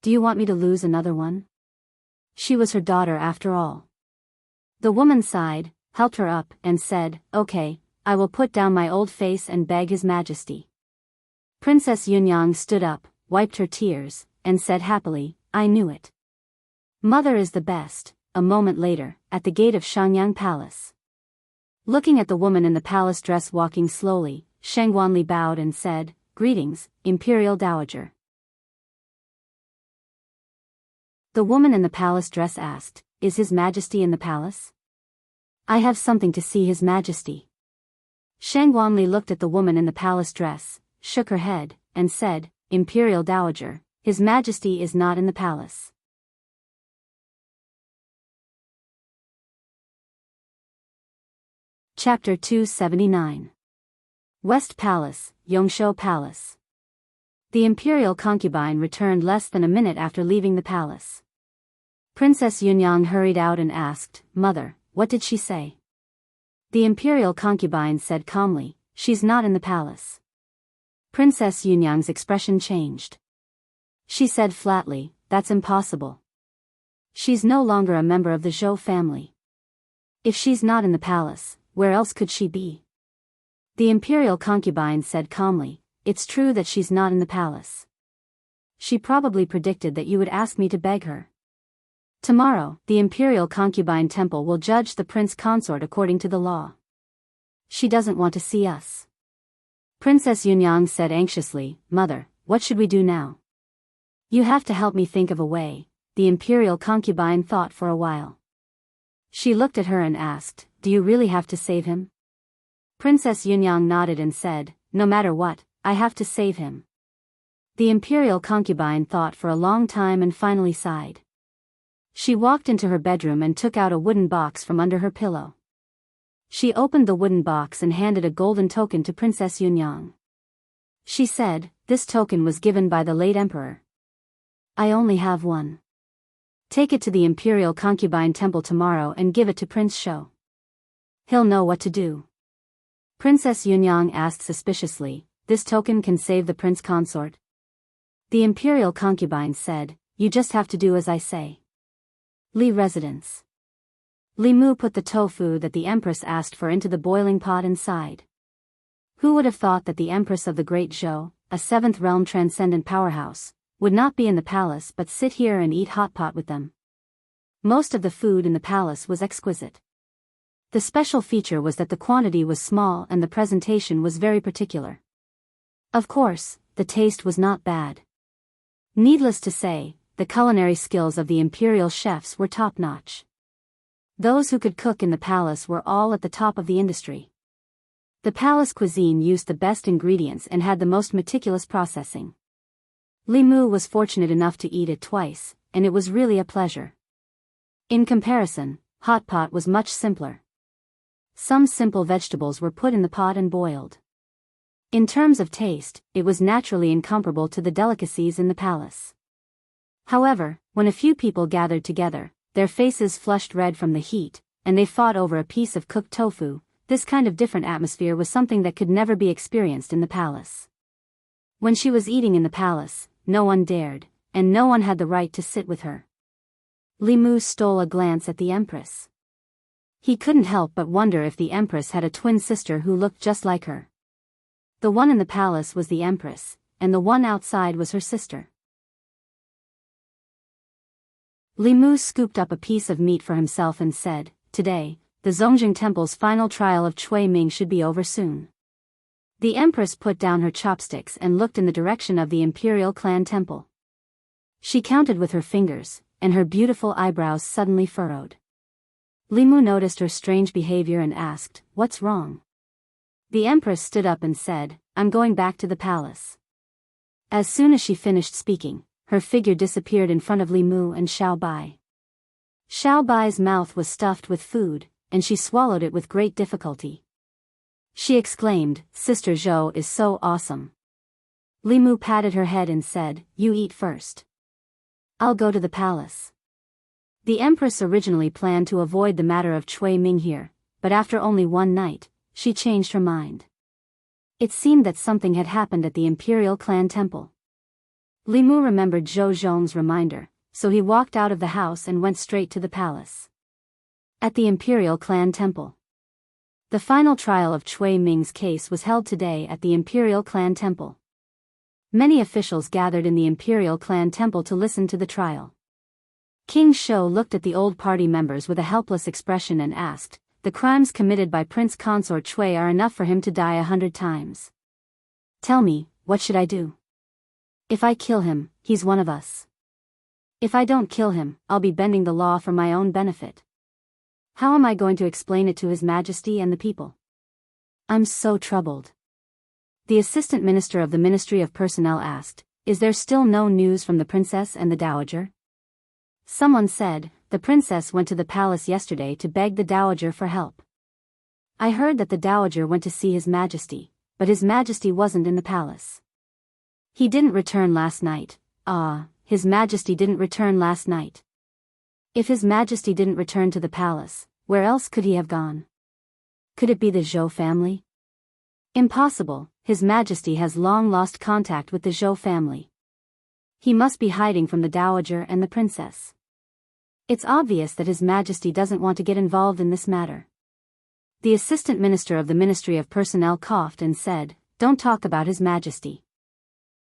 Do you want me to lose another one?" She was her daughter after all. The woman sighed, helped her up, and said, "Okay, I will put down my old face and beg His Majesty." Princess Yunyang stood up, wiped her tears, and said happily, "I knew it. Mother is the best." A moment later, at the gate of Xiangyang Palace. Looking at the woman in the palace dress walking slowly, Shang Guanli bowed and said, "Greetings, Imperial Dowager." The woman in the palace dress asked, "Is His Majesty in the palace?" "I have something to see His Majesty." Shang Guanli looked at the woman in the palace dress, shook her head, and said, "Imperial Dowager, His Majesty is not in the palace." Chapter 279. West Palace, Yongshou Palace. The imperial concubine returned less than a minute after leaving the palace. Princess Yunyang hurried out and asked, "Mother, what did she say?" The imperial concubine said calmly, "She's not in the palace." Princess Yunyang's expression changed. She said flatly, "That's impossible. She's no longer a member of the Zhou family. If she's not in the palace, where else could she be?" The imperial concubine said calmly, "It's true that she's not in the palace. She probably predicted that you would ask me to beg her. Tomorrow, the imperial concubine temple will judge the prince consort according to the law. She doesn't want to see us." Princess Yunyang said anxiously, "Mother, what should we do now?" "You have to help me think of a way." The imperial concubine thought for a while. She looked at her and asked, "Do you really have to save him?" Princess Yunyang nodded and said, "No matter what, I have to save him." The imperial concubine thought for a long time and finally sighed. She walked into her bedroom and took out a wooden box from under her pillow. She opened the wooden box and handed a golden token to Princess Yunyang. She said, "This token was given by the late emperor. I only have one. Take it to the Imperial Concubine Temple tomorrow and give it to Prince Shou. He'll know what to do." Princess Yunyang asked suspiciously, "This token can save the prince consort?" The Imperial Concubine said, "You just have to do as I say." Li Residence. Li Mu put the tofu that the Empress asked for into the boiling pot and sighed. Who would have thought that the Empress of the Great Zhou, a seventh realm transcendent powerhouse, would not be in the palace but sit here and eat hot pot with them? Most of the food in the palace was exquisite. The special feature was that the quantity was small and the presentation was very particular. Of course, the taste was not bad. Needless to say, the culinary skills of the imperial chefs were top-notch. Those who could cook in the palace were all at the top of the industry. The palace cuisine used the best ingredients and had the most meticulous processing. Li Mu was fortunate enough to eat it twice, and it was really a pleasure. In comparison, hot pot was much simpler. Some simple vegetables were put in the pot and boiled. In terms of taste, it was naturally incomparable to the delicacies in the palace. However, when a few people gathered together, their faces flushed red from the heat, and they fought over a piece of cooked tofu. This kind of different atmosphere was something that could never be experienced in the palace. When she was eating in the palace, no one dared, and no one had the right to sit with her. Li Mu stole a glance at the Empress. He couldn't help but wonder if the Empress had a twin sister who looked just like her. The one in the palace was the Empress, and the one outside was her sister. Li Mu scooped up a piece of meat for himself and said, "Today, the Zongjing Temple's final trial of Cui Ming should be over soon." The Empress put down her chopsticks and looked in the direction of the Imperial Clan Temple. She counted with her fingers, and her beautiful eyebrows suddenly furrowed. Li Mu noticed her strange behavior and asked, "What's wrong?" The Empress stood up and said, "I'm going back to the palace." As soon as she finished speaking, her figure disappeared in front of Li Mu and Xiao Bai. Xiao Bai's mouth was stuffed with food, and she swallowed it with great difficulty. She exclaimed, "Sister Zhou is so awesome." Li Mu patted her head and said, "You eat first. I'll go to the palace." The Empress originally planned to avoid the matter of Cui Ming here, but after only one night, she changed her mind. It seemed that something had happened at the Imperial Clan Temple. Li Mu remembered Zhou Zhong's reminder, so he walked out of the house and went straight to the palace. At the Imperial Clan Temple. The final trial of Chui Ming's case was held today at the Imperial Clan Temple. Many officials gathered in the Imperial Clan Temple to listen to the trial. King Shou looked at the old party members with a helpless expression and asked, "The crimes committed by Prince Consort Chui are enough for him to die 100 times. Tell me, what should I do? If I kill him, he's one of us. If I don't kill him, I'll be bending the law for my own benefit. How am I going to explain it to His Majesty and the people? I'm so troubled." The Assistant Minister of the Ministry of Personnel asked, "Is there still no news from the princess and the dowager?" Someone said, "The princess went to the palace yesterday to beg the dowager for help. I heard that the dowager went to see His Majesty, but His Majesty wasn't in the palace. He didn't return last night." His Majesty didn't return last night. If His Majesty didn't return to the palace, where else could he have gone? Could it be the Zhou family? Impossible, His Majesty has long lost contact with the Zhou family. He must be hiding from the dowager and the princess. It's obvious that His Majesty doesn't want to get involved in this matter. The Assistant Minister of the Ministry of Personnel coughed and said, "Don't talk about His Majesty.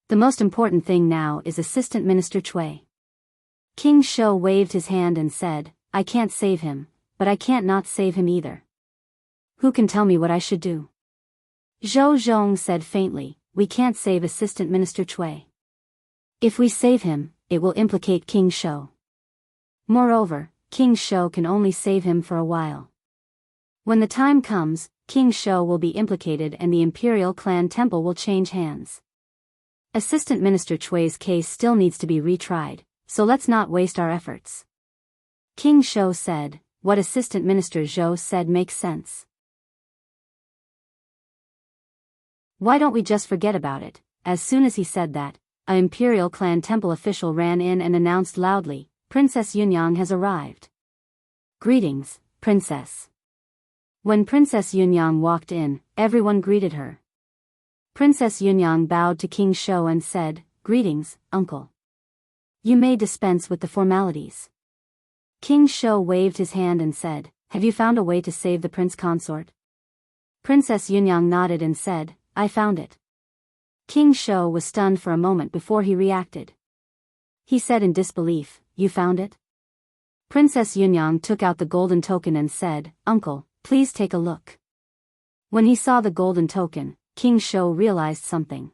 The most important thing now is Assistant Minister Chui." King Shou waved his hand and said, "I can't save him, but I can't not save him either. Who can tell me what I should do?" Zhou Zhong said faintly, "We can't save Assistant Minister Chui. If we save him, it will implicate King Shou. Moreover, King Shou can only save him for a while. When the time comes, King Shou will be implicated and the Imperial Clan Temple will change hands. Assistant Minister Chui's case still needs to be retried, so let's not waste our efforts." King Shou said, "What Assistant Minister Zhou said makes sense. Why don't we just forget about it?" As soon as he said that, an Imperial Clan Temple official ran in and announced loudly, "Princess Yunyang has arrived." "Greetings, Princess." When Princess Yunyang walked in, everyone greeted her. Princess Yunyang bowed to King Shou and said, "Greetings, Uncle. You may dispense with the formalities." King Shou waved his hand and said, "Have you found a way to save the Prince Consort?" Princess Yunyang nodded and said, "I found it." King Shou was stunned for a moment before he reacted. He said in disbelief, "You found it?" Princess Yunyang took out the golden token and said, "Uncle, please take a look." When he saw the golden token, King Shou realized something.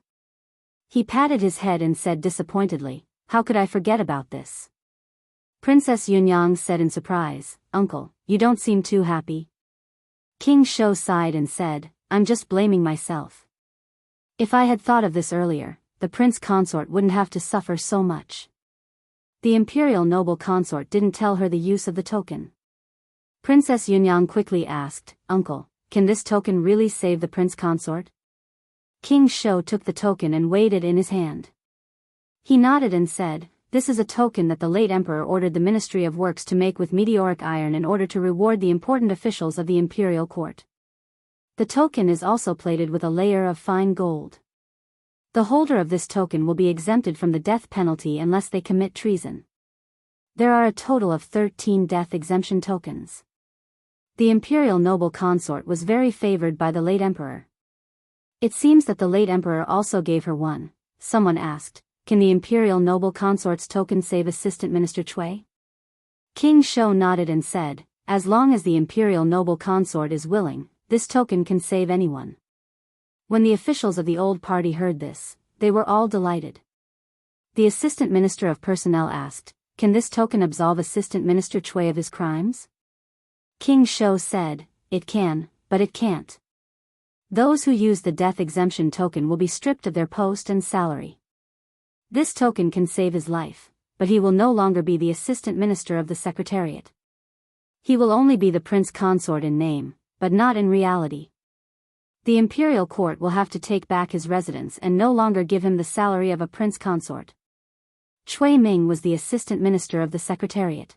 He patted his head and said disappointedly, "How could I forget about this?" Princess Yunyang said in surprise, "Uncle, you don't seem too happy." King Shou sighed and said, "I'm just blaming myself. If I had thought of this earlier, the Prince Consort wouldn't have to suffer so much." The Imperial Noble Consort didn't tell her the use of the token. Princess Yunyang quickly asked, "Uncle, can this token really save the Prince Consort?" King Shou took the token and weighed it in his hand. He nodded and said, "This is a token that the late Emperor ordered the Ministry of Works to make with meteoric iron in order to reward the important officials of the Imperial Court. The token is also plated with a layer of fine gold. The holder of this token will be exempted from the death penalty unless they commit treason. There are a total of 13 death exemption tokens." The Imperial Noble Consort was very favored by the late Emperor. It seems that the late Emperor also gave her one. Someone asked, "Can the Imperial Noble Consort's token save Assistant Minister Chui?" King Shou nodded and said, "As long as the Imperial Noble Consort is willing, this token can save anyone." When the officials of the old party heard this, they were all delighted. The Assistant Minister of Personnel asked, "Can this token absolve Assistant Minister Chui of his crimes?" King Shou said, "It can, but it can't. Those who use the death exemption token will be stripped of their post and salary. This token can save his life, but he will no longer be the Assistant Minister of the Secretariat. He will only be the Prince Consort in name, but not in reality. The Imperial Court will have to take back his residence and no longer give him the salary of a Prince Consort." Chui Ming was the Assistant Minister of the Secretariat.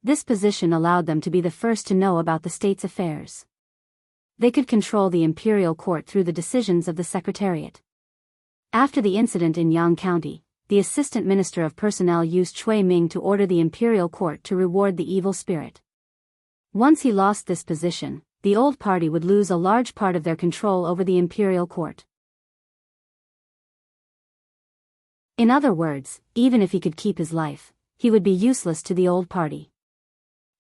This position allowed them to be the first to know about the state's affairs. They could control the Imperial Court through the decisions of the Secretariat. After the incident in Yang County, the assistant minister of personnel used Cui Ming to order the imperial court to reward the evil spirit. Once he lost this position, the old party would lose a large part of their control over the imperial court. In other words, even if he could keep his life, he would be useless to the old party.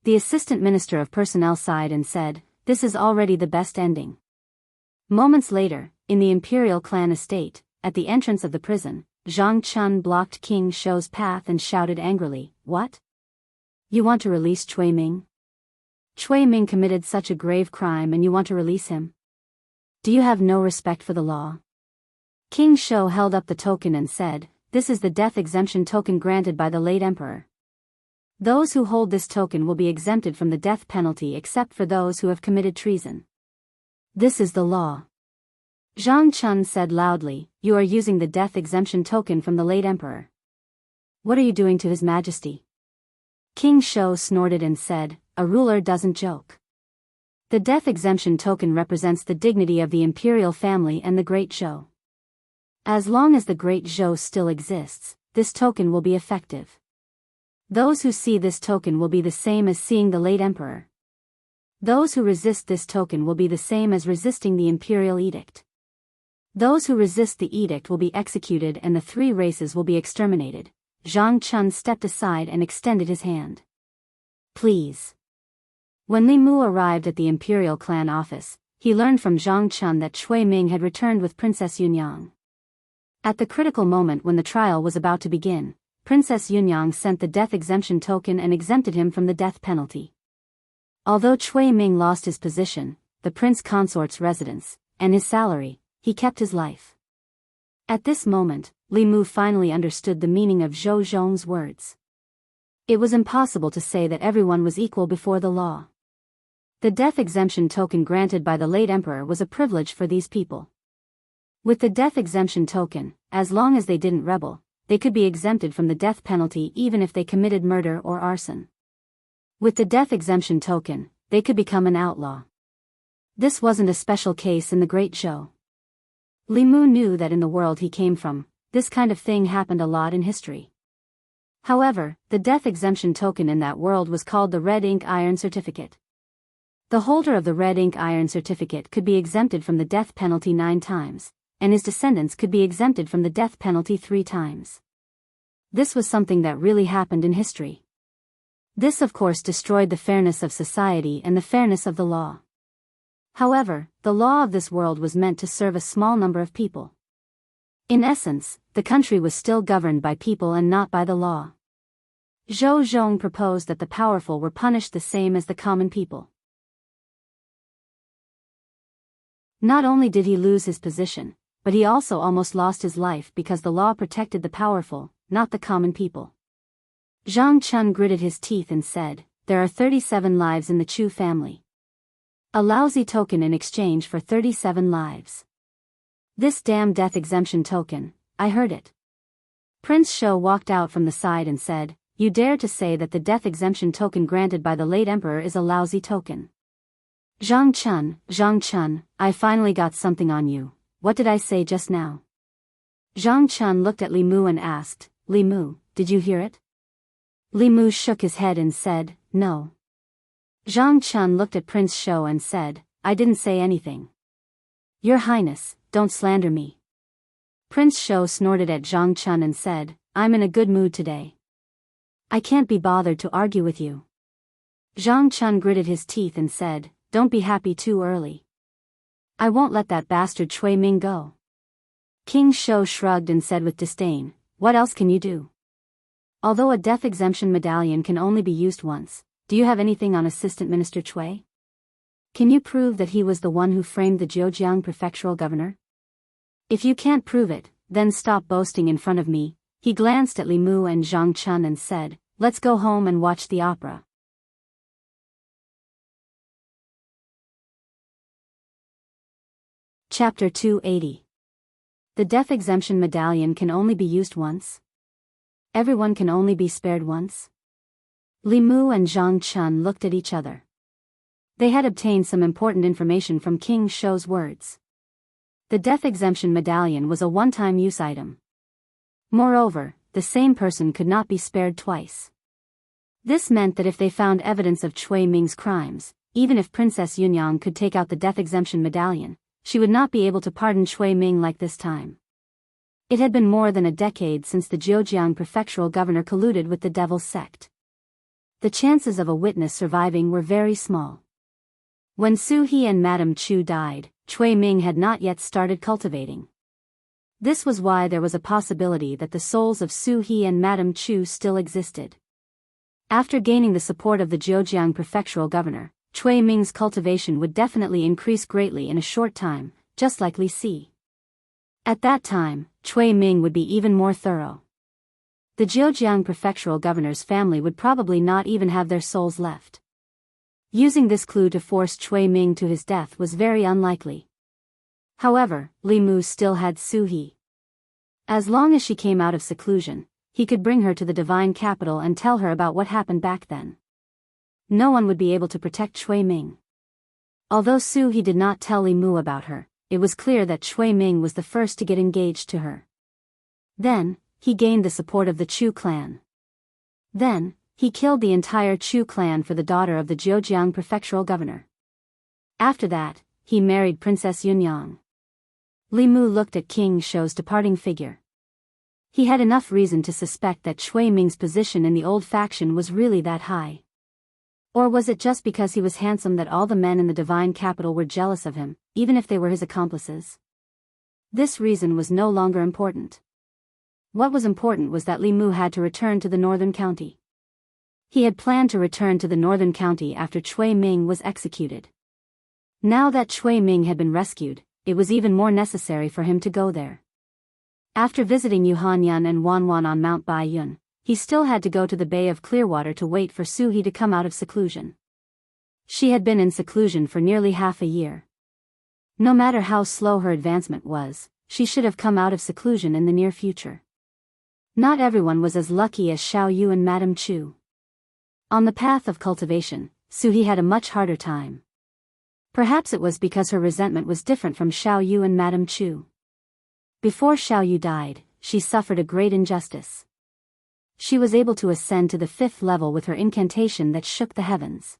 The assistant minister of personnel sighed and said, "This is already the best ending." Moments later, in the imperial clan estate, at the entrance of the prison, Zhang Chun blocked King Shou's path and shouted angrily, "What? You want to release Cui Ming? Cui Ming committed such a grave crime and you want to release him? Do you have no respect for the law?" King Shou held up the token and said, "This is the death exemption token granted by the late emperor. Those who hold this token will be exempted from the death penalty except for those who have committed treason. This is the law." Zhang Chun said loudly, "You are using the death exemption token from the late emperor. What are you doing to His Majesty?" King Shou snorted and said, "A ruler doesn't joke. The death exemption token represents the dignity of the imperial family and the Great Zhou. As long as the Great Zhou still exists, this token will be effective. Those who see this token will be the same as seeing the late emperor. Those who resist this token will be the same as resisting the imperial edict. Those who resist the edict will be executed and the three races will be exterminated." Zhang Chun stepped aside and extended his hand. "Please." When Li Mu arrived at the imperial clan office, he learned from Zhang Chun that Cui Ming had returned with Princess Yunyang. At the critical moment when the trial was about to begin, Princess Yunyang sent the death exemption token and exempted him from the death penalty. Although Cui Ming lost his position, the prince consort's residence, and his salary, he kept his life. At this moment, Li Mu finally understood the meaning of Zhou Zhong's words. It was impossible to say that everyone was equal before the law. The death exemption token granted by the late emperor was a privilege for these people. With the death exemption token, as long as they didn't rebel, they could be exempted from the death penalty even if they committed murder or arson. With the death exemption token, they could become an outlaw. This wasn't a special case in the Great Zhou. Li Mu knew that in the world he came from, this kind of thing happened a lot in history. However, the death exemption token in that world was called the Red Ink Iron Certificate. The holder of the Red Ink Iron Certificate could be exempted from the death penalty 9 times, and his descendants could be exempted from the death penalty 3 times. This was something that really happened in history. This of course destroyed the fairness of society and the fairness of the law. However, the law of this world was meant to serve a small number of people. In essence, the country was still governed by people and not by the law. Zhou Zhong proposed that the powerful were punished the same as the common people. Not only did he lose his position, but he also almost lost his life because the law protected the powerful, not the common people. Zhang Chun gritted his teeth and said, "There are 37 lives in the Chu family. A lousy token in exchange for 37 lives. This damn death exemption token, I heard it." Prince Shou walked out from the side and said, "You dare to say that the death exemption token granted by the late emperor is a lousy token? Zhang Chun, I finally got something on you. What did I say just now?" Zhang Chun looked at Li Mu and asked, "Li Mu, did you hear it?" Li Mu shook his head and said, "No." Zhang Chun looked at Prince Shou and said, "I didn't say anything. Your Highness, don't slander me." Prince Shou snorted at Zhang Chun and said, "I'm in a good mood today. I can't be bothered to argue with you." Zhang Chun gritted his teeth and said, "Don't be happy too early. I won't let that bastard Cui Ming go." King Shou shrugged and said with disdain, "What else can you do? Although a death exemption medallion can only be used once, do you have anything on Assistant Minister Cui? Can you prove that he was the one who framed the Zhejiang prefectural governor? If you can't prove it, then stop boasting in front of me." He glanced at Li Mu and Zhang Chun and said, "Let's go home and watch the opera." Chapter 280. The death exemption medallion can only be used once? Everyone can only be spared once? Li Mu and Zhang Chun looked at each other. They had obtained some important information from King Shou's words. The death exemption medallion was a one-time use item. Moreover, the same person could not be spared twice. This meant that if they found evidence of Cui Ming's crimes, even if Princess Yunyang could take out the death exemption medallion, she would not be able to pardon Cui Ming like this time. It had been more than a decade since the Zhejiang prefectural governor colluded with the Devil's sect. The chances of a witness surviving were very small. When Su He and Madame Chu died, Cui Ming had not yet started cultivating. This was why there was a possibility that the souls of Su He and Madame Chu still existed. After gaining the support of the Zhejiang prefectural governor, Cui Ming's cultivation would definitely increase greatly in a short time, just like Li Si. At that time, Cui Ming would be even more thorough. The Zhejiang prefectural governor's family would probably not even have their souls left. Using this clue to force Cui Ming to his death was very unlikely. However, Li Mu still had Su He. As long as she came out of seclusion, he could bring her to the divine capital and tell her about what happened back then. No one would be able to protect Cui Ming. Although Su He did not tell Li Mu about her, it was clear that Cui Ming was the first to get engaged to her. Then, he gained the support of the Chu clan. Then, he killed the entire Chu clan for the daughter of the Zhejiang prefectural governor. After that, he married Princess Yunyang. Li Mu looked at King Shou's departing figure. He had enough reason to suspect that Cui Ming's position in the old faction was really that high. Or was it just because he was handsome that all the men in the divine capital were jealous of him, even if they were his accomplices? This reason was no longer important. What was important was that Li Mu had to return to the northern county. He had planned to return to the northern county after Cui Ming was executed. Now that Cui Ming had been rescued, it was even more necessary for him to go there. After visiting Yuhanyan and Wanwan on Mount Baiyun, he still had to go to the Bay of Clearwater to wait for Su He to come out of seclusion. She had been in seclusion for nearly half a year. No matter how slow her advancement was, she should have come out of seclusion in the near future. Not everyone was as lucky as Xiao Yu and Madame Chu. On the path of cultivation, Su He had a much harder time. Perhaps it was because her resentment was different from Xiao Yu and Madame Chu. Before Xiao Yu died, she suffered a great injustice. She was able to ascend to the 5th level with her incantation that shook the heavens.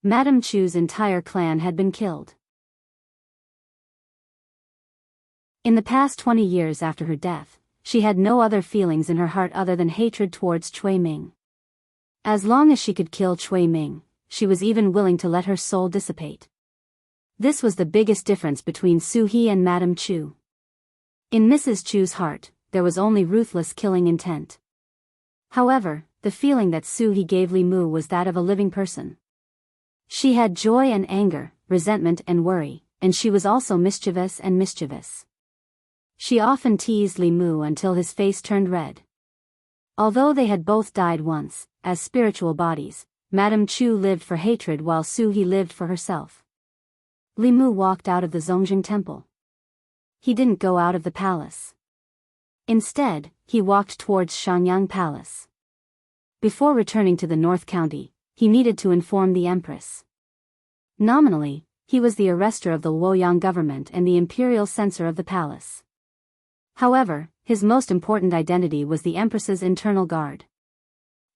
Madame Chu's entire clan had been killed. In the past 20 years after her death, she had no other feelings in her heart other than hatred towards Cui Ming. As long as she could kill Cui Ming, she was even willing to let her soul dissipate. This was the biggest difference between Su He and Madame Chu. In Mrs. Chu's heart, there was only ruthless killing intent. However, the feeling that Su He gave Li Mu was that of a living person. She had joy and anger, resentment and worry, and she was also mischievous and mischievous. She often teased Li Mu until his face turned red. Although they had both died once, as spiritual bodies, Madame Chu lived for hatred while Su He lived for herself. Li Mu walked out of the Zongjing temple. He didn't go out of the palace. Instead, he walked towards Shenyang Palace. Before returning to the North County, he needed to inform the Empress. Nominally, he was the arrestor of the Luoyang government and the imperial censor of the palace. However, his most important identity was the Empress's internal guard.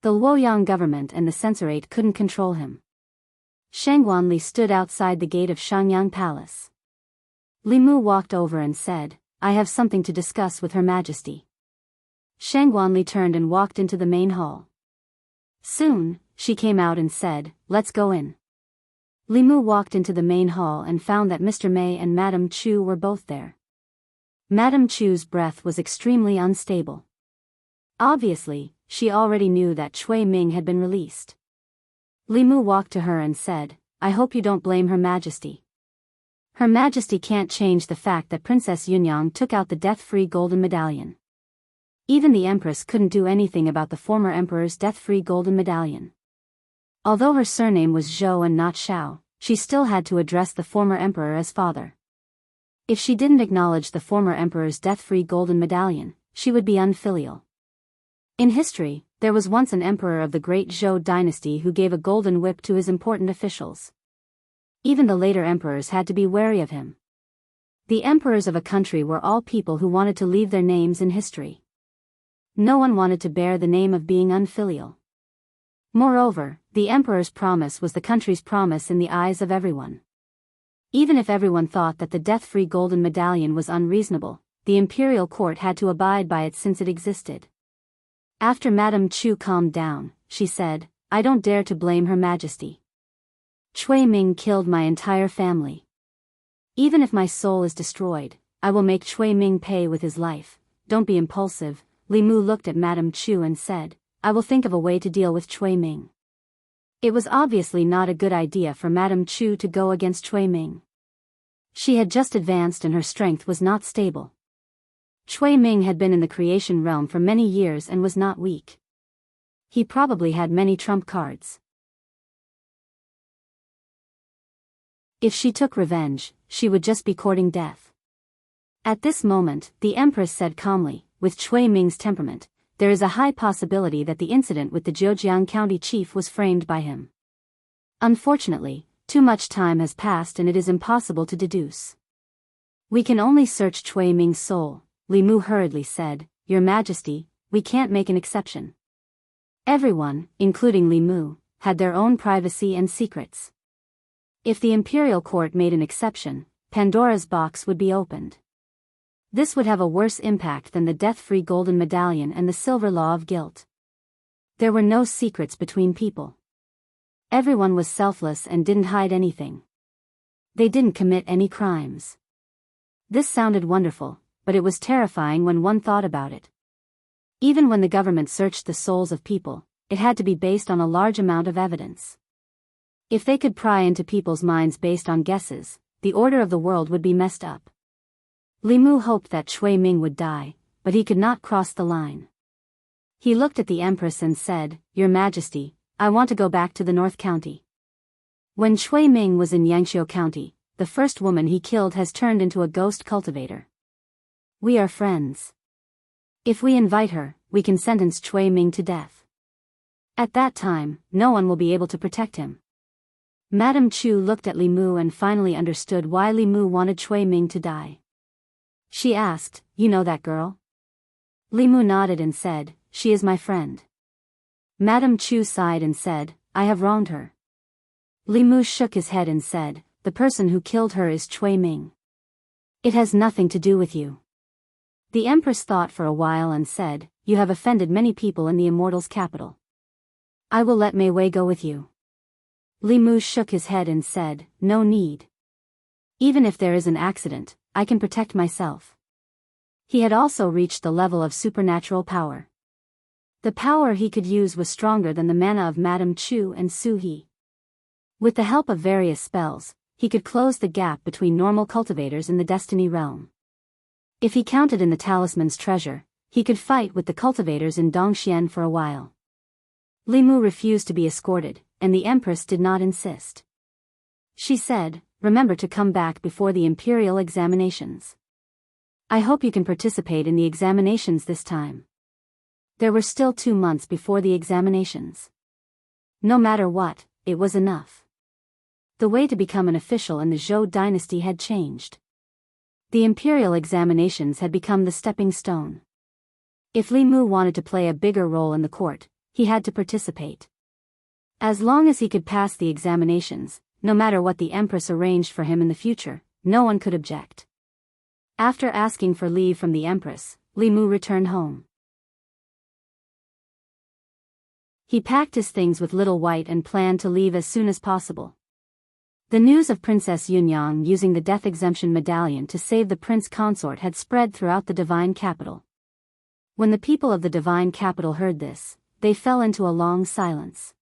The Luoyang government and the censorate couldn't control him. Shangguanli stood outside the gate of Shenyang Palace. Li Mu walked over and said, "I have something to discuss with Her Majesty." Shangguanli turned and walked into the main hall. Soon, she came out and said, "Let's go in." Li Mu walked into the main hall and found that Mr. Mei and Madame Chu were both there. Madame Chu's breath was extremely unstable. Obviously, she already knew that Cui Ming had been released. Li Mu walked to her and said, "I hope you don't blame Her Majesty. Her Majesty can't change the fact that Princess Yunyang took out the death-free golden medallion. Even the Empress couldn't do anything about the former Emperor's death-free golden medallion. Although her surname was Zhou and not Xiao, she still had to address the former Emperor as father. If she didn't acknowledge the former Emperor's death-free golden medallion, she would be unfilial. In history, there was once an emperor of the great Zhou dynasty who gave a golden whip to his important officials. Even the later emperors had to be wary of him. The emperors of a country were all people who wanted to leave their names in history. No one wanted to bear the name of being unfilial. Moreover, the emperor's promise was the country's promise in the eyes of everyone. Even if everyone thought that the death-free golden medallion was unreasonable, the imperial court had to abide by it since it existed. After Madame Chu calmed down, she said, "I don't dare to blame Her Majesty. Cui Ming killed my entire family. Even if my soul is destroyed, I will make Cui Ming pay with his life. Don't be impulsive." Li Mu looked at Madame Chu and said, "I will think of a way to deal with Cui Ming." It was obviously not a good idea for Madame Chu to go against Cui Ming. She had just advanced and her strength was not stable. Cui Ming had been in the creation realm for many years and was not weak. He probably had many trump cards. If she took revenge, she would just be courting death. At this moment, the Empress said calmly, "With Cui Ming's temperament, there is a high possibility that the incident with the Zhejiang County chief was framed by him. Unfortunately, too much time has passed and it is impossible to deduce. We can only search Cui Ming's soul." Li Mu hurriedly said, "Your Majesty, we can't make an exception." Everyone, including Li Mu, had their own privacy and secrets. If the imperial court made an exception, Pandora's box would be opened. This would have a worse impact than the death-free golden medallion and the silver law of guilt. There were no secrets between people. Everyone was selfless and didn't hide anything. They didn't commit any crimes. This sounded wonderful, but it was terrifying when one thought about it. Even when the government searched the souls of people, it had to be based on a large amount of evidence. If they could pry into people's minds based on guesses, the order of the world would be messed up. Li Mu hoped that Cui Ming would die, but he could not cross the line. He looked at the Empress and said, "Your Majesty, I want to go back to the North County." When Cui Ming was in Yangqiu County, the first woman he killed has turned into a ghost cultivator. We are friends. If we invite her, we can sentence Cui Ming to death. At that time, no one will be able to protect him. Madame Chu looked at Li Mu and finally understood why Li Mu wanted Cui Ming to die. She asked, "You know that girl?" Li Mu nodded and said, "She is my friend." Madame Chu sighed and said, "I have wronged her." Li Mu shook his head and said, "The person who killed her is Cui Ming. It has nothing to do with you." The Empress thought for a while and said, "You have offended many people in the Immortals' capital. I will let Mei Wei go with you." Li Mu shook his head and said, "No need. Even if there is an accident, I can protect myself." He had also reached the level of supernatural power. The power he could use was stronger than the mana of Madame Chu and Su He. With the help of various spells, he could close the gap between normal cultivators in the Destiny realm. If he counted in the talisman's treasure, he could fight with the cultivators in Dongxian for a while. Li Mu refused to be escorted, and the Empress did not insist. She said, "Remember to come back before the imperial examinations. I hope you can participate in the examinations this time." There were still 2 months before the examinations. No matter what, it was enough. The way to become an official in the Zhou dynasty had changed. The imperial examinations had become the stepping stone. If Li Mu wanted to play a bigger role in the court, he had to participate. As long as he could pass the examinations, no matter what the Empress arranged for him in the future, no one could object. After asking for leave from the Empress, Li Mu returned home. He packed his things with Little White and planned to leave as soon as possible. The news of Princess Yunyang using the death exemption medallion to save the prince consort had spread throughout the divine capital. When the people of the divine capital heard this, they fell into a long silence.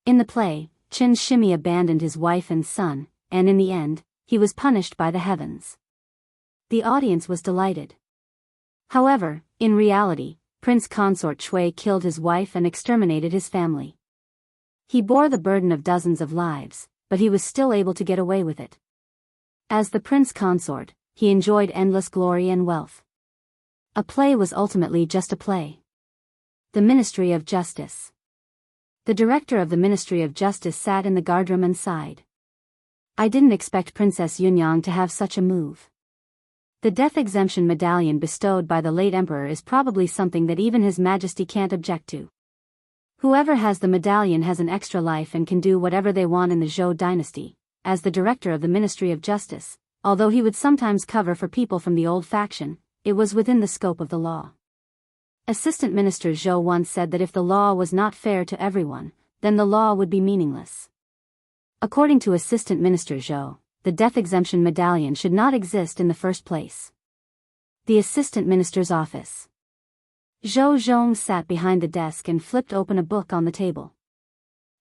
In the play, Qin Shimi abandoned his wife and son, and in the end, he was punished by the heavens. The audience was delighted. However, in reality, Prince Consort Cui killed his wife and exterminated his family. He bore the burden of dozens of lives, but he was still able to get away with it. As the prince consort, he enjoyed endless glory and wealth. A play was ultimately just a play. The Ministry of Justice. The director of the Ministry of Justice sat in the guardroom and sighed. "I didn't expect Princess Yunyang to have such a move. The death exemption medallion bestowed by the late emperor is probably something that even His Majesty can't object to. Whoever has the medallion has an extra life and can do whatever they want in the Zhou dynasty. As the director of the Ministry of Justice, although he would sometimes cover for people from the old faction, it was within the scope of the law. Assistant Minister Zhou once said that if the law was not fair to everyone, then the law would be meaningless. According to Assistant Minister Zhou, the death exemption medallion should not exist in the first place. The Assistant Minister's office. Zhou Zhong sat behind the desk and flipped open a book on the table.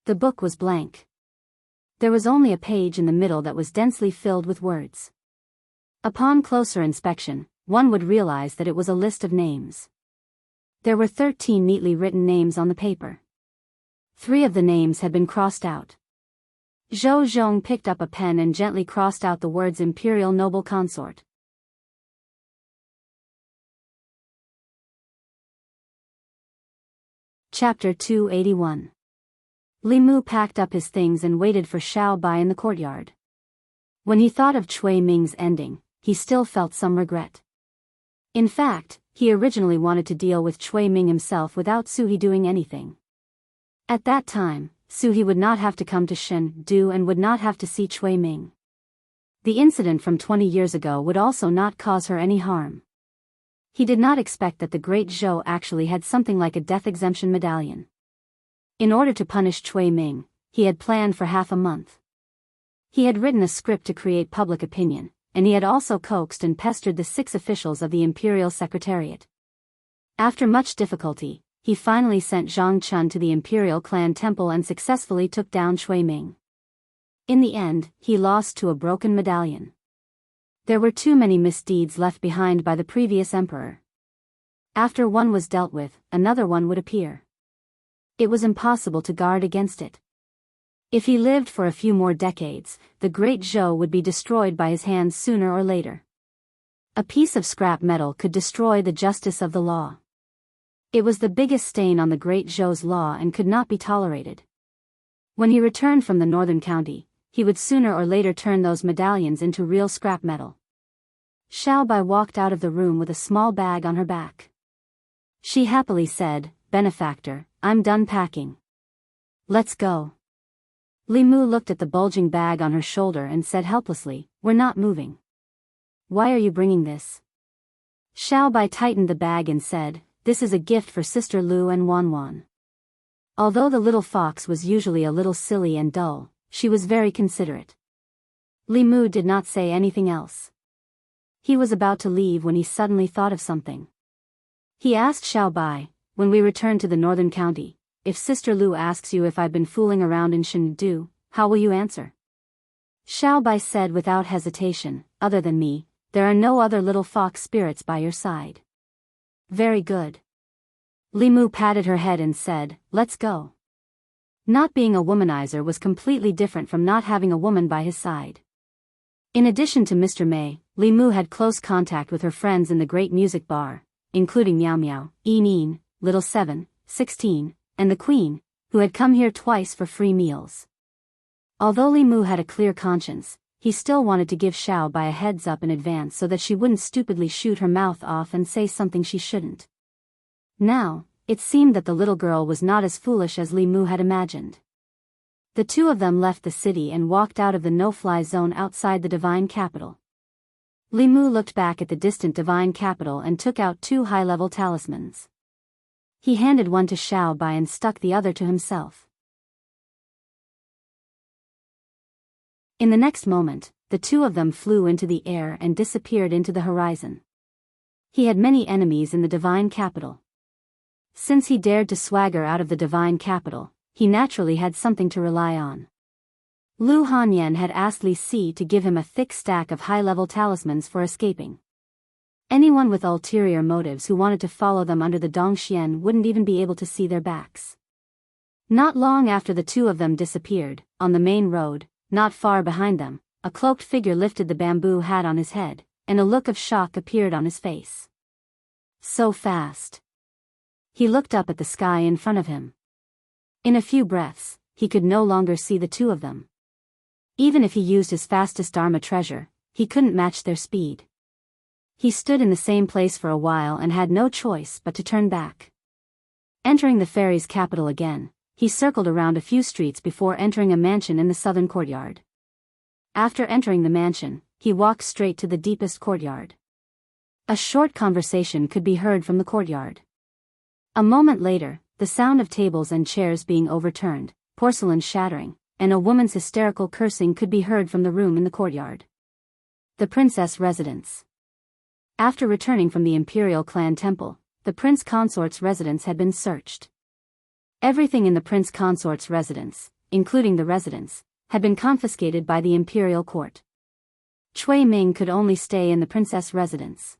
The book was blank. There was only a page in the middle that was densely filled with words. Upon closer inspection, one would realize that it was a list of names. There were 13 neatly written names on the paper. 3 of the names had been crossed out. Zhou Zhong picked up a pen and gently crossed out the words Imperial Noble Consort. Chapter 281. Li Mu packed up his things and waited for Xiao Bai in the courtyard. When he thought of Cui Ming's ending, he still felt some regret. In fact, he originally wanted to deal with Cui Ming himself without Suhe doing anything. At that time, Suhe would not have to come to Chengdu and would not have to see Cui Ming. The incident from 20 years ago would also not cause her any harm. He did not expect that the great Zhou actually had something like a death exemption medallion. In order to punish Cui Ming, he had planned for half a month. He had written a script to create public opinion, and he had also coaxed and pestered the 6 officials of the Imperial Secretariat. After much difficulty, he finally sent Zhang Chun to the Imperial Clan Temple and successfully took down Cui Ming. In the end, he lost to a broken medallion. There were too many misdeeds left behind by the previous emperor. After one was dealt with, another one would appear. It was impossible to guard against it. If he lived for a few more decades, the great Zhou would be destroyed by his hands sooner or later. A piece of scrap metal could destroy the justice of the law. It was the biggest stain on the great Zhou's law and could not be tolerated. When he returned from the northern county, he would sooner or later turn those medallions into real scrap metal. Xiao Bai walked out of the room with a small bag on her back. She happily said, "Benefactor, I'm done packing. Let's go." Li Mu looked at the bulging bag on her shoulder and said helplessly, "We're not moving." "Why are you bringing this?" Xiao Bai tightened the bag and said, "This is a gift for Sister Lu and Wan Wan." Although the little fox was usually a little silly and dull, she was very considerate. Li Mu did not say anything else. He was about to leave when he suddenly thought of something. He asked Xiao Bai, "When we return to the northern county, if Sister Lu asks you if I've been fooling around in Chengdu, how will you answer?" Xiao Bai said without hesitation, "Other than me, there are no other little fox spirits by your side." "Very good." Li Mu patted her head and said, "Let's go." Not being a womanizer was completely different from not having a woman by his side. In addition to Mr. Mei, Li Mu had close contact with her friends in the great music bar, including Miao Miao, Yin, Little 7, 16, and the Queen, who had come here twice for free meals. Although Li Mu had a clear conscience, he still wanted to give Xiao Bai a heads up in advance so that she wouldn't stupidly shoot her mouth off and say something she shouldn't. Now, it seemed that the little girl was not as foolish as Li Mu had imagined. The two of them left the city and walked out of the no-fly zone outside the divine capital. Li Mu looked back at the distant divine capital and took out 2 high-level talismans. He handed one to Xiao Bai and stuck the other to himself. In the next moment, the two of them flew into the air and disappeared into the horizon. He had many enemies in the divine capital. Since he dared to swagger out of the divine capital, he naturally had something to rely on. Lu Hanyan had asked Li Si to give him a thick stack of high-level talismans for escaping. Anyone with ulterior motives who wanted to follow them under the Dongxian wouldn't even be able to see their backs. Not long after the two of them disappeared, on the main road, not far behind them, a cloaked figure lifted the bamboo hat on his head, and a look of shock appeared on his face. So fast. He looked up at the sky in front of him. In a few breaths, he could no longer see the two of them. Even if he used his fastest Dharma treasure, he couldn't match their speed. He stood in the same place for a while and had no choice but to turn back. Entering the fairy's capital again, he circled around a few streets before entering a mansion in the southern courtyard. After entering the mansion, he walked straight to the deepest courtyard. A short conversation could be heard from the courtyard. A moment later, the sound of tables and chairs being overturned, porcelain shattering, and a woman's hysterical cursing could be heard from the room in the courtyard. The princess residence. After returning from the imperial clan temple, the prince consort's residence had been searched. Everything in the prince consort's residence, including the residence, had been confiscated by the imperial court. Cui Ming could only stay in the princess residence.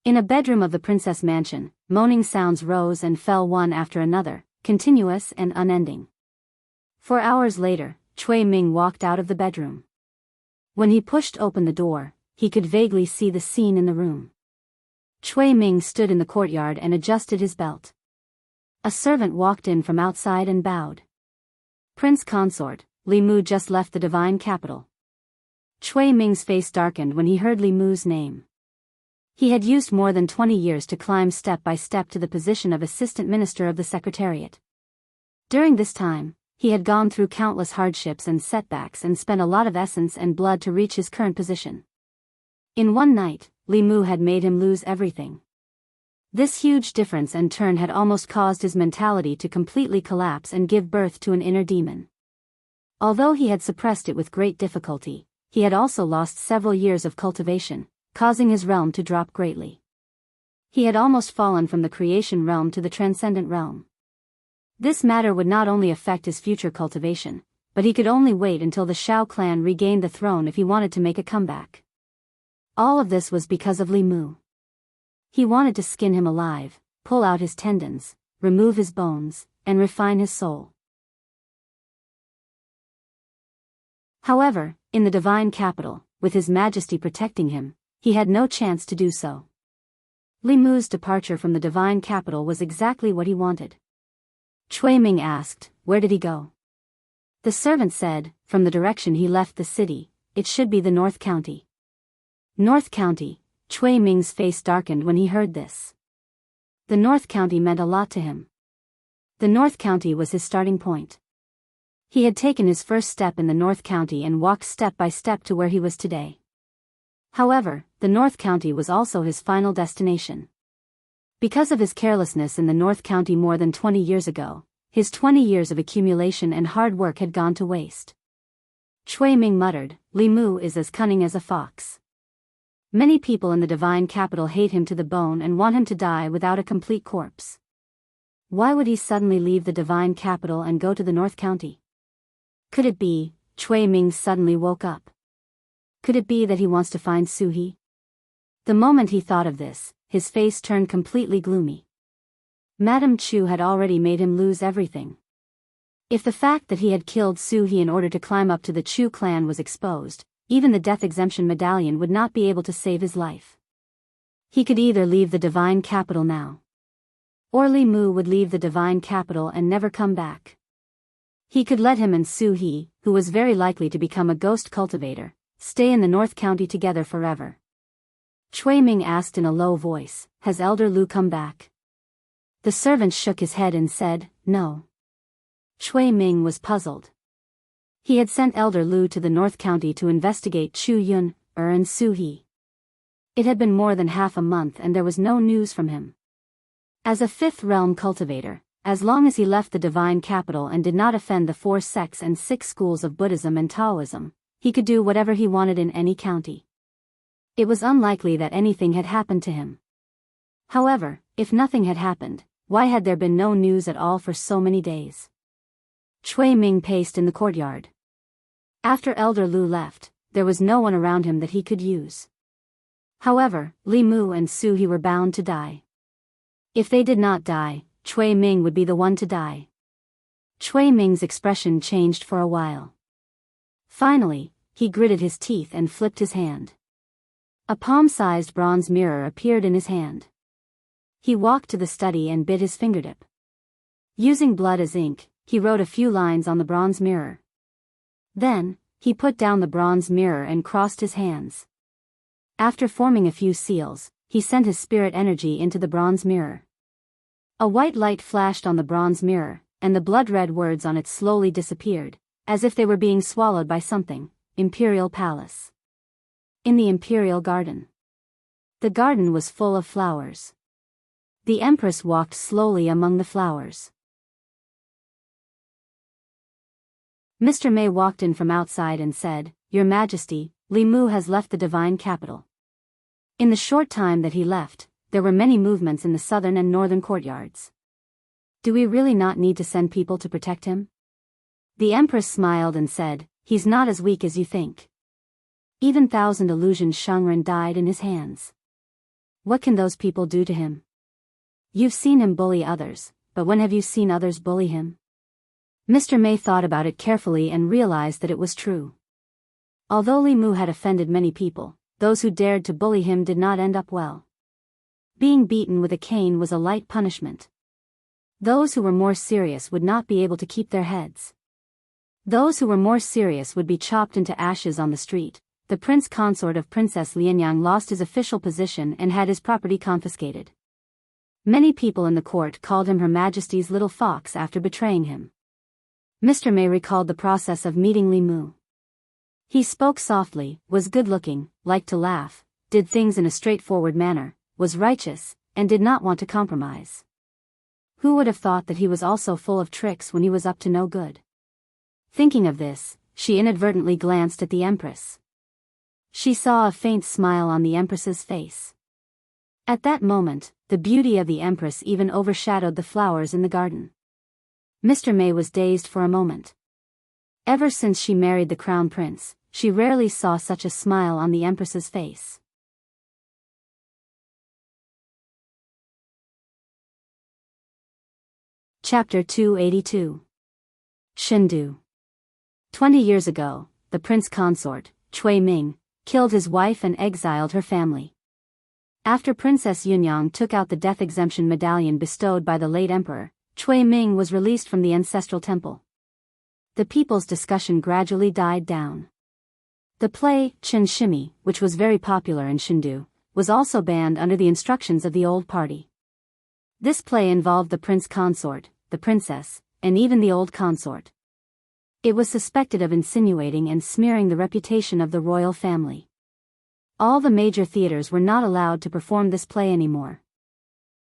In a bedroom of the princess mansion, moaning sounds rose and fell one after another, continuous and unending. 4 hours later, Cui Ming walked out of the bedroom. When he pushed open the door, he could vaguely see the scene in the room. Cui Ming stood in the courtyard and adjusted his belt. A servant walked in from outside and bowed. Prince Consort, Li Mu just left the divine capital. Cui Ming's face darkened when he heard Li Mu's name. He had used more than 20 years to climb step by step to the position of assistant minister of the secretariat. During this time, he had gone through countless hardships and setbacks and spent a lot of essence and blood to reach his current position. In one night, Li Mu had made him lose everything. This huge difference and turn had almost caused his mentality to completely collapse and give birth to an inner demon. Although he had suppressed it with great difficulty, he had also lost several years of cultivation, causing his realm to drop greatly. He had almost fallen from the creation realm to the transcendent realm. This matter would not only affect his future cultivation, but he could only wait until the Shao clan regained the throne if he wanted to make a comeback. All of this was because of Li Mu. He wanted to skin him alive, pull out his tendons, remove his bones, and refine his soul. However, in the divine capital, with His Majesty protecting him, he had no chance to do so. Li Mu's departure from the divine capital was exactly what he wanted. Cui Ming asked, "Where did he go?" The servant said, "From the direction he left the city, it should be the North County." North County. Cui Ming's face darkened when he heard this. The North County meant a lot to him. The North County was his starting point. He had taken his first step in the North County and walked step by step to where he was today. However, the North County was also his final destination. Because of his carelessness in the North County more than 20 years ago, his 20 years of accumulation and hard work had gone to waste. Cui Ming muttered, "Li Mu is as cunning as a fox." Many people in the divine capital hate him to the bone and want him to die without a complete corpse. Why would he suddenly leave the divine capital and go to the North County? Could it be, Cui Ming suddenly woke up? Could it be that he wants to find Suhi? The moment he thought of this, his face turned completely gloomy. Madame Chu had already made him lose everything. If the fact that he had killed Suhi in order to climb up to the Chu clan was exposed, even the death exemption medallion would not be able to save his life. He could either leave the divine capital now, or Li Mu would leave the divine capital and never come back. He could let him and Suhi, who was very likely to become a ghost cultivator, stay in the North County together forever. Cui Ming asked in a low voice, "Has Elder Lu come back?" The servant shook his head and said, "No." Cui Ming was puzzled. He had sent Elder Lu to the North County to investigate Chu Yun, and Suhi. It had been more than half a month and there was no news from him. As a fifth realm cultivator, as long as he left the divine capital and did not offend the 4 sects and 6 schools of Buddhism and Taoism, he could do whatever he wanted in any county. It was unlikely that anything had happened to him. However, if nothing had happened, why had there been no news at all for so many days? Cui Ming paced in the courtyard. After Elder Lu left, there was no one around him that he could use. However, Li Mu and Suhi were bound to die. If they did not die, Cui Ming would be the one to die. Cui Ming's expression changed for a while. Finally, he gritted his teeth and flipped his hand. A palm-sized bronze mirror appeared in his hand. He walked to the study and bit his fingertip. Using blood as ink, he wrote a few lines on the bronze mirror. Then, he put down the bronze mirror and crossed his hands. After forming a few seals, he sent his spirit energy into the bronze mirror. A white light flashed on the bronze mirror, and the blood-red words on it slowly disappeared, as if they were being swallowed by something. Imperial Palace. In the Imperial Garden. The garden was full of flowers. The Empress walked slowly among the flowers. Mr. Mei walked in from outside and said, "Your Majesty, Li Mu has left the divine capital." In the short time that he left, there were many movements in the southern and northern courtyards. Do we really not need to send people to protect him? The Empress smiled and said, "He's not as weak as you think. Even 1,000 illusion Shangren died in his hands. What can those people do to him? You've seen him bully others, but when have you seen others bully him?" Mr. Mei thought about it carefully and realized that it was true. Although Li Mu had offended many people, those who dared to bully him did not end up well. Being beaten with a cane was a light punishment. Those who were more serious would not be able to keep their heads. Those who were more serious would be chopped into ashes on the street. The prince consort of Princess Lianyang lost his official position and had his property confiscated. Many people in the court called him Her Majesty's little fox after betraying him. Mr. Mei recalled the process of meeting Li Mu. He spoke softly, was good-looking, liked to laugh, did things in a straightforward manner, was righteous, and did not want to compromise. Who would have thought that he was also full of tricks when he was up to no good? Thinking of this, she inadvertently glanced at the Empress. She saw a faint smile on the Empress's face. At that moment, the beauty of the Empress even overshadowed the flowers in the garden. Mr. Mei was dazed for a moment. Ever since she married the Crown Prince, she rarely saw such a smile on the Empress's face. Chapter 282. Chengdu. 20 years ago, the prince consort, Cui Ming, killed his wife and exiled her family. After Princess Yunyang took out the death exemption medallion bestowed by the late emperor, Cui Ming was released from the ancestral temple. The people's discussion gradually died down. The play, Chen Shimi, which was very popular in Chengdu, was also banned under the instructions of the old party. This play involved the prince consort, the princess, and even the old consort. It was suspected of insinuating and smearing the reputation of the royal family. All the major theaters were not allowed to perform this play anymore.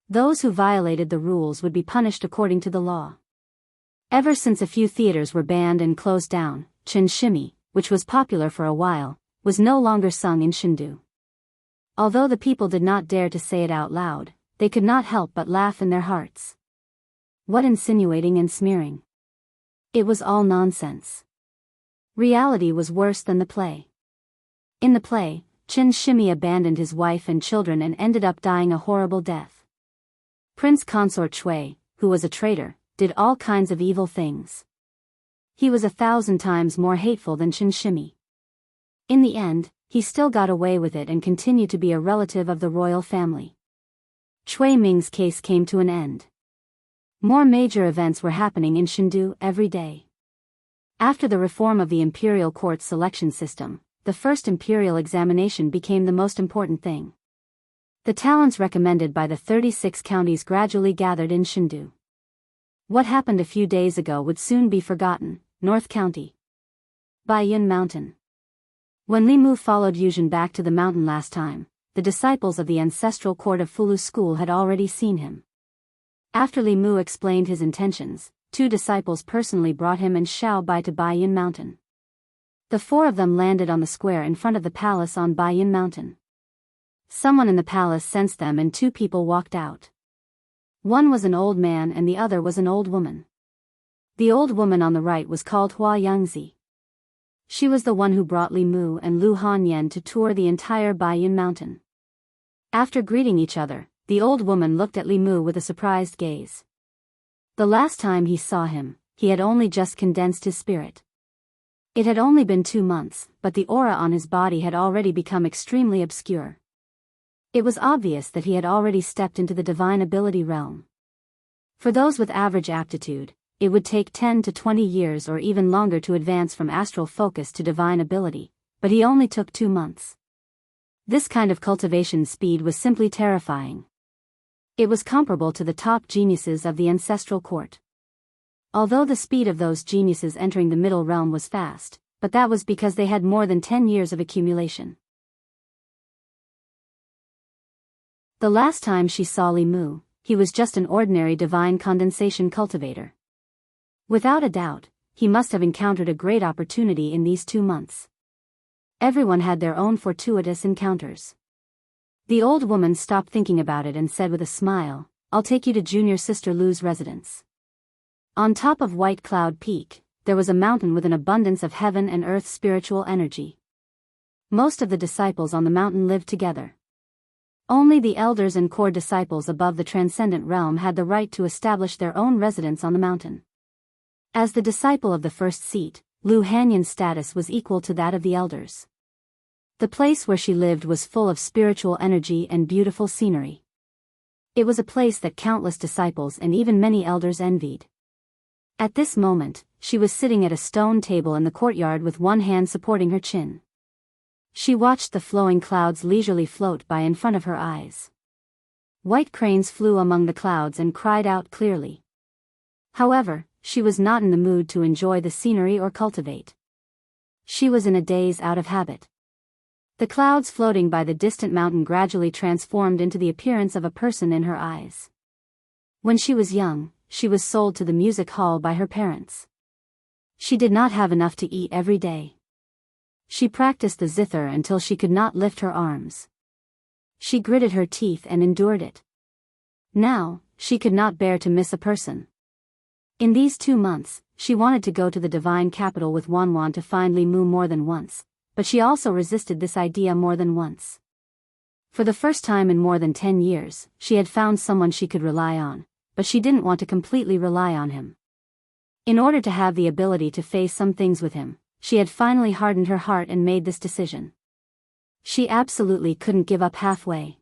Those who violated the rules would be punished according to the law. Ever since a few theaters were banned and closed down, Chen Shimi, which was popular for a while, was no longer sung in Chengdu. Although the people did not dare to say it out loud, they could not help but laugh in their hearts. What insinuating and smearing! It was all nonsense. Reality was worse than the play. In the play, Chen Shimi abandoned his wife and children and ended up dying a horrible death. Prince Consort Cui, who was a traitor, did all kinds of evil things. He was 1,000 times more hateful than Chen Shimi. In the end, he still got away with it and continued to be a relative of the royal family. Cui Ming's case came to an end. More major events were happening in Chengdu every day. After the reform of the imperial court selection system, the first imperial examination became the most important thing. The talents recommended by the 36 counties gradually gathered in Chengdu. What happened a few days ago would soon be forgotten. North County. Baiyun Mountain. When Li Mu followed Yuzhen back to the mountain last time, the disciples of the ancestral court of Fulu school had already seen him. After Li Mu explained his intentions, 2 disciples personally brought him and Xiao Bai to Baiyun Mountain. The 4 of them landed on the square in front of the palace on Baiyun Mountain. Someone in the palace sensed them and 2 people walked out. One was an old man and the other was an old woman. The old woman on the right was called Hua Yangzi. She was the one who brought Li Mu and Lu Hanyan to tour the entire Baiyun Mountain. After greeting each other, the old woman looked at Li Mu with a surprised gaze. The last time he saw him, he had only just condensed his spirit. It had only been 2 months, but the aura on his body had already become extremely obscure. It was obvious that he had already stepped into the divine ability realm. For those with average aptitude, it would take 10 to 20 years or even longer to advance from astral focus to divine ability, but he only took 2 months. This kind of cultivation speed was simply terrifying. It was comparable to the top geniuses of the ancestral court. Although the speed of those geniuses entering the middle realm was fast, but that was because they had more than 10 years of accumulation. The last time she saw Li Mu, he was just an ordinary divine condensation cultivator. Without a doubt, he must have encountered a great opportunity in these 2 months. Everyone had their own fortuitous encounters. The old woman stopped thinking about it and said with a smile, "I'll take you to Junior Sister Lu's residence." On top of White Cloud Peak, there was a mountain with an abundance of heaven and earth spiritual energy. Most of the disciples on the mountain lived together. Only the elders and core disciples above the transcendent realm had the right to establish their own residence on the mountain. As the disciple of the first seat, Lu Hanyan's status was equal to that of the elders. The place where she lived was full of spiritual energy and beautiful scenery. It was a place that countless disciples and even many elders envied. At this moment, she was sitting at a stone table in the courtyard with one hand supporting her chin. She watched the flowing clouds leisurely float by in front of her eyes. White cranes flew among the clouds and cried out clearly. However, she was not in the mood to enjoy the scenery or cultivate. She was in a daze out of habit. The clouds floating by the distant mountain gradually transformed into the appearance of a person in her eyes. When she was young, she was sold to the music hall by her parents. She did not have enough to eat every day. She practiced the zither until she could not lift her arms. She gritted her teeth and endured it. Now, she could not bear to miss a person. In these 2 months, she wanted to go to the divine capital with Wanwan to find Li Mu more than once, but she also resisted this idea more than once. For the first time in more than 10 years, she had found someone she could rely on, but she didn't want to completely rely on him. In order to have the ability to face some things with him, she had finally hardened her heart and made this decision. She absolutely couldn't give up halfway.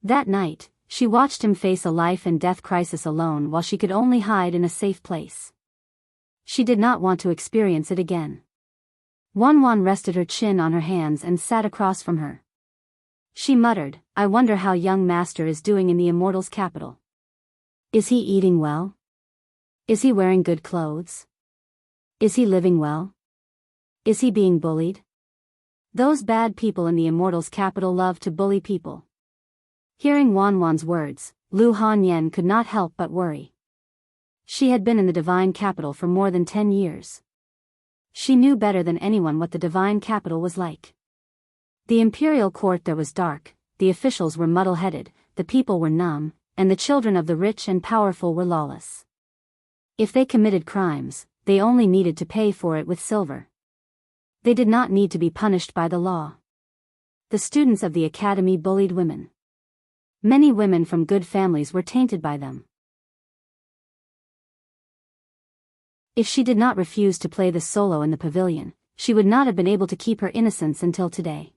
That night, she watched him face a life and death crisis alone while she could only hide in a safe place. She did not want to experience it again. Wanwan rested her chin on her hands and sat across from her. She muttered, "I wonder how young master is doing in the immortals' capital. Is he eating well? Is he wearing good clothes? Is he living well? Is he being bullied? Those bad people in the immortals' capital love to bully people." Hearing Wanwan's words, Lu Hanyan could not help but worry. She had been in the divine capital for more than 10 years. She knew better than anyone what the divine capital was like. The imperial court there was dark, the officials were muddle-headed, the people were numb, and the children of the rich and powerful were lawless. If they committed crimes, they only needed to pay for it with silver. They did not need to be punished by the law. The students of the academy bullied women. Many women from good families were tainted by them. If she did not refuse to play the solo in the pavilion, she would not have been able to keep her innocence until today.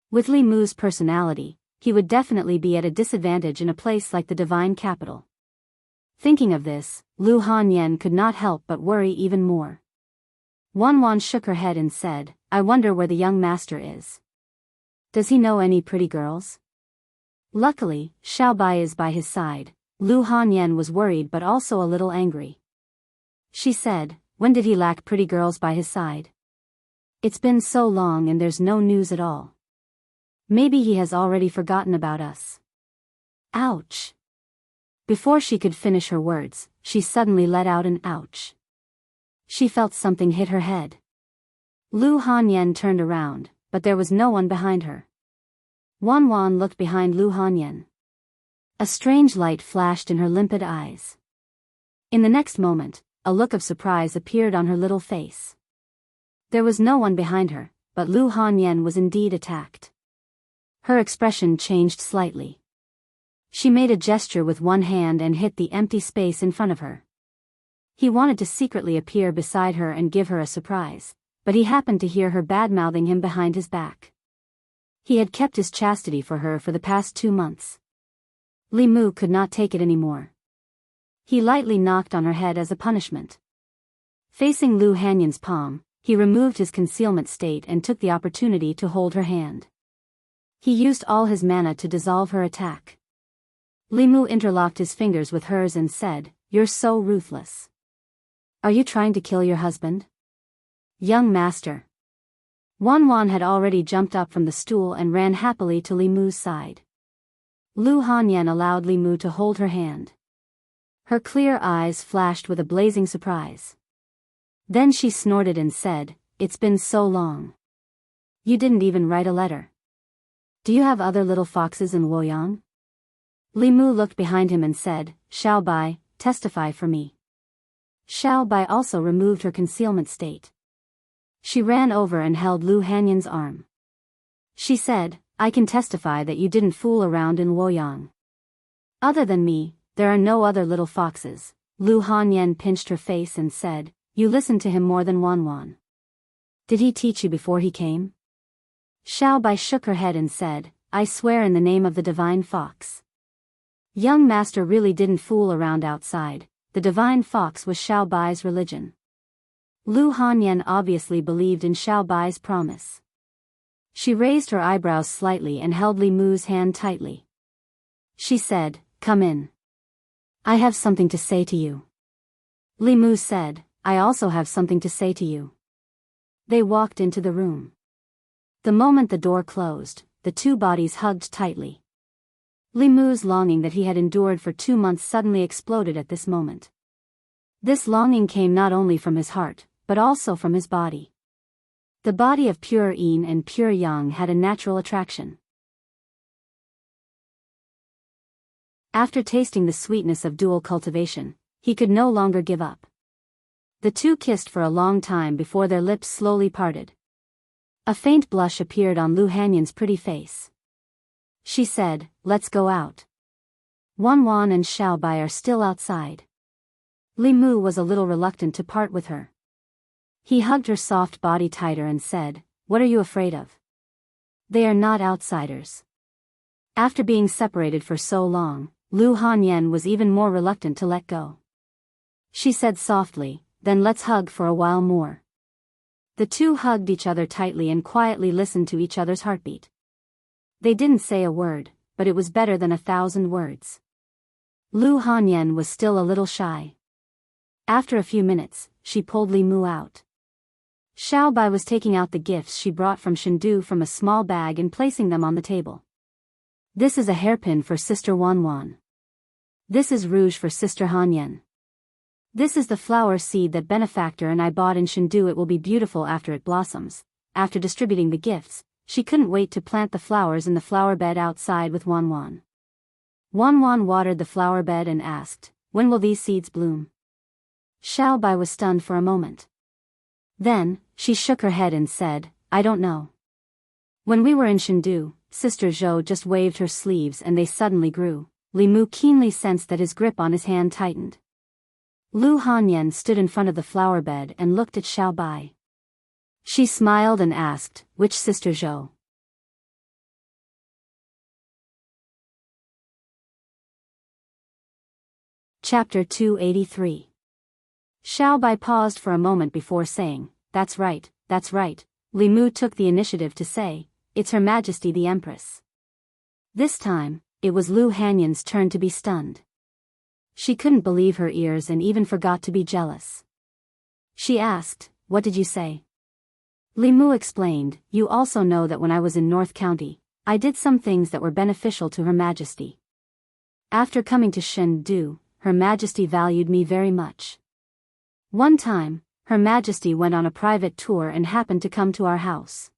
With Li Mu's personality, he would definitely be at a disadvantage in a place like the divine capital. Thinking of this, Lu Hanyan could not help but worry even more. Wanwan shook her head and said, "I wonder where the young master is. Does he know any pretty girls?" Luckily, Xiaobai is by his side. Lu Hanyan was worried but also a little angry. She said, "When did he lack pretty girls by his side? It's been so long and there's no news at all. Maybe he has already forgotten about us." Ouch! Before she could finish her words, she suddenly let out an ouch. She felt something hit her head. Lu Hanyan turned around, but there was no one behind her. Wanwan looked behind Lu Hanyan. A strange light flashed in her limpid eyes. In the next moment, a look of surprise appeared on her little face. There was no one behind her, but Lu Hanyan was indeed attacked. Her expression changed slightly. She made a gesture with one hand and hit the empty space in front of her. He wanted to secretly appear beside her and give her a surprise, but he happened to hear her bad-mouthing him behind his back. He had kept his chastity for her for the past 2 months. Li Mu could not take it anymore. He lightly knocked on her head as a punishment. Facing Lu Hanyan's palm, he removed his concealment state and took the opportunity to hold her hand. He used all his mana to dissolve her attack. Li Mu interlocked his fingers with hers and said, "You're so ruthless. Are you trying to kill your husband?" "Young master." Wan had already jumped up from the stool and ran happily to Li Mu's side. Lu Hanyan allowed Li Mu to hold her hand. Her clear eyes flashed with a blazing surprise. Then she snorted and said, "It's been so long. You didn't even write a letter. Do you have other little foxes in Luoyang?" Li Mu looked behind him and said, "Xiao Bai, testify for me." Xiao Bai also removed her concealment state. She ran over and held Lu Hanyan's arm. She said, "I can testify that you didn't fool around in Luoyang. Other than me, there are no other little foxes." Lu Hanyan pinched her face and said, "You listened to him more than Wan. Did he teach you before he came?" Xiao Bai shook her head and said, "I swear in the name of the divine fox. Young master really didn't fool around outside. The divine fox was Xiao Bai's religion." Lu Hanyan obviously believed in Xiao Bai's promise. She raised her eyebrows slightly and held Li Mu's hand tightly. She said, "Come in. I have something to say to you." Li Mu said, "I also have something to say to you." They walked into the room. The moment the door closed, the two bodies hugged tightly. Li Mu's longing that he had endured for 2 months suddenly exploded at this moment. This longing came not only from his heart, but also from his body. The body of pure yin and pure yang had a natural attraction. After tasting the sweetness of dual cultivation, he could no longer give up. The two kissed for a long time before their lips slowly parted. A faint blush appeared on Lu Hanyan's pretty face. She said, "Let's go out. Wan and Xiao Bai are still outside." Li Mu was a little reluctant to part with her. He hugged her soft body tighter and said, "What are you afraid of? They are not outsiders." After being separated for so long, Lu Hanyan was even more reluctant to let go. She said softly, "Then let's hug for a while more." The two hugged each other tightly and quietly listened to each other's heartbeat. They didn't say a word, but it was better than 1,000 words. Lu Hanyan was still a little shy. After a few minutes, she pulled Li Mu out. Xiao Bai was taking out the gifts she brought from Chengdu from a small bag and placing them on the table. "This is a hairpin for Sister Wan. This is rouge for Sister Hanyan. This is the flower seed that benefactor and I bought in Chengdu. It will be beautiful after it blossoms." After distributing the gifts, she couldn't wait to plant the flowers in the flower bed outside with Wan. Wan watered the flower bed and asked, "When will these seeds bloom?" Xiao Bai was stunned for a moment. Then, she shook her head and said, "I don't know. When we were in Chengdu, Sister Zhou just waved her sleeves and they suddenly grew." Li Mu keenly sensed that his grip on his hand tightened. Lu Hanyan stood in front of the flower bed and looked at Xiao Bai. She smiled and asked, "Which Sister Zhou?" Chapter 283. Xiao Bai paused for a moment before saying, That's right. Li Mu took the initiative to say, "It's Her Majesty the Empress." This time, it was Lu Hanyan's turn to be stunned. She couldn't believe her ears and even forgot to be jealous. She asked, "What did you say?" Li Mu explained, "You also know that when I was in North County, I did some things that were beneficial to Her Majesty. After coming to Chengdu, Her Majesty valued me very much. One time, Her Majesty went on a private tour and happened to come to our house.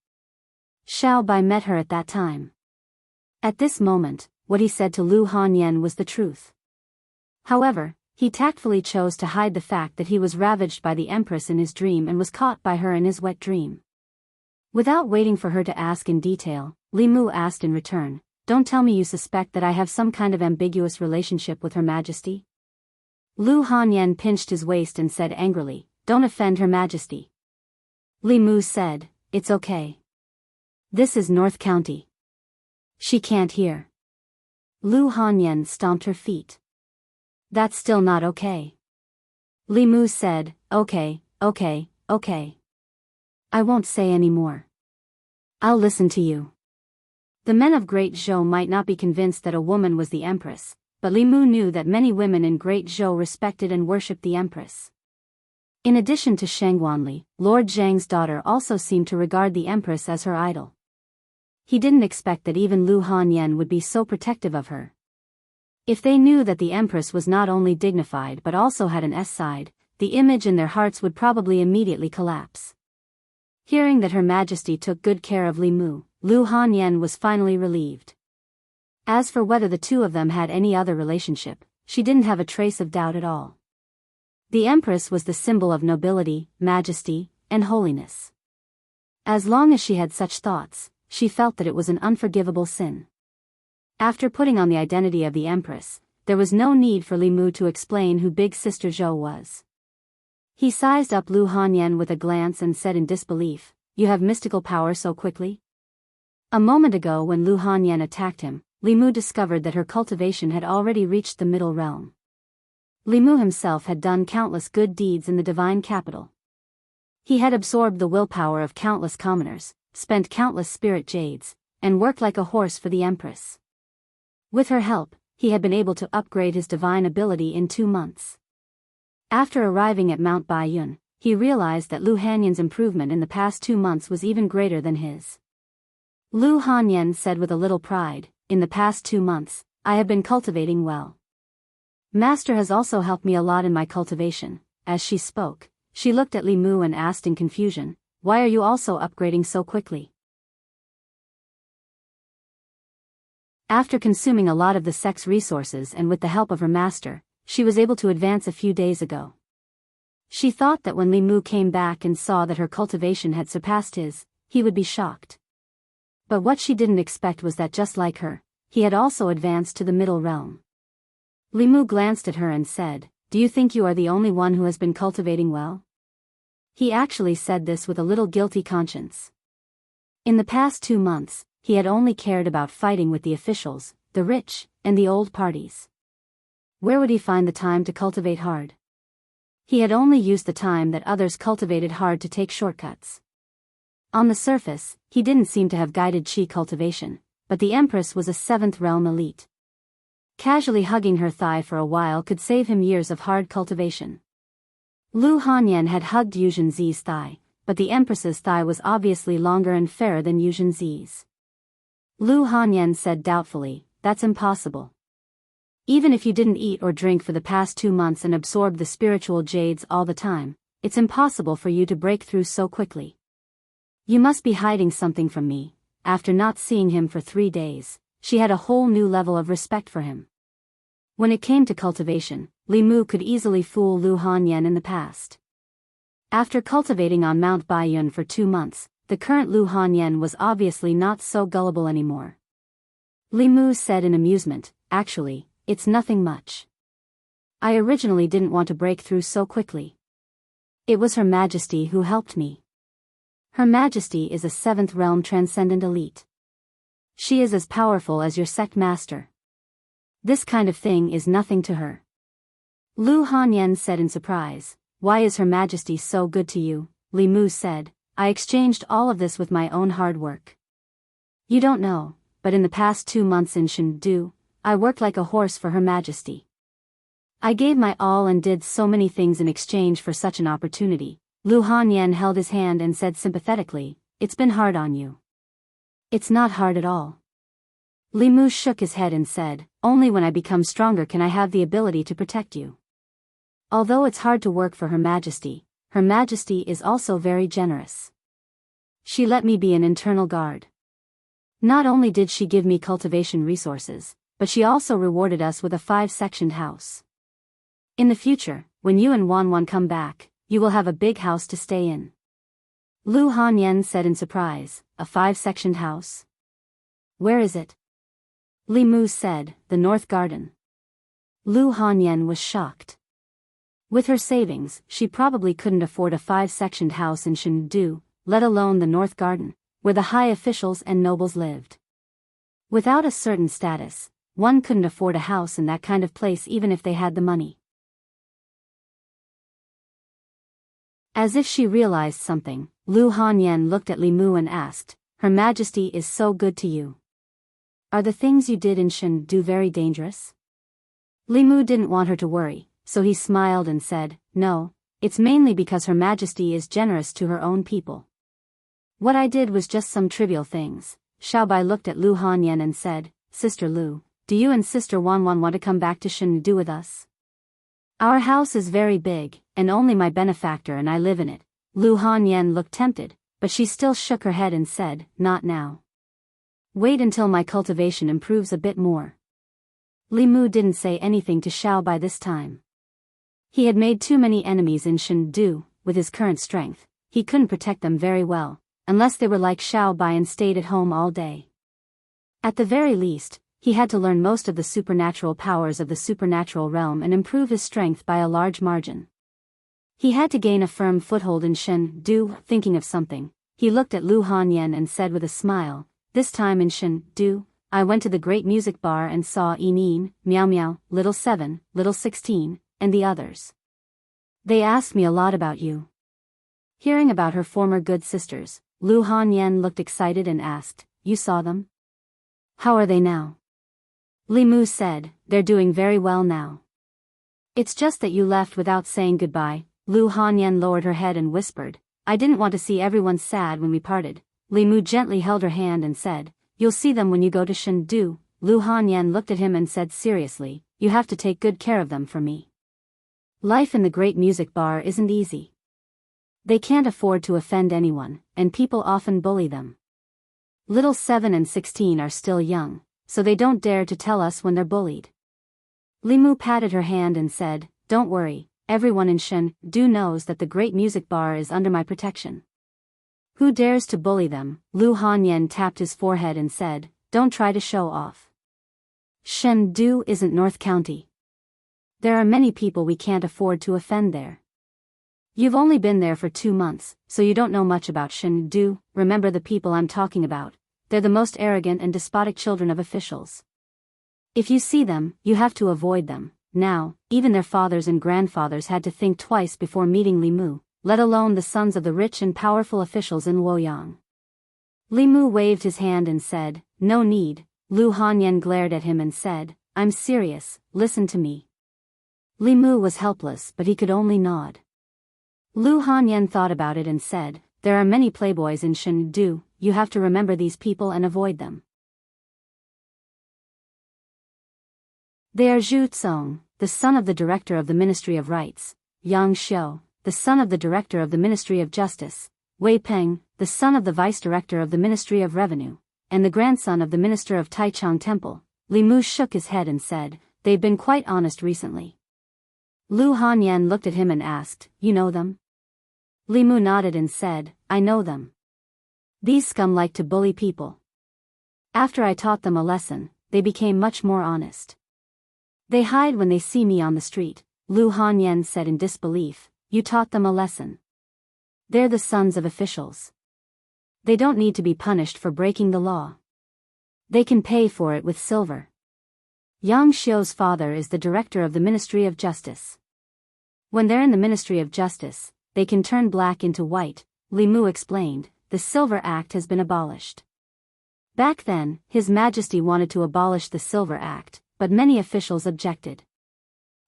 Xiao Bai met her at that time." At this moment, what he said to Lu Hanyan was the truth. However, he tactfully chose to hide the fact that he was ravaged by the Empress in his dream and was caught by her in his wet dream. Without waiting for her to ask in detail, Li Mu asked in return, "Don't tell me you suspect that I have some kind of ambiguous relationship with Her Majesty?" Lu Hanyan pinched his waist and said angrily, "Don't offend Her Majesty." Li Mu said, "It's okay. This is North County. She can't hear." Lu Hanyan stomped her feet. "That's still not okay." Li Mu said, Okay. I won't say any more. I'll listen to you." The men of Great Zhou might not be convinced that a woman was the empress, but Li Mu knew that many women in Great Zhou respected and worshipped the empress. In addition to Shangguanli, Lord Zhang's daughter also seemed to regard the empress as her idol. He didn't expect that even Lu Hanyan would be so protective of her. If they knew that the empress was not only dignified but also had an S-side, the image in their hearts would probably immediately collapse. Hearing that Her Majesty took good care of Li Mu, Lu Hanyan was finally relieved. As for whether the two of them had any other relationship, she didn't have a trace of doubt at all. The empress was the symbol of nobility, majesty, and holiness. As long as she had such thoughts, she felt that it was an unforgivable sin. After putting on the identity of the empress, there was no need for Li Mu to explain who Big Sister Zhou was. He sized up Lu Hanyan with a glance and said in disbelief, "You have mystical power so quickly?" A moment ago when Lu Hanyan attacked him, Li Mu discovered that her cultivation had already reached the middle realm. Li Mu himself had done countless good deeds in the divine capital. He had absorbed the willpower of countless commoners, spent countless spirit jades, and worked like a horse for the empress. With her help, he had been able to upgrade his divine ability in 2 months. After arriving at Mount Baiyun, he realized that Lu Hanyan's improvement in the past 2 months was even greater than his. Lu Hanyan said with a little pride, "In the past 2 months, I have been cultivating well. Master has also helped me a lot in my cultivation." As she spoke, she looked at Li Mu and asked in confusion, "Why are you also upgrading so quickly?" After consuming a lot of the sect's resources and with the help of her master, she was able to advance a few days ago. She thought that when Li Mu came back and saw that her cultivation had surpassed his, he would be shocked. But what she didn't expect was that just like her, he had also advanced to the middle realm. Li Mu glanced at her and said, "Do you think you are the only one who has been cultivating well?" He actually said this with a little guilty conscience. In the past 2 months, he had only cared about fighting with the officials, the rich, and the old parties. Where would he find the time to cultivate hard? He had only used the time that others cultivated hard to take shortcuts. On the surface, he didn't seem to have guided chi cultivation, but the empress was a 7th realm elite. Casually hugging her thigh for a while could save him years of hard cultivation. Lu Hanyan had hugged Yu Zhenzi's thigh, but the empress's thigh was obviously longer and fairer than Yu Zhenzi's. Lu Hanyan said doubtfully, "That's impossible. Even if you didn't eat or drink for the past 2 months and absorbed the spiritual jades all the time, it's impossible for you to break through so quickly. You must be hiding something from me." After not seeing him for 3 days, she had a whole new level of respect for him. When it came to cultivation, Li Mu could easily fool Lu Hanyan in the past. After cultivating on Mount Baiyun for 2 months, the current Lu Hanyan was obviously not so gullible anymore. Li Mu said in amusement, "Actually, it's nothing much. I originally didn't want to break through so quickly. It was Her Majesty who helped me. Her Majesty is a 7th realm transcendent elite. She is as powerful as your sect master. This kind of thing is nothing to her." Lu Hanyan said in surprise, "Why is Her Majesty so good to you?" Li Mu said, "I exchanged all of this with my own hard work. You don't know, but in the past 2 months in Chengdu, I worked like a horse for Her Majesty. I gave my all and did so many things in exchange for such an opportunity." Lu Hanyan held his hand and said sympathetically, "It's been hard on you." "It's not hard at all." Li Mu shook his head and said, "Only when I become stronger can I have the ability to protect you. Although it's hard to work for Her Majesty is also very generous. She let me be an internal guard. Not only did she give me cultivation resources, but she also rewarded us with a 5-sectioned house. In the future, when you and Wanwan come back, you will have a big house to stay in." Lu Hanyan said in surprise, "A 5-sectioned house? Where is it?" Li Mu said, "The North Garden." Lu Hanyan was shocked. With her savings, she probably couldn't afford a 5-sectioned house in Chengdu, let alone the North Garden, where the high officials and nobles lived. Without a certain status, one couldn't afford a house in that kind of place even if they had the money. As if she realized something, Lu Hanyan looked at Li Mu and asked, "Her Majesty is so good to you. Are the things you did in Chengdu very dangerous? Li Mu didn't want her to worry, so he smiled and said, no, it's mainly because Her Majesty is generous to her own people. What I did was just some trivial things. Xiaobai looked at Lu Hanyan and said, Sister Lu, do you and Sister Wanwan want to come back to Chengdu with us? Our house is very big, and only my benefactor and I live in it. Lu Hanyan looked tempted, but she still shook her head and said, not now. Wait until my cultivation improves a bit more. Li Mu didn't say anything to Xiaobai this time. He had made too many enemies in Chengdu. With his current strength, he couldn't protect them very well, unless they were like Xiaobai and stayed at home all day. At the very least, he had to learn most of the supernatural powers of the supernatural realm and improve his strength by a large margin. He had to gain a firm foothold in Chengdu. Thinking of something, he looked at Lu Hanyan and said with a smile, this time in Chengdu, I went to the great music bar and saw Yinin, Miao Miao, Little 7, Little 16, and the others. They asked me a lot about you. Hearing about her former good sisters, Lu Hanyan looked excited and asked, you saw them? How are they now? Li Mu said, they're doing very well now. It's just that you left without saying goodbye. Lu Hanyan lowered her head and whispered, I didn't want to see everyone sad when we parted. Li Mu gently held her hand and said, you'll see them when you go to Chengdu. Lu Hanyan looked at him and said seriously, you have to take good care of them for me. Life in the great music bar isn't easy. They can't afford to offend anyone, and people often bully them. Little 7 and 16 are still young, so they don't dare to tell us when they're bullied. Li Mu patted her hand and said, don't worry, everyone in Chengdu knows that the great music bar is under my protection. Who dares to bully them? Lu Hanyan tapped his forehead and said, don't try to show off. Chengdu isn't North County. There are many people we can't afford to offend there. You've only been there for 2 months, so you don't know much about Chengdu. Remember the people I'm talking about. They're the most arrogant and despotic children of officials. If you see them, you have to avoid them. Now, even their fathers and grandfathers had to think twice before meeting Li Mu, let alone the sons of the rich and powerful officials in Luoyang. Li Mu waved his hand and said, no need. Lu Hanyan glared at him and said, I'm serious, listen to me. Li Mu was helpless, but he could only nod. Lu Hanyan thought about it and said, there are many playboys in Chengdu, you have to remember these people and avoid them. They are Zhu Tsong, the son of the director of the Ministry of Rights, Yang Xiu, the son of the director of the Ministry of Justice, Wei Peng, the son of the vice director of the Ministry of Revenue, and the grandson of the minister of Taichung Temple. Li Mu shook his head and said, they've been quite honest recently. Lu Hanyan looked at him and asked, you know them? Li Mu nodded and said, I know them. These scum like to bully people. After I taught them a lesson, they became much more honest. They hide when they see me on the street. Lu Hanyan said in disbelief, you taught them a lesson. They're the sons of officials. They don't need to be punished for breaking the law. They can pay for it with silver. Yang Xiu's father is the director of the Ministry of Justice. When they're in the Ministry of Justice, they can turn black into white. Li Mu explained, the Silver Act has been abolished. Back then, His Majesty wanted to abolish the Silver Act, but many officials objected.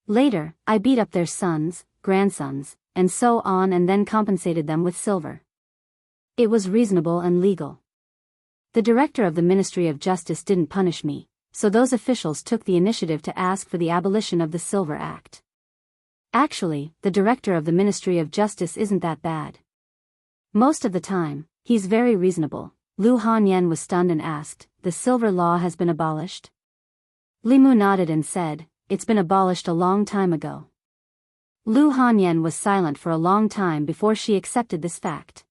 Later, I beat up their sons, grandsons, and so on and then compensated them with silver. It was reasonable and legal. The director of the Ministry of Justice didn't punish me, so those officials took the initiative to ask for the abolition of the Silver Act. Actually, the director of the Ministry of Justice isn't that bad. Most of the time, he's very reasonable. Lu Hanyan was stunned and asked, the silver law has been abolished? Li Mu nodded and said, it's been abolished a long time ago. Lu Hanyan was silent for a long time before she accepted this fact.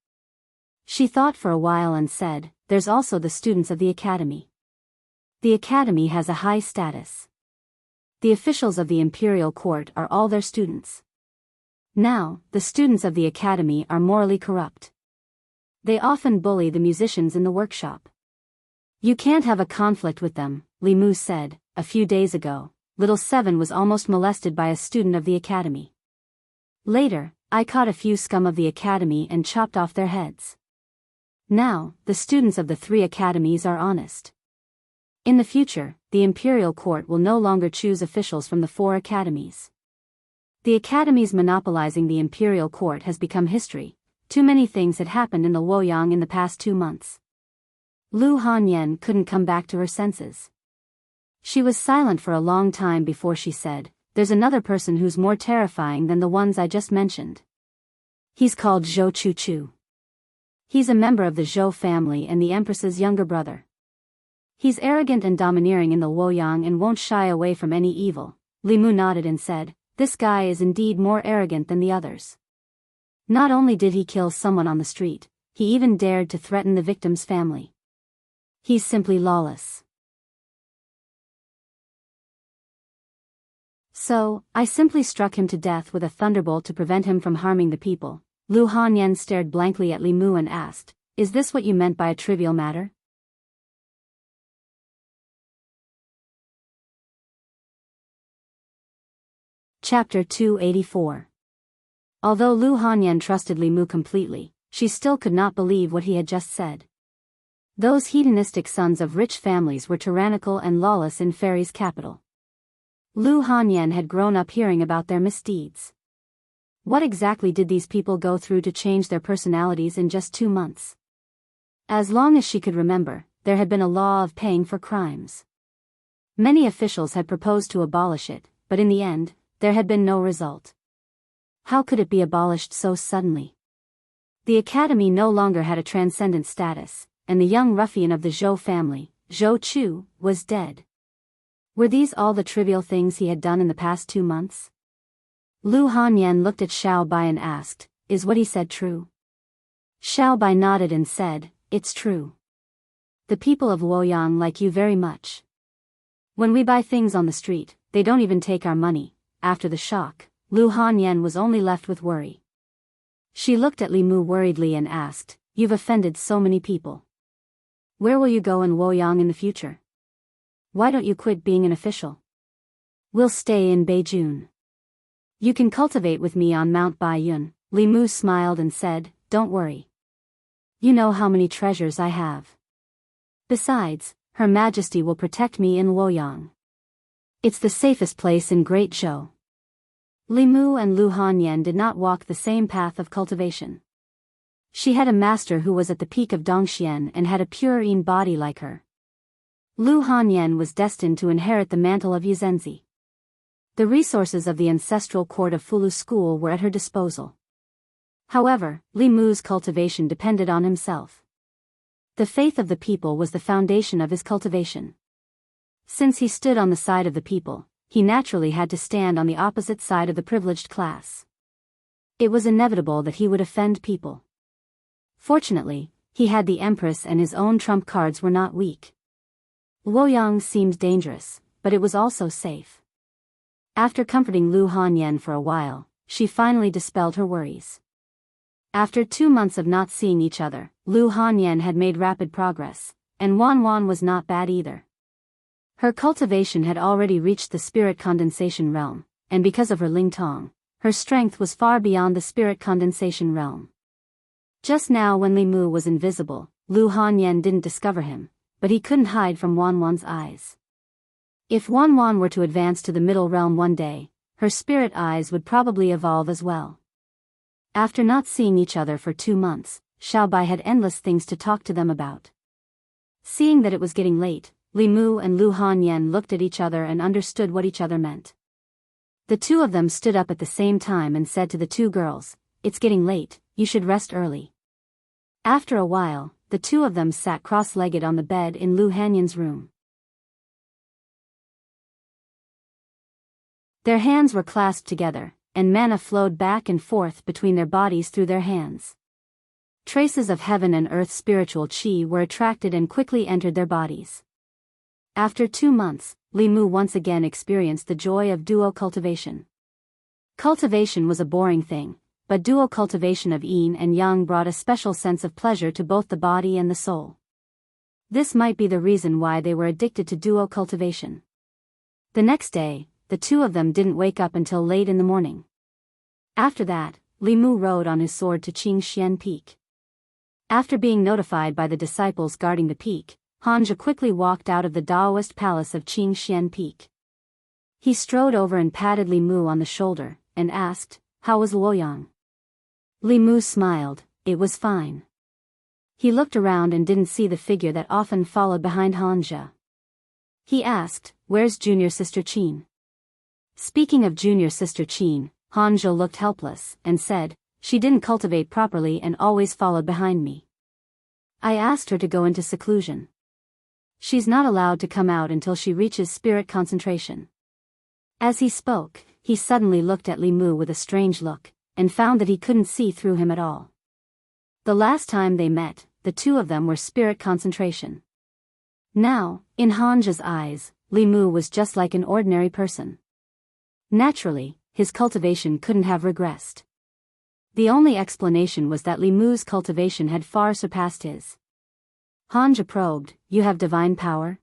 She thought for a while and said, there's also the students of the academy. The academy has a high status. The officials of the imperial court are all their students. Now, the students of the academy are morally corrupt. They often bully the musicians in the workshop. You can't have a conflict with them, Li Mu said. A few days ago, Little 7 was almost molested by a student of the academy. Later, I caught a few scum of the academy and chopped off their heads. Now, the students of the 3 academies are honest. In the future, the imperial court will no longer choose officials from the 4 academies. The academies monopolizing the imperial court has become history. Too many things had happened in the Luoyang in the past 2 months. Lu Hanyan couldn't come back to her senses. She was silent for a long time before she said, "There's another person who's more terrifying than the ones I just mentioned. He's called Zhou Chu. He's a member of the Zhou family and the Empress's younger brother. He's arrogant and domineering in the Luoyang and won't shy away from any evil." Li Mu nodded and said, "This guy is indeed more arrogant than the others. Not only did he kill someone on the street, he even dared to threaten the victim's family. He's simply lawless. So, I simply struck him to death with a thunderbolt to prevent him from harming the people." Lu Hanyan stared blankly at Li Mu and asked, "Is this what you meant by a trivial matter?" Chapter 284. Although Lu Hanyan trusted Li Mu completely, she still could not believe what he had just said. Those hedonistic sons of rich families were tyrannical and lawless in Fairy's capital. Lu Hanyan had grown up hearing about their misdeeds. What exactly did these people go through to change their personalities in just 2 months? As long as she could remember, there had been a law of paying for crimes. Many officials had proposed to abolish it, but in the end, there had been no result. How could it be abolished so suddenly? The academy no longer had a transcendent status, and the young ruffian of the Zhou family, Zhou Chu, was dead. Were these all the trivial things he had done in the past 2 months? Lu Hanyan looked at Xiao Bai and asked, "Is what he said true?" Xiao Bai nodded and said, "It's true. The people of Luoyang like you very much. When we buy things on the street, they don't even take our money." After the shock, Lu Hanyan was only left with worry. She looked at Li Mu worriedly and asked, "You've offended so many people. Where will you go in Luoyang in the future? Why don't you quit being an official? We'll stay in Beijing. You can cultivate with me on Mount Baiyun." Li Mu smiled and said, "Don't worry. You know how many treasures I have. Besides, Her Majesty will protect me in Luoyang. It's the safest place in Great Zhou." Li Mu and Lu Hanyan did not walk the same path of cultivation. She had a master who was at the peak of Dongxian and had a purine body like her. Lu Hanyan was destined to inherit the mantle of Yuzhenzi. The resources of the ancestral court of Fulu school were at her disposal. However, Li Mu's cultivation depended on himself. The faith of the people was the foundation of his cultivation. Since he stood on the side of the people, he naturally had to stand on the opposite side of the privileged class. It was inevitable that he would offend people. Fortunately, he had the Empress and his own trump cards were not weak. Luoyang seemed dangerous, but it was also safe. After comforting Lu Hanyan for a while, she finally dispelled her worries. After 2 months of not seeing each other, Lu Hanyan had made rapid progress, and Wan Wan was not bad either. Her cultivation had already reached the spirit condensation realm, and because of her Ling Tong, her strength was far beyond the spirit condensation realm. Just now when Li Mu was invisible, Lu Hanyan didn't discover him, but he couldn't hide from Wan Wan's eyes. If Wan Wan were to advance to the middle realm one day, her spirit eyes would probably evolve as well. After not seeing each other for 2 months, Xiao Bai had endless things to talk to them about. Seeing that it was getting late, Li Mu and Lu Hanyan looked at each other and understood what each other meant. The two of them stood up at the same time and said to the 2 girls, "It's getting late, you should rest early." After a while, the 2 of them sat cross-legged on the bed in Lu Hanyan's room. Their hands were clasped together, and mana flowed back and forth between their bodies through their hands. Traces of heaven and earth spiritual chi were attracted and quickly entered their bodies. After 2 months, Li Mu once again experienced the joy of duo cultivation. Cultivation was a boring thing, but duo cultivation of yin and yang brought a special sense of pleasure to both the body and the soul. This might be the reason why they were addicted to duo cultivation. The next day, the 2 of them didn't wake up until late in the morning. After that, Li Mu rode on his sword to Qingxian Peak. After being notified by the disciples guarding the peak, Hanja quickly walked out of the Daoist palace of Qingxian Peak. He strode over and patted Li Mu on the shoulder, and asked, "How was Luoyang?" Li Mu smiled. "It was fine." He looked around and didn't see the figure that often followed behind Hanja. He asked, "Where's junior sister Qin?" Speaking of junior sister Qin, Hanja looked helpless, and said, "She didn't cultivate properly and always followed behind me. I asked her to go into seclusion. She's not allowed to come out until she reaches spirit concentration." As he spoke, he suddenly looked at Li Mu with a strange look, and found that he couldn't see through him at all. The last time they met, the two of them were spirit concentration. Now, in Hanja's eyes, Li Mu was just like an ordinary person. Naturally, his cultivation couldn't have regressed. The only explanation was that Li Mu's cultivation had far surpassed his. Hanja probed, "You have divine power?"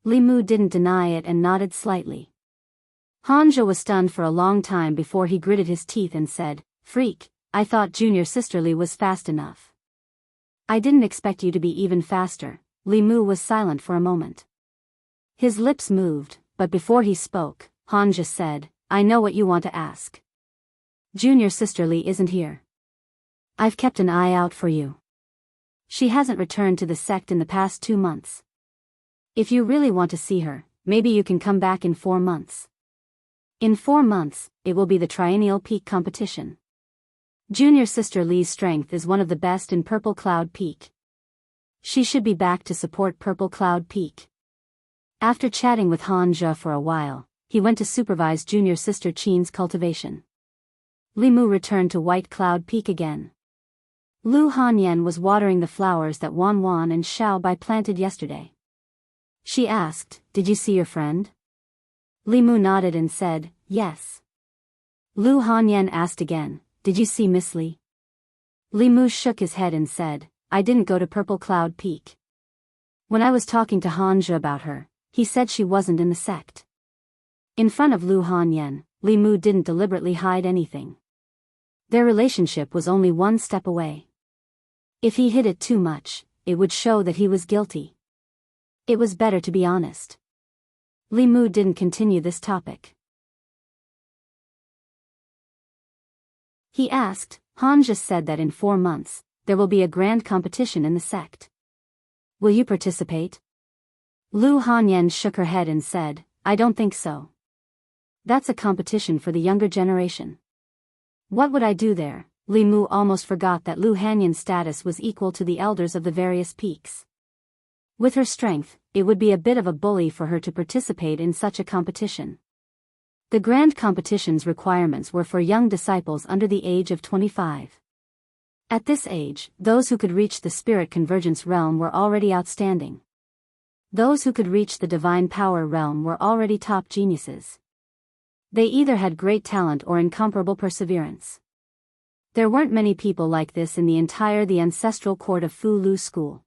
Li Mu didn't deny it and nodded slightly. Hanja was stunned for a long time before he gritted his teeth and said, "Freak, I thought junior sister Li was fast enough." "I didn't expect you to be even faster." Li Mu was silent for a moment. His lips moved, but before he spoke, Hanja said, "I know what you want to ask. Junior sister Li isn't here. I've kept an eye out for you. She hasn't returned to the sect in the past 2 months. If you really want to see her, maybe you can come back in 4 months. In 4 months, it will be the Triennial Peak competition. Junior sister Li's strength is one of the best in Purple Cloud Peak. She should be back to support Purple Cloud Peak." After chatting with Hanja for a while, he went to supervise junior sister Qin's cultivation. Li Mu returned to White Cloud Peak again. Lu Hanyan was watering the flowers that Wan Wan and Xiao Bai planted yesterday. She asked, "Did you see your friend?" Li Mu nodded and said, "Yes." Lu Hanyan asked again, "Did you see Miss Li?" Li Mu shook his head and said, "I didn't go to Purple Cloud Peak. When I was talking to Hanja about her, he said she wasn't in the sect." In front of Lu Hanyan, Li Mu didn't deliberately hide anything. Their relationship was only one step away. If he hid it too much, it would show that he was guilty. It was better to be honest. Li Mu didn't continue this topic. He asked, "Hanja said that in 4 months, there will be a grand competition in the sect. Will you participate?" Lu Hanyan shook her head and said, "I don't think so. That's a competition for the younger generation. What would I do there?" Li Mu almost forgot that Lu Hanyan's status was equal to the elders of the various peaks. With her strength, it would be a bit of a bully for her to participate in such a competition. The grand competition's requirements were for young disciples under the age of 25. At this age, those who could reach the spirit convergence realm were already outstanding. Those who could reach the divine power realm were already top geniuses. They either had great talent or incomparable perseverance. There weren't many people like this in the ancestral court of Fu Lu school.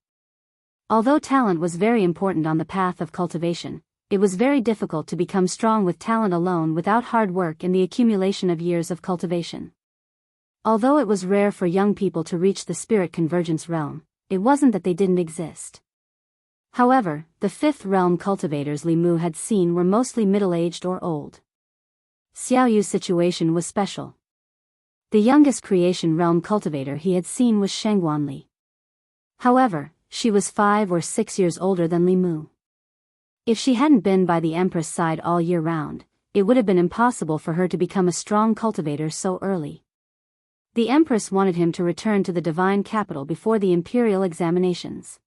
Although talent was very important on the path of cultivation, it was very difficult to become strong with talent alone without hard work and the accumulation of years of cultivation. Although it was rare for young people to reach the spirit convergence realm, it wasn't that they didn't exist. However, the 5th realm cultivators Li Mu had seen were mostly middle-aged or old. Xiaoyu's situation was special. The youngest creation realm cultivator he had seen was Shengguan Li. However, she was 5 or 6 years older than Li Mu. If she hadn't been by the Empress side all year round, it would have been impossible for her to become a strong cultivator so early. The Empress wanted him to return to the divine capital before the imperial examinations.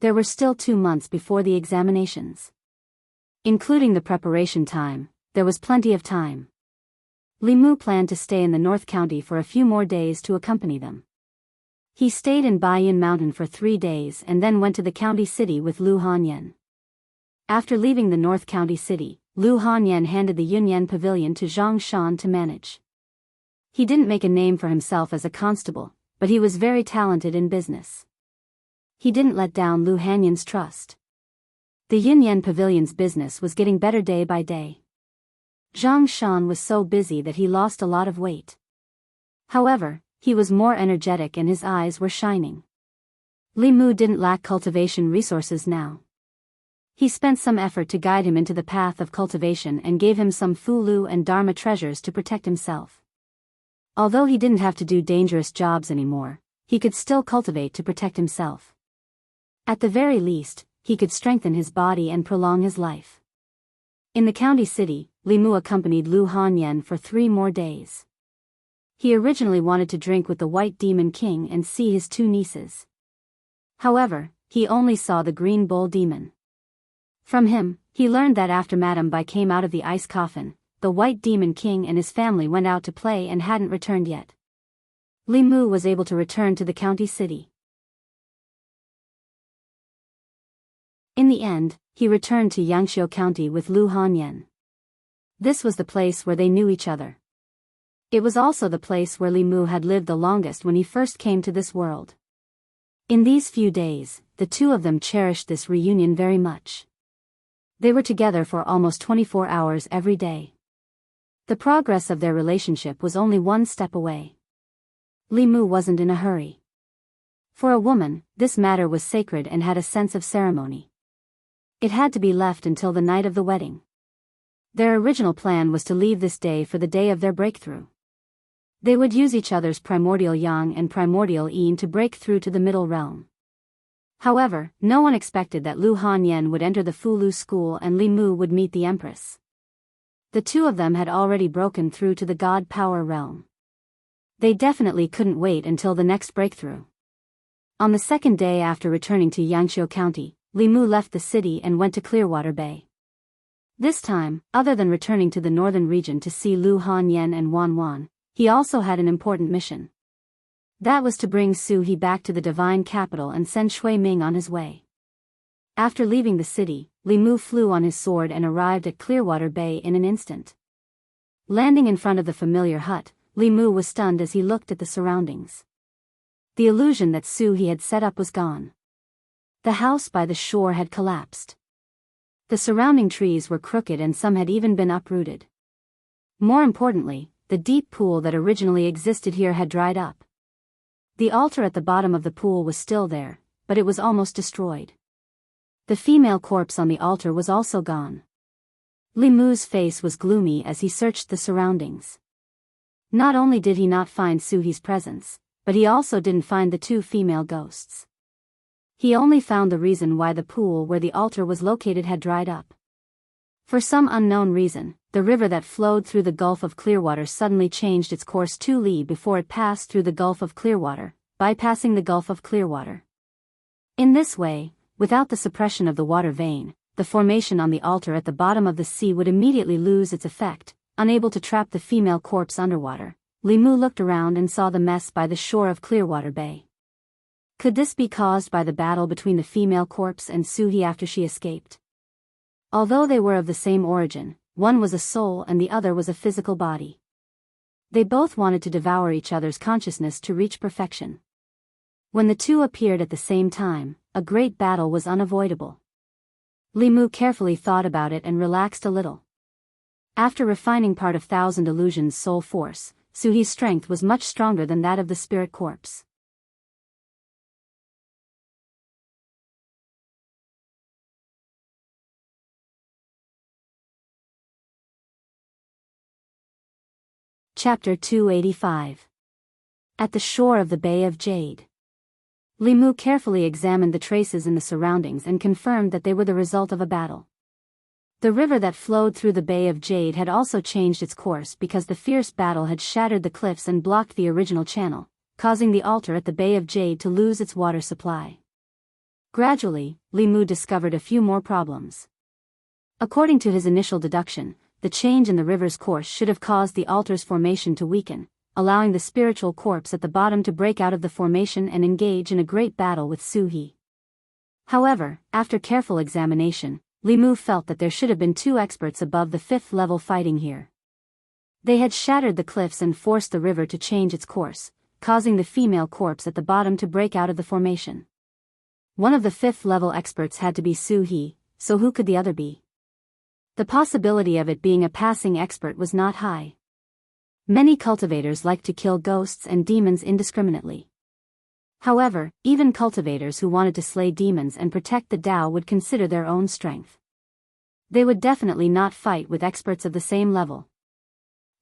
There were still 2 months before the examinations. Including the preparation time, there was plenty of time. Li Mu planned to stay in the North County for a few more days to accompany them. He stayed in Baiyin Mountain for 3 days and then went to the county city with Lu Hanyan. After leaving the North County city, Lu Hanyan handed the Yunyan Pavilion to Zhang Shan to manage. He didn't make a name for himself as a constable, but he was very talented in business. He didn't let down Lu Hanyan's trust. The Yunyan Pavilion's business was getting better day by day. Zhang Shan was so busy that he lost a lot of weight. However, he was more energetic and his eyes were shining. Li Mu didn't lack cultivation resources now. He spent some effort to guide him into the path of cultivation and gave him some Fu Lu and Dharma treasures to protect himself. Although he didn't have to do dangerous jobs anymore, he could still cultivate to protect himself. At the very least, he could strengthen his body and prolong his life. In the county city, Li Mu accompanied Lu Hanyan for 3 more days. He originally wanted to drink with the White Demon King and see his 2 nieces. However, he only saw the Green Bull Demon. From him, he learned that after Madame Bai came out of the ice coffin, the White Demon King and his family went out to play and hadn't returned yet. Li Mu was able to return to the county city. In the end, he returned to Yangqiu County with Lu Hanyan. This was the place where they knew each other. It was also the place where Li Mu had lived the longest when he first came to this world. In these few days, the 2 of them cherished this reunion very much. They were together for almost 24 hours every day. The progress of their relationship was only 1 step away. Li Mu wasn't in a hurry. For a woman, this matter was sacred and had a sense of ceremony. It had to be left until the night of the wedding. Their original plan was to leave this day for the day of their breakthrough. They would use each other's primordial yang and primordial yin to break through to the middle realm. However, no one expected that Lu Hanyan would enter the Fu Lu school and Li Mu would meet the Empress. The 2 of them had already broken through to the God Power realm. They definitely couldn't wait until the next breakthrough. On the 2nd day after returning to Yangqiu County, Li Mu left the city and went to Clearwater Bay. This time, other than returning to the northern region to see Lu Hanyan and Wan Wan, he also had an important mission. That was to bring Su He back to the divine capital and send Shui Ming on his way. After leaving the city, Li Mu flew on his sword and arrived at Clearwater Bay in an instant. Landing in front of the familiar hut, Li Mu was stunned as he looked at the surroundings. The illusion that Su He had set up was gone. The house by the shore had collapsed. The surrounding trees were crooked and some had even been uprooted. More importantly, the deep pool that originally existed here had dried up. The altar at the bottom of the pool was still there, but it was almost destroyed. The female corpse on the altar was also gone. Li Mu's face was gloomy as he searched the surroundings. Not only did he not find Su He's presence, but he also didn't find the 2 female ghosts. He only found the reason why the pool where the altar was located had dried up. For some unknown reason, the river that flowed through the Gulf of Clearwater suddenly changed its course 2 li before it passed through the Gulf of Clearwater, bypassing the Gulf of Clearwater. In this way, without the suppression of the water vein, the formation on the altar at the bottom of the sea would immediately lose its effect. Unable to trap the female corpse underwater, Li Mu looked around and saw the mess by the shore of Clearwater Bay. Could this be caused by the battle between the female corpse and Su He after she escaped? Although they were of the same origin, one was a soul and the other was a physical body. They both wanted to devour each other's consciousness to reach perfection. When the 2 appeared at the same time, a great battle was unavoidable. Li Mu carefully thought about it and relaxed a little. After refining part of Thousand Illusions' soul force, Su He's strength was much stronger than that of the spirit corpse. Chapter 285. At the shore of the Bay of Jade. Li Mu carefully examined the traces in the surroundings and confirmed that they were the result of a battle. The river that flowed through the Bay of Jade had also changed its course because the fierce battle had shattered the cliffs and blocked the original channel, causing the altar at the Bay of Jade to lose its water supply. Gradually, Li Mu discovered a few more problems. According to his initial deduction, the change in the river's course should have caused the altar's formation to weaken, allowing the spiritual corpse at the bottom to break out of the formation and engage in a great battle with Su He. However, after careful examination, Li Mu felt that there should have been 2 experts above the 5th level fighting here. They had shattered the cliffs and forced the river to change its course, causing the female corpse at the bottom to break out of the formation. One of the 5th level experts had to be Su He, so who could the other be? The possibility of it being a passing expert was not high. Many cultivators like to kill ghosts and demons indiscriminately. However, even cultivators who wanted to slay demons and protect the Dao would consider their own strength. They would definitely not fight with experts of the same level.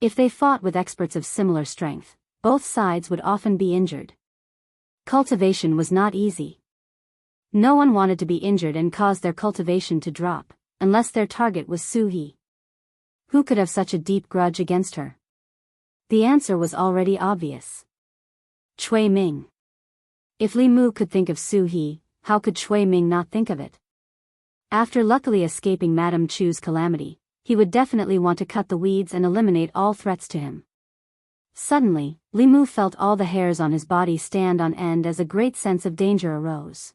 If they fought with experts of similar strength, both sides would often be injured. Cultivation was not easy. No one wanted to be injured and cause their cultivation to drop, unless their target was Su He. Who could have such a deep grudge against her? The answer was already obvious. Cui Ming. If Li Mu could think of Su He, how could Cui Ming not think of it? After luckily escaping Madame Chu's calamity, he would definitely want to cut the weeds and eliminate all threats to him. Suddenly, Li Mu felt all the hairs on his body stand on end as a great sense of danger arose.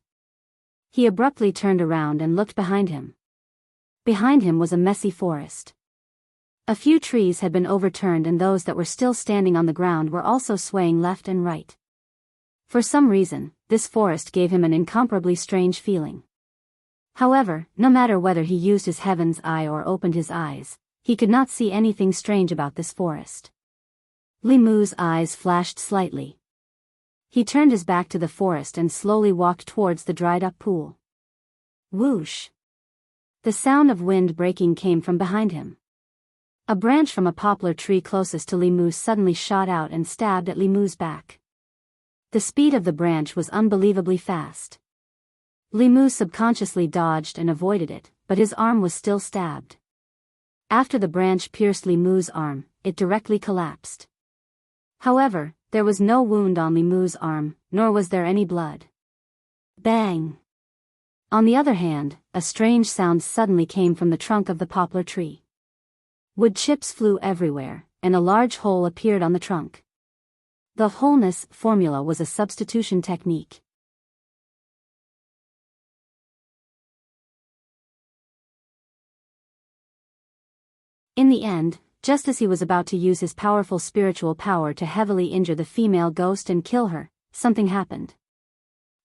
He abruptly turned around and looked behind him. Behind him was a messy forest. A few trees had been overturned and those that were still standing on the ground were also swaying left and right. For some reason, this forest gave him an incomparably strange feeling. However, no matter whether he used his heaven's eye or opened his eyes, he could not see anything strange about this forest. Li Mu's eyes flashed slightly. He turned his back to the forest and slowly walked towards the dried-up pool. Whoosh! The sound of wind breaking came from behind him. A branch from a poplar tree closest to Li Mu suddenly shot out and stabbed at Li Mu's back. The speed of the branch was unbelievably fast. Li Mu subconsciously dodged and avoided it, but his arm was still stabbed. After the branch pierced Li Mu's arm, it directly collapsed. However, there was no wound on Li Mu's arm, nor was there any blood. Bang! On the other hand, a strange sound suddenly came from the trunk of the poplar tree. Wood chips flew everywhere, and a large hole appeared on the trunk. The wholeness formula was a substitution technique. In the end, just as he was about to use his powerful spiritual power to heavily injure the female ghost and kill her, something happened.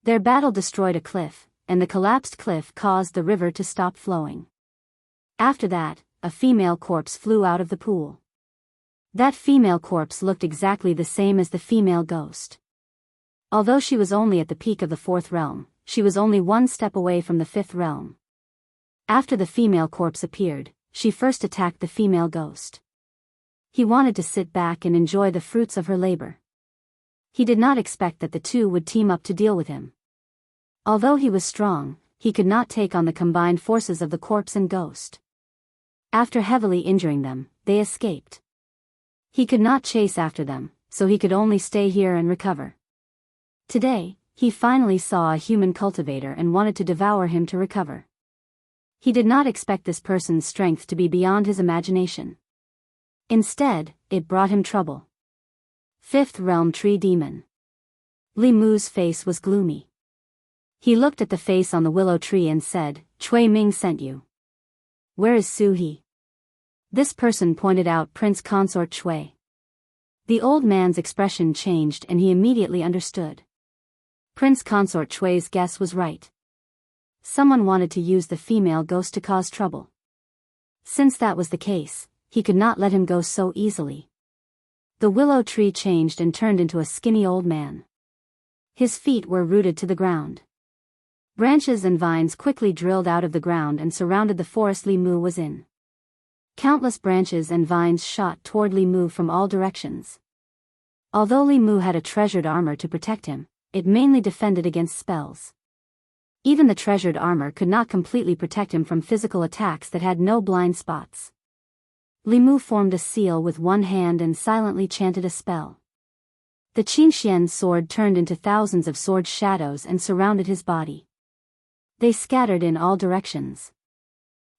Their battle destroyed a cliff, and the collapsed cliff caused the river to stop flowing. After that, a female corpse flew out of the pool. That female corpse looked exactly the same as the female ghost. Although she was only at the peak of the 4th realm, she was only one step away from the 5th realm. After the female corpse appeared, she first attacked the female ghost. He wanted to sit back and enjoy the fruits of her labor. He did not expect that the two would team up to deal with him. Although he was strong, he could not take on the combined forces of the corpse and ghost. After heavily injuring them, they escaped. He could not chase after them, so he could only stay here and recover. Today, he finally saw a human cultivator and wanted to devour him to recover. He did not expect this person's strength to be beyond his imagination. Instead, it brought him trouble. 5th realm tree demon. Li Mu's face was gloomy. He looked at the face on the willow tree and said, "Cui Ming sent you. Where is Su He?" This person pointed out Prince Consort Cui. The old man's expression changed and he immediately understood. Prince Consort Cui's guess was right. Someone wanted to use the female ghost to cause trouble. Since that was the case, he could not let him go so easily. The willow tree changed and turned into a skinny old man. His feet were rooted to the ground. Branches and vines quickly drilled out of the ground and surrounded the forest Li Mu was in. Countless branches and vines shot toward Li Mu from all directions. Although Li Mu had a treasured armor to protect him, it mainly defended against spells. Even the treasured armor could not completely protect him from physical attacks that had no blind spots. Li Mu formed a seal with one hand and silently chanted a spell. The Qingxian sword turned into thousands of sword shadows and surrounded his body. They scattered in all directions.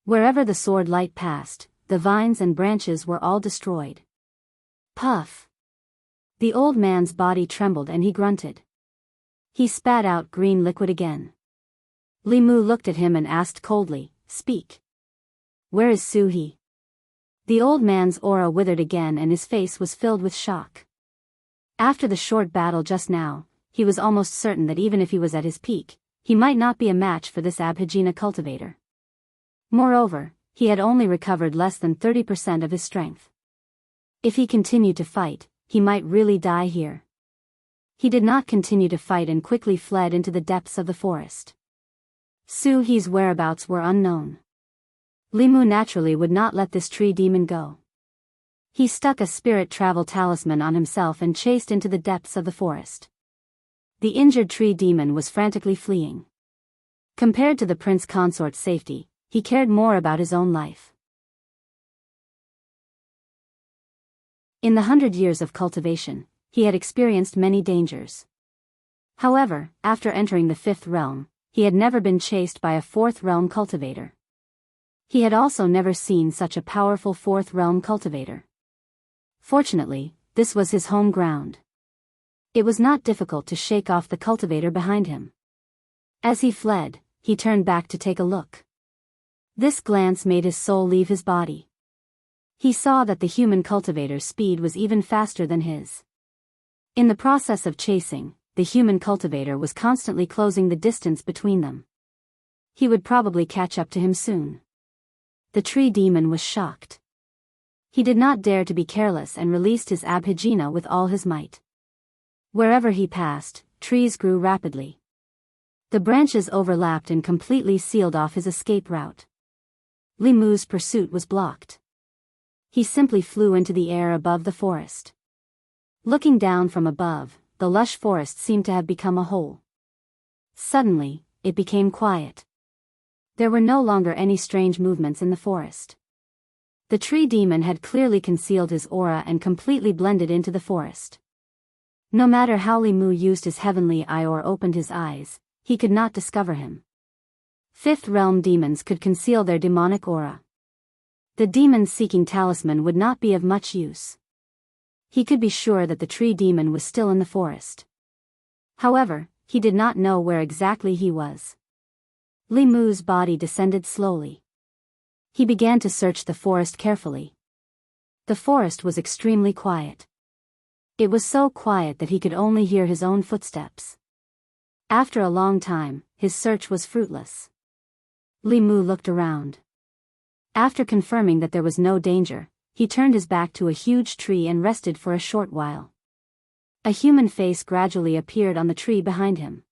Wherever the sword light passed, the vines and branches were all destroyed. Puff! The old man's body trembled and he grunted. He spat out green liquid again. Li Mu looked at him and asked coldly, "Speak. Where is Su He?" The old man's aura withered again and his face was filled with shock. After the short battle just now, he was almost certain that even if he was at his peak, he might not be a match for this Abhijina cultivator. Moreover, he had only recovered less than 30% of his strength. If he continued to fight, he might really die here. He did not continue to fight and quickly fled into the depths of the forest. Su He's whereabouts were unknown. Li Mu naturally would not let this tree demon go. He stuck a spirit travel talisman on himself and chased into the depths of the forest. The injured tree demon was frantically fleeing. Compared to the prince consort's safety, he cared more about his own life. In the 100 years of cultivation, he had experienced many dangers. However, after entering the 5th realm, he had never been chased by a 4th realm cultivator. He had also never seen such a powerful 4th realm cultivator. Fortunately, this was his home ground. It was not difficult to shake off the cultivator behind him. As he fled, he turned back to take a look. This glance made his soul leave his body. He saw that the human cultivator's speed was even faster than his. In the process of chasing, the human cultivator was constantly closing the distance between them. He would probably catch up to him soon. The tree demon was shocked. He did not dare to be careless and released his abhijna with all his might. Wherever he passed, trees grew rapidly. The branches overlapped and completely sealed off his escape route. Li Mu's pursuit was blocked. He simply flew into the air above the forest. Looking down from above, the lush forest seemed to have become a hole. Suddenly, it became quiet. There were no longer any strange movements in the forest. The tree demon had clearly concealed his aura and completely blended into the forest. No matter how Li Mu used his heavenly eye or opened his eyes, he could not discover him. 5th realm demons could conceal their demonic aura. The demon-seeking talisman would not be of much use. He could be sure that the tree demon was still in the forest. However, he did not know where exactly he was. Li Mu's body descended slowly. He began to search the forest carefully. The forest was extremely quiet. It was so quiet that he could only hear his own footsteps. After a long time, his search was fruitless. Li Mu looked around. After confirming that there was no danger, he turned his back to a huge tree and rested for a short while. A human face gradually appeared on the tree behind him.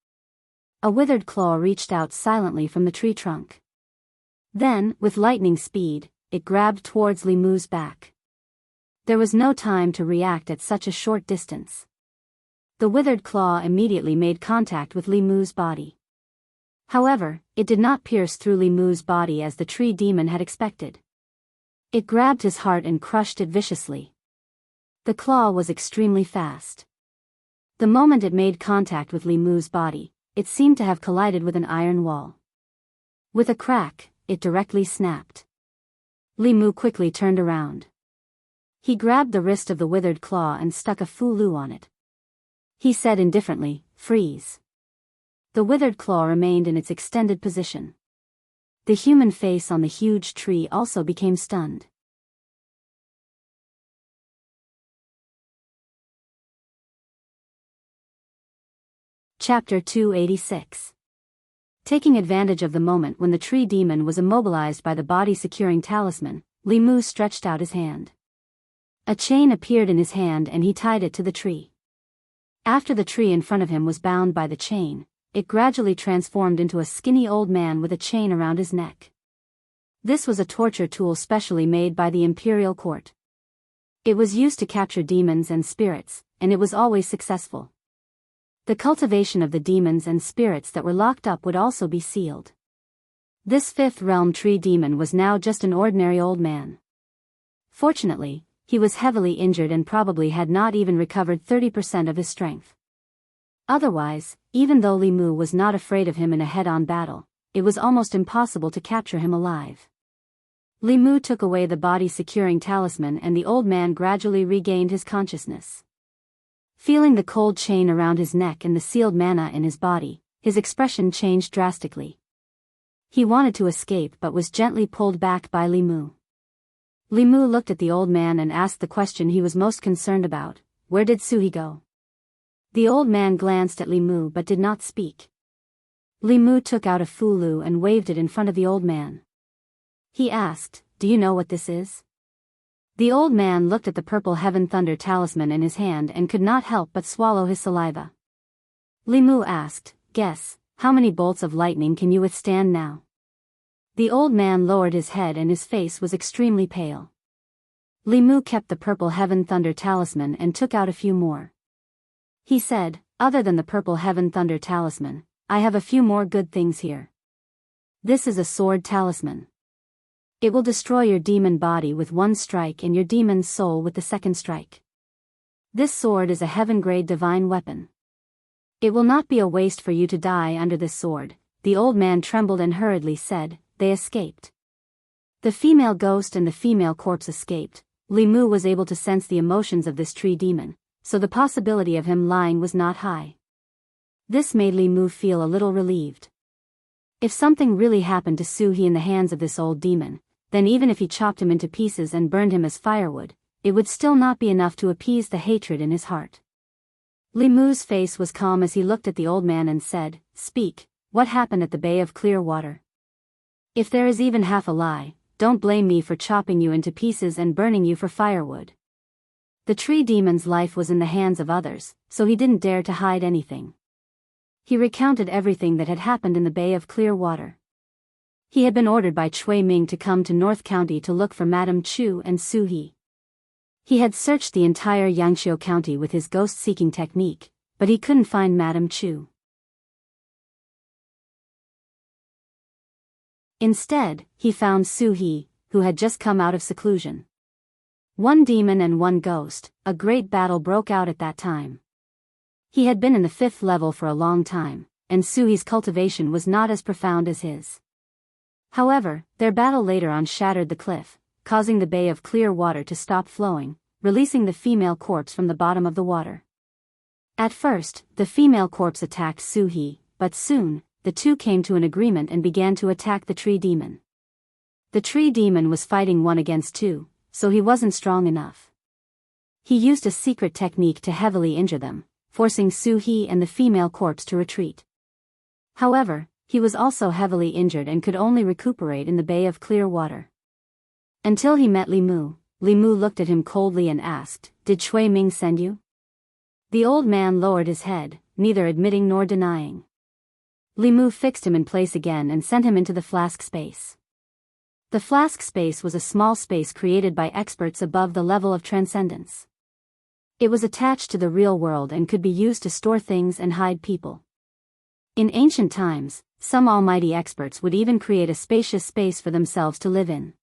A withered claw reached out silently from the tree trunk. Then, with lightning speed, it grabbed towards Li Mu's back. There was no time to react at such a short distance. The withered claw immediately made contact with Li Mu's body. However, it did not pierce through Li Mu's body as the tree demon had expected. It grabbed his heart and crushed it viciously. The claw was extremely fast. The moment it made contact with Li Mu's body, it seemed to have collided with an iron wall. With a crack, it directly snapped. Li Mu quickly turned around. He grabbed the wrist of the withered claw and stuck a fulu on it. He said indifferently, "Freeze." The withered claw remained in its extended position. The human face on the huge tree also became stunned. Chapter 286. Taking advantage of the moment when the tree demon was immobilized by the body-securing talisman, Li Mu stretched out his hand. A chain appeared in his hand and he tied it to the tree. After the tree in front of him was bound by the chain, it gradually transformed into a skinny old man with a chain around his neck. This was a torture tool specially made by the imperial court. It was used to capture demons and spirits, and it was always successful. The cultivation of the demons and spirits that were locked up would also be sealed. This 5th realm tree demon was now just an ordinary old man. Fortunately, he was heavily injured and probably had not even recovered 30% of his strength. Otherwise, even though Li Mu was not afraid of him in a head-on battle, it was almost impossible to capture him alive. Li Mu took away the body-securing talisman and the old man gradually regained his consciousness. Feeling the cold chain around his neck and the sealed mana in his body, his expression changed drastically. He wanted to escape but was gently pulled back by Li Mu. Li Mu looked at the old man and asked the question he was most concerned about: where did Suhi go? The old man glanced at Li Mu but did not speak. Li Mu took out a fulu and waved it in front of the old man. He asked, "Do you know what this is?" The old man looked at the purple heaven thunder talisman in his hand and could not help but swallow his saliva. Li Mu asked, "Guess, how many bolts of lightning can you withstand now?" The old man lowered his head and his face was extremely pale. Li Mu kept the purple heaven thunder talisman and took out a few more. He said, "Other than the purple heaven thunder talisman, I have a few more good things here. This is a sword talisman. It will destroy your demon body with one strike and your demon's soul with the second strike. This sword is a heaven-grade divine weapon. It will not be a waste for you to die under this sword." The old man trembled and hurriedly said, "They escaped." The female ghost and the female corpse escaped. Li Mu was able to sense the emotions of this tree demon, so the possibility of him lying was not high. This made Li Mu feel a little relieved. If something really happened to Su He in the hands of this old demon, then even if he chopped him into pieces and burned him as firewood, it would still not be enough to appease the hatred in his heart. Li Mu's face was calm as he looked at the old man and said, "Speak, what happened at the Bay of Clear Water? If there is even half a lie, don't blame me for chopping you into pieces and burning you for firewood." The tree demon's life was in the hands of others, so he didn't dare to hide anything. He recounted everything that had happened in the Bay of Clear Water. He had been ordered by Cui Ming to come to North County to look for Madame Chu and Su He. He had searched the entire Yangqiu County with his ghost-seeking technique, but he couldn't find Madame Chu. Instead, he found Su He, who had just come out of seclusion. One demon and one ghost, a great battle broke out at that time. He had been in the 5th level for a long time, and Su He's cultivation was not as profound as his. However, their battle later on shattered the cliff, causing the Bay of Clear Water to stop flowing, releasing the female corpse from the bottom of the water. At first, the female corpse attacked Su He, but soon, the two came to an agreement and began to attack the tree demon. The tree demon was fighting 1 against 2, so he wasn't strong enough. He used a secret technique to heavily injure them, forcing Su He and the female corpse to retreat. However, he was also heavily injured and could only recuperate in the Bay of Clear Water. Until he met Li Mu. Li Mu looked at him coldly and asked, "Did Cui Ming send you?" The old man lowered his head, neither admitting nor denying. Li Mu fixed him in place again and sent him into the flask space. The flask space was a small space created by experts above the level of transcendence. It was attached to the real world and could be used to store things and hide people. In ancient times, some almighty experts would even create a spacious space for themselves to live in.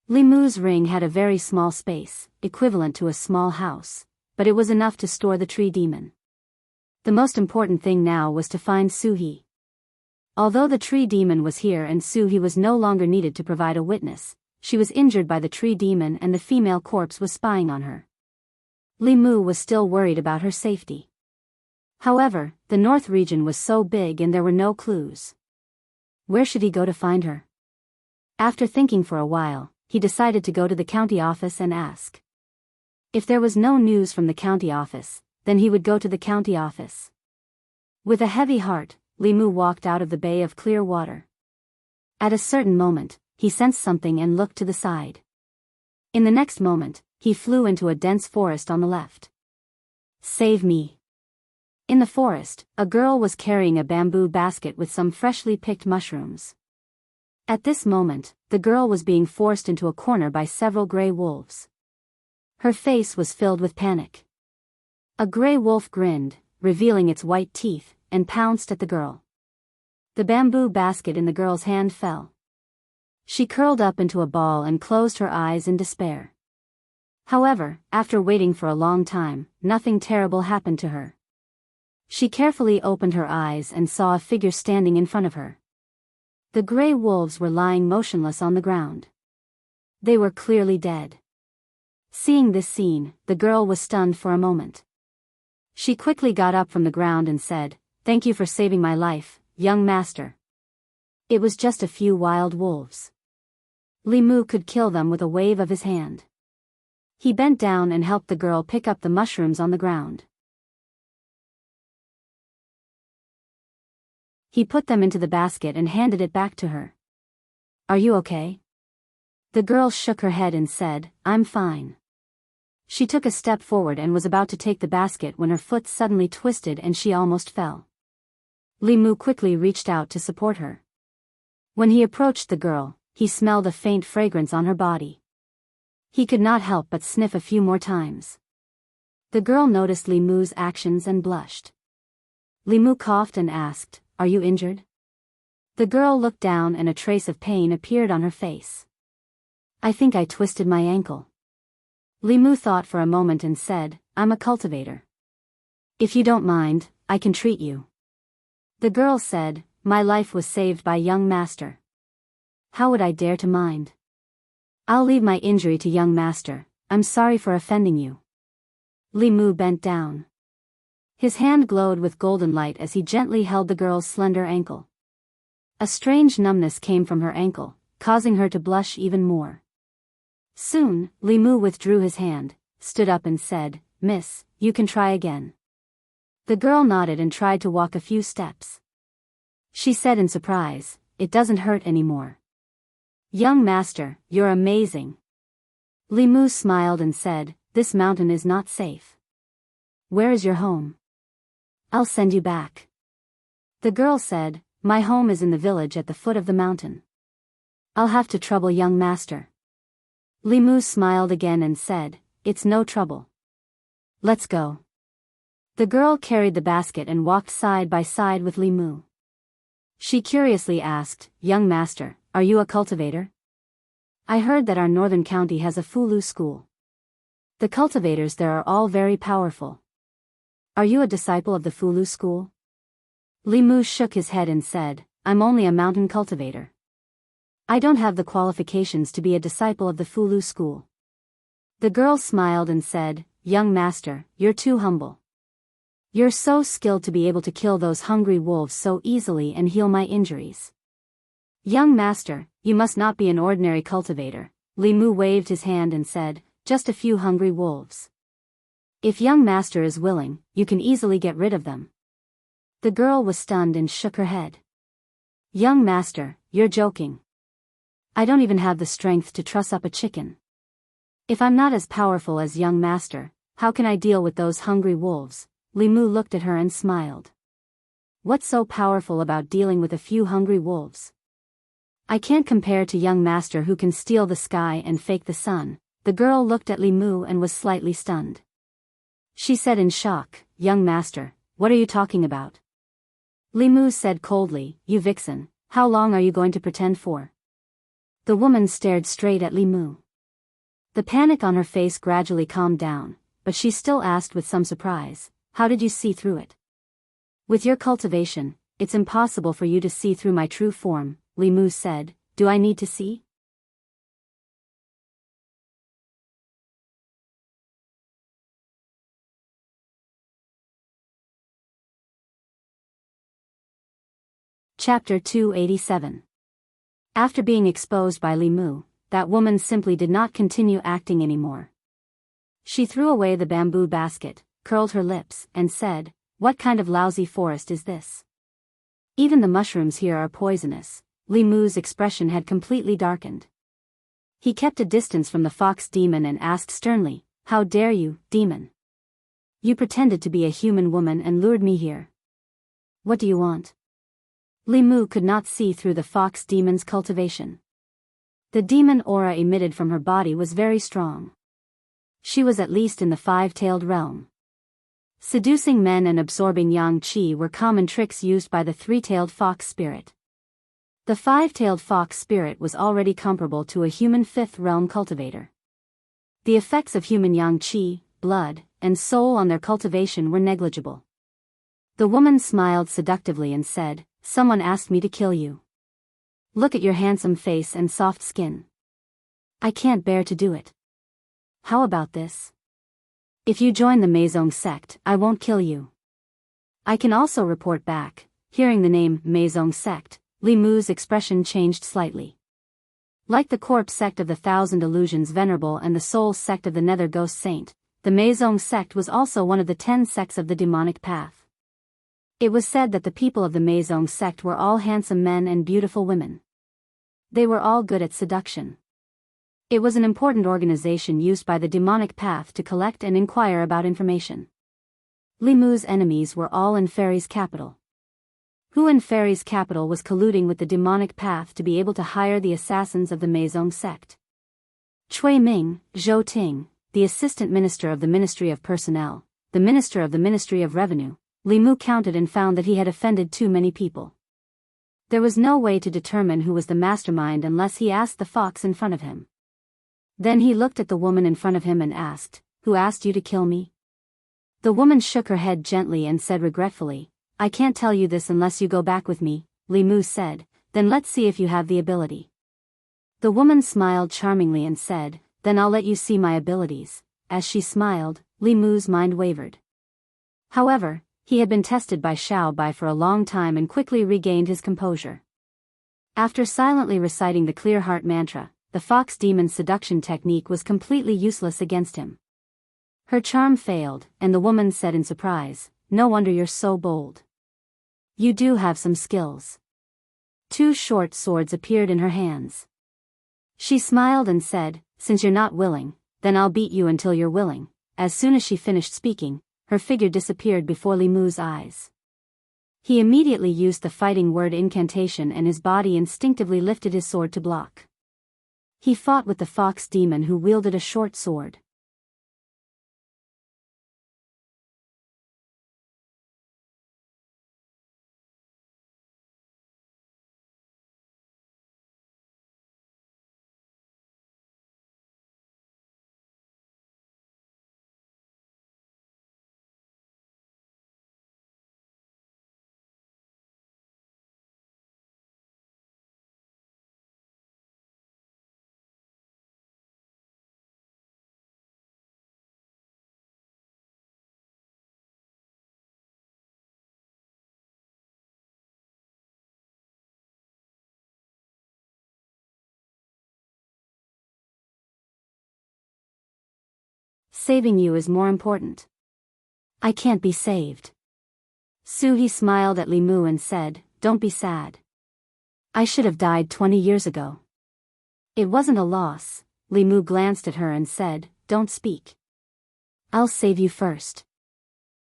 Li Mu's ring had a very small space, equivalent to a small house, but it was enough to store the tree demon. The most important thing now was to find Su He. Although the tree demon was here and Su He was no longer needed to provide a witness, she was injured by the tree demon and the female corpse was spying on her. Li Mu was still worried about her safety. However, the north region was so big and there were no clues. Where should he go to find her? After thinking for a while, he decided to go to the county office and ask. If there was no news from the county office, then he would go to the county office. With a heavy heart, Li Mu walked out of the Bay of Clear Water. At a certain moment, he sensed something and looked to the side. In the next moment, he flew into a dense forest on the left. "Save me!" In the forest, a girl was carrying a bamboo basket with some freshly picked mushrooms. At this moment, the girl was being forced into a corner by several gray wolves. Her face was filled with panic. A gray wolf grinned, revealing its white teeth, and pounced at the girl. The bamboo basket in the girl's hand fell. She curled up into a ball and closed her eyes in despair. However, after waiting for a long time, nothing terrible happened to her. She carefully opened her eyes and saw a figure standing in front of her. The gray wolves were lying motionless on the ground. They were clearly dead. Seeing this scene, the girl was stunned for a moment. She quickly got up from the ground and said, "Thank you for saving my life, young master." It was just a few wild wolves. Li Mu could kill them with a wave of his hand. He bent down and helped the girl pick up the mushrooms on the ground. He put them into the basket and handed it back to her. "Are you okay?" The girl shook her head and said, "I'm fine." She took a step forward and was about to take the basket when her foot suddenly twisted and she almost fell. Li Mu quickly reached out to support her. When he approached the girl, he smelled a faint fragrance on her body. He could not help but sniff a few more times. The girl noticed Li Mu's actions and blushed. Li Mu coughed and asked, "Are you injured?" The girl looked down and a trace of pain appeared on her face. "I think I twisted my ankle." Li Mu thought for a moment and said, "I'm a cultivator. If you don't mind, I can treat you." The girl said, "My life was saved by young master. How would I dare to mind? I'll leave my injury to young master, I'm sorry for offending you." Li Mu bent down. His hand glowed with golden light as he gently held the girl's slender ankle. A strange numbness came from her ankle, causing her to blush even more. Soon, Li Mu withdrew his hand, stood up and said, "Miss, you can try again." The girl nodded and tried to walk a few steps. She said in surprise, "It doesn't hurt anymore." "Young master, you're amazing." Li Mu smiled and said, "This mountain is not safe. Where is your home? I'll send you back." The girl said, "My home is in the village at the foot of the mountain. I'll have to trouble young master." Li Mu smiled again and said, "It's no trouble. Let's go." The girl carried the basket and walked side by side with Li Mu. She curiously asked, "Young master, are you a cultivator? I heard that our northern county has a Fulu school. The cultivators there are all very powerful. Are you a disciple of the Fulu school?" Li Mu shook his head and said, "I'm only a mountain cultivator. I don't have the qualifications to be a disciple of the Fulu school." The girl smiled and said, "Young master, you're too humble. You're so skilled to be able to kill those hungry wolves so easily and heal my injuries. Young master, you must not be an ordinary cultivator." Li Mu waved his hand and said, "Just a few hungry wolves. If young master is willing, you can easily get rid of them." The girl was stunned and shook her head. "Young master, you're joking. I don't even have the strength to truss up a chicken. If I'm not as powerful as young master, how can I deal with those hungry wolves?" Li Mu looked at her and smiled. "What's so powerful about dealing with a few hungry wolves? I can't compare to young master who can steal the sky and fake the sun." The girl looked at Li Mu and was slightly stunned. She said in shock, "Young master, what are you talking about?" Li Mu said coldly, "You vixen, how long are you going to pretend for?" The woman stared straight at Li Mu. The panic on her face gradually calmed down, but she still asked with some surprise, "How did you see through it?" "With your cultivation, it's impossible for you to see through my true form," Li Mu said. "Do I need to see?" Chapter 287. After being exposed by Li Mu, that woman simply did not continue acting anymore. She threw away the bamboo basket, curled her lips, and said, "What kind of lousy forest is this? Even the mushrooms here are poisonous." Li Mu's expression had completely darkened. He kept a distance from the fox demon and asked sternly, "How dare you, demon? You pretended to be a human woman and lured me here. What do you want?" Li Mu could not see through the fox demon's cultivation. The demon aura emitted from her body was very strong. She was at least in the five-tailed realm. Seducing men and absorbing yang qi were common tricks used by the three-tailed fox spirit. The five-tailed fox spirit was already comparable to a human fifth-realm cultivator. The effects of human yang qi, blood, and soul on their cultivation were negligible. The woman smiled seductively and said, "Someone asked me to kill you. Look at your handsome face and soft skin. I can't bear to do it. How about this? If you join the Meizong sect, I won't kill you. I can also report back." Hearing the name Meizong sect, Li Mu's expression changed slightly. Like the Corpse sect of the Thousand Illusions Venerable and the Soul sect of the Nether Ghost Saint, the Meizong sect was also one of the 10 sects of the demonic path. It was said that the people of the Meizong sect were all handsome men and beautiful women. They were all good at seduction. It was an important organization used by the demonic path to collect and inquire about information. Li Mu's enemies were all in Fairy's capital. Who in Fairy's capital was colluding with the demonic path to be able to hire the assassins of the Meizong sect? Cui Ming, Zhou Ting, the assistant minister of the Ministry of Personnel, the minister of the Ministry of Revenue. Li Mu counted and found that he had offended too many people. There was no way to determine who was the mastermind unless he asked the fox in front of him. Then he looked at the woman in front of him and asked, "Who asked you to kill me?" The woman shook her head gently and said regretfully, "I can't tell you this unless you go back with me," Li Mu said. "Then let's see if you have the ability." The woman smiled charmingly and said, "Then I'll let you see my abilities." As she smiled, Li Mu's mind wavered. However, he had been tested by Xiao Bai for a long time and quickly regained his composure. After silently reciting the clear heart mantra, the fox demon's seduction technique was completely useless against him. Her charm failed, and the woman said in surprise, "No wonder you're so bold. You do have some skills." 2 short swords appeared in her hands. She smiled and said, "Since you're not willing, then I'll beat you until you're willing." As soon as she finished speaking, her figure disappeared before Li Mu's eyes. He immediately used the fighting word incantation and his body instinctively lifted his sword to block. He fought with the fox demon who wielded a short sword. Saving you is more important. I can't be saved. He smiled at Li Mu and said, "Don't be sad. I should have died 20 years ago." It wasn't a loss. Li Mu glanced at her and said, "Don't speak. I'll save you first."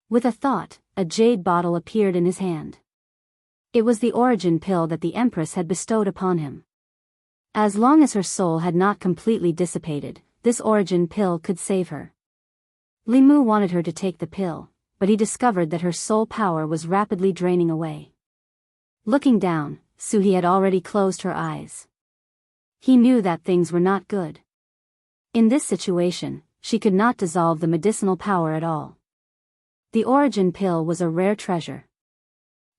With a thought, a jade bottle appeared in his hand. It was the origin pill that the Empress had bestowed upon him. As long as her soul had not completely dissipated, this origin pill could save her. Li Mu wanted her to take the pill, but he discovered that her soul power was rapidly draining away. Looking down, Suhi had already closed her eyes. He knew that things were not good. In this situation, she could not dissolve the medicinal power at all. The origin pill was a rare treasure.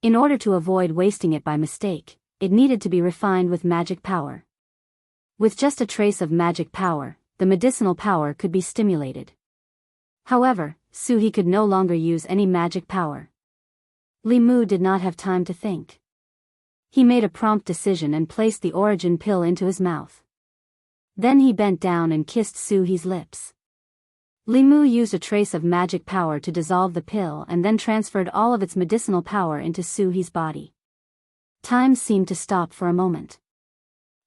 In order to avoid wasting it by mistake, it needed to be refined with magic power. With just a trace of magic power, the medicinal power could be stimulated. However, Suhi could no longer use any magic power. Li Mu did not have time to think. He made a prompt decision and placed the origin pill into his mouth. Then he bent down and kissed Suhi's lips. Li Mu used a trace of magic power to dissolve the pill and then transferred all of its medicinal power into Suhi's body. Time seemed to stop for a moment.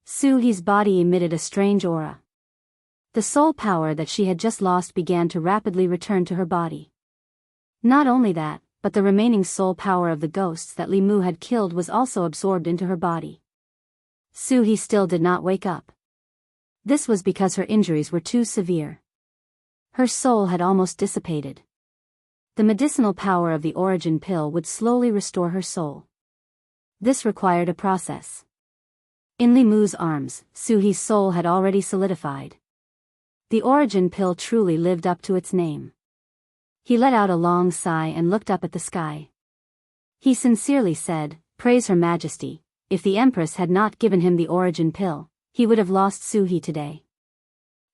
Suhi's body emitted a strange aura. The soul power that she had just lost began to rapidly return to her body. Not only that, but the remaining soul power of the ghosts that Li Mu had killed was also absorbed into her body. Suhi still did not wake up. This was because her injuries were too severe. Her soul had almost dissipated. The medicinal power of the origin pill would slowly restore her soul. This required a process. In Li Mu's arms, Suhi's soul had already solidified. The origin pill truly lived up to its name. He let out a long sigh and looked up at the sky. He sincerely said, "Praise Her Majesty, if the Empress had not given him the origin pill, he would have lost Suhi today.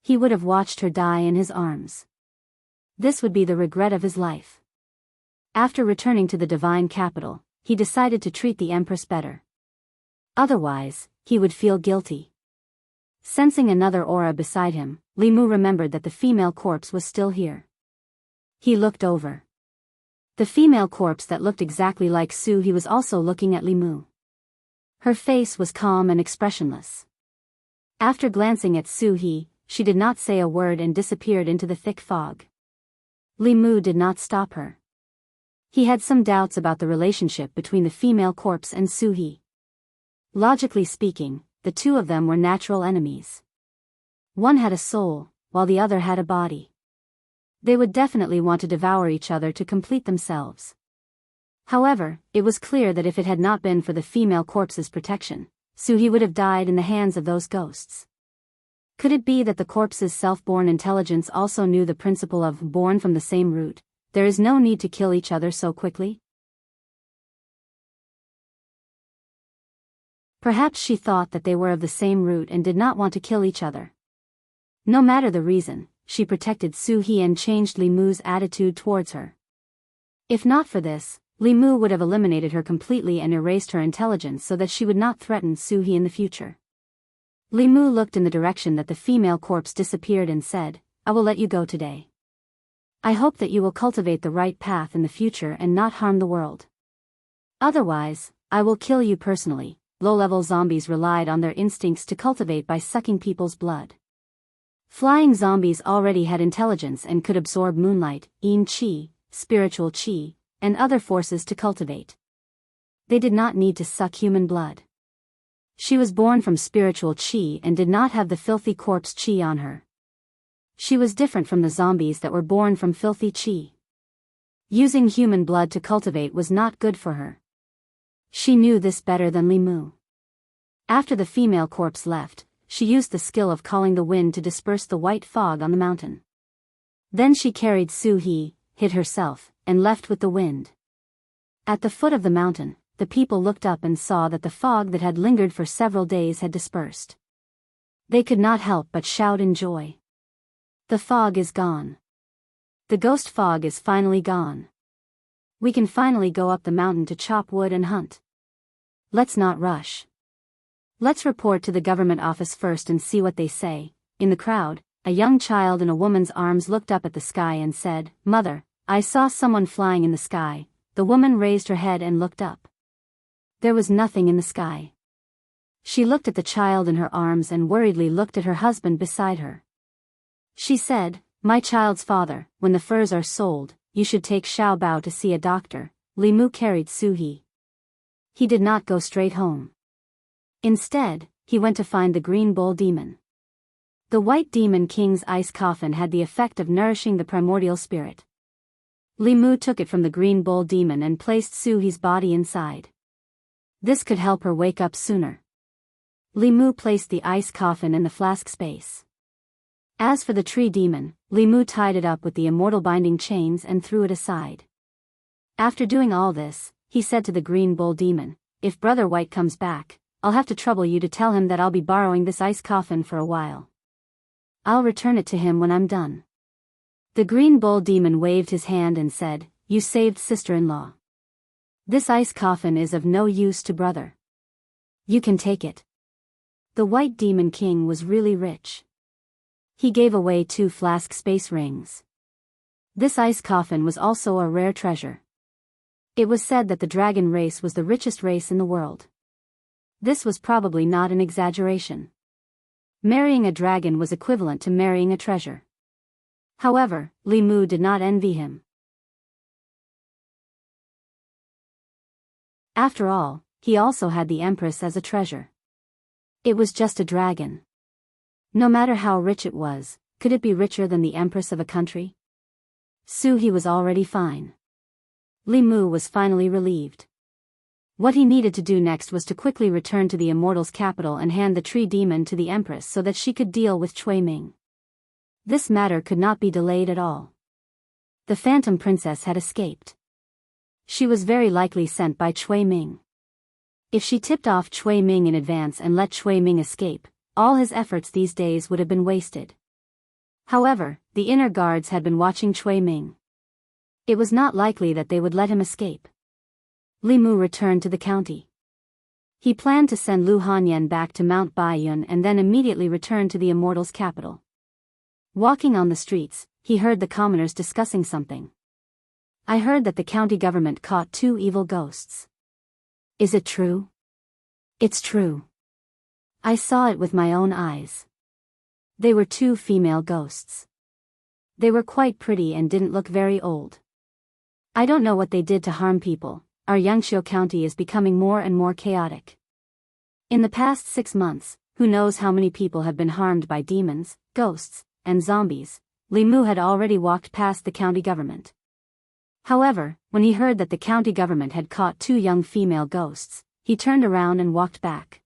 He would have watched her die in his arms. This would be the regret of his life." After returning to the divine capital, he decided to treat the Empress better. Otherwise, he would feel guilty. Sensing another aura beside him, Li Mu remembered that the female corpse was still here. He looked over. The female corpse that looked exactly like Suhi was also looking at Li Mu. Her face was calm and expressionless. After glancing at Suhi, she did not say a word and disappeared into the thick fog. Li Mu did not stop her. He had some doubts about the relationship between the female corpse and Su He. Logically speaking, the two of them were natural enemies. One had a soul, while the other had a body. They would definitely want to devour each other to complete themselves. However, it was clear that if it had not been for the female corpse's protection, Su He would have died in the hands of those ghosts. Could it be that the corpse's self-born intelligence also knew the principle of born from the same root? There is no need to kill each other so quickly? Perhaps she thought that they were of the same root and did not want to kill each other. No matter the reason, she protected Su He and changed Li Mu's attitude towards her. If not for this, Li Mu would have eliminated her completely and erased her intelligence so that she would not threaten Su He in the future. Li Mu looked in the direction that the female corpse disappeared and said, "I will let you go today. I hope that you will cultivate the right path in the future and not harm the world. Otherwise, I will kill you personally." Low-level zombies relied on their instincts to cultivate by sucking people's blood. Flying zombies already had intelligence and could absorb moonlight, yin qi, spiritual qi, and other forces to cultivate. They did not need to suck human blood. She was born from spiritual qi and did not have the filthy corpse qi on her. She was different from the zombies that were born from filthy qi. Using human blood to cultivate was not good for her. She knew this better than Li Mu. After the female corpse left, she used the skill of calling the wind to disperse the white fog on the mountain. Then she carried Su He, hid herself, and left with the wind. At the foot of the mountain, the people looked up and saw that the fog that had lingered for several days had dispersed. They could not help but shout in joy. The fog is gone. The ghost fog is finally gone. We can finally go up the mountain to chop wood and hunt. Let's not rush. Let's report to the government office first and see what they say. In the crowd, a young child in a woman's arms looked up at the sky and said, "Mother, I saw someone flying in the sky." The woman raised her head and looked up. There was nothing in the sky. She looked at the child in her arms and worriedly looked at her husband beside her. She said, "My child's father, when the furs are sold, you should take Xiao Bao to see a doctor." Li Mu carried Su He. He did not go straight home. Instead, he went to find the Green Bull Demon. The White Demon King's ice coffin had the effect of nourishing the primordial spirit. Li Mu took it from the Green Bull Demon and placed Su He's body inside. This could help her wake up sooner. Li Mu placed the ice coffin in the flask space. As for the tree demon, Li Mu tied it up with the immortal binding chains and threw it aside. After doing all this, he said to the Green Bull Demon, "If Brother White comes back, I'll have to trouble you to tell him that I'll be borrowing this ice coffin for a while. I'll return it to him when I'm done." The Green Bull Demon waved his hand and said, "You saved sister-in-law. This ice coffin is of no use to brother. You can take it." The White Demon King was really rich. He gave away 2 flask space rings. This ice coffin was also a rare treasure. It was said that the dragon race was the richest race in the world. This was probably not an exaggeration. Marrying a dragon was equivalent to marrying a treasure. However, Li Mu did not envy him. After all, he also had the Empress as a treasure. It was just a dragon. No matter how rich it was, could it be richer than the Empress of a country? Su He was already fine. Li Mu was finally relieved. What he needed to do next was to quickly return to the Immortal's capital and hand the tree demon to the Empress so that she could deal with Cui Ming. This matter could not be delayed at all. The Phantom Princess had escaped. She was very likely sent by Cui Ming. If she tipped off Cui Ming in advance and let Cui Ming escape, all his efforts these days would have been wasted. However, the inner guards had been watching Cui Ming. It was not likely that they would let him escape. Li Mu returned to the county. He planned to send Lu Hanyan back to Mount Baiyun and then immediately return to the Immortal's capital. Walking on the streets, he heard the commoners discussing something. "I heard that the county government caught 2 evil ghosts. Is it true?" "It's true. I saw it with my own eyes." They were two female ghosts. They were quite pretty and didn't look very old. I don't know what they did to harm people. Our Yangqiu County is becoming more and more chaotic. In the past 6 months, who knows how many people have been harmed by demons, ghosts, and zombies. Li Mu had already walked past the county government. However, when he heard that the county government had caught 2 young female ghosts, he turned around and walked back.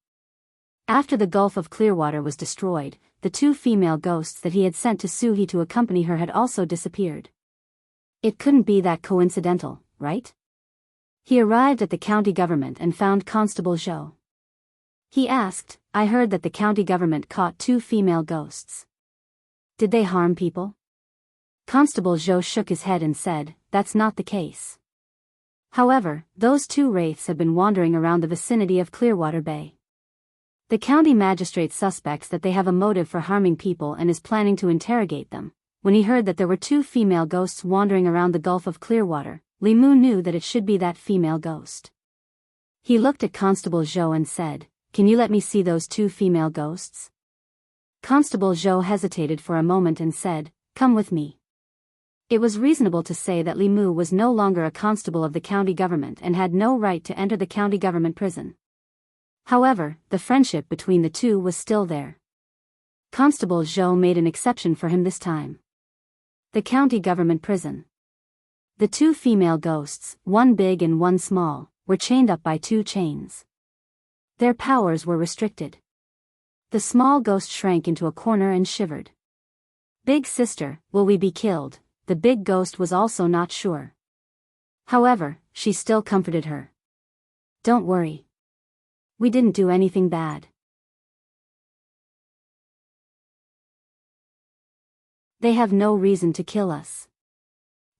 After the Gulf of Clearwater was destroyed, the 2 female ghosts that he had sent to Suhi to accompany her had also disappeared. It couldn't be that coincidental, right? He arrived at the county government and found Constable Zhou. He asked, I heard that the county government caught 2 female ghosts. Did they harm people? Constable Zhou shook his head and said, that's not the case. However, those 2 wraiths have been wandering around the vicinity of Clearwater Bay. The county magistrate suspects that they have a motive for harming people and is planning to interrogate them. When he heard that there were 2 female ghosts wandering around the Gulf of Clearwater, Li Mu knew that it should be that female ghost. He looked at Constable Zhou and said, can you let me see those 2 female ghosts? Constable Zhou hesitated for a moment and said, come with me. It was reasonable to say that Li Mu was no longer a constable of the county government and had no right to enter the county government prison. However, the friendship between the two was still there. Constable Zhou made an exception for him this time. The county government prison. The 2 female ghosts, one big and one small, were chained up by 2 chains. Their powers were restricted. The small ghost shrank into a corner and shivered. Big sister, will we be killed? The big ghost was also not sure. However, she still comforted her. Don't worry. We didn't do anything bad. They have no reason to kill us.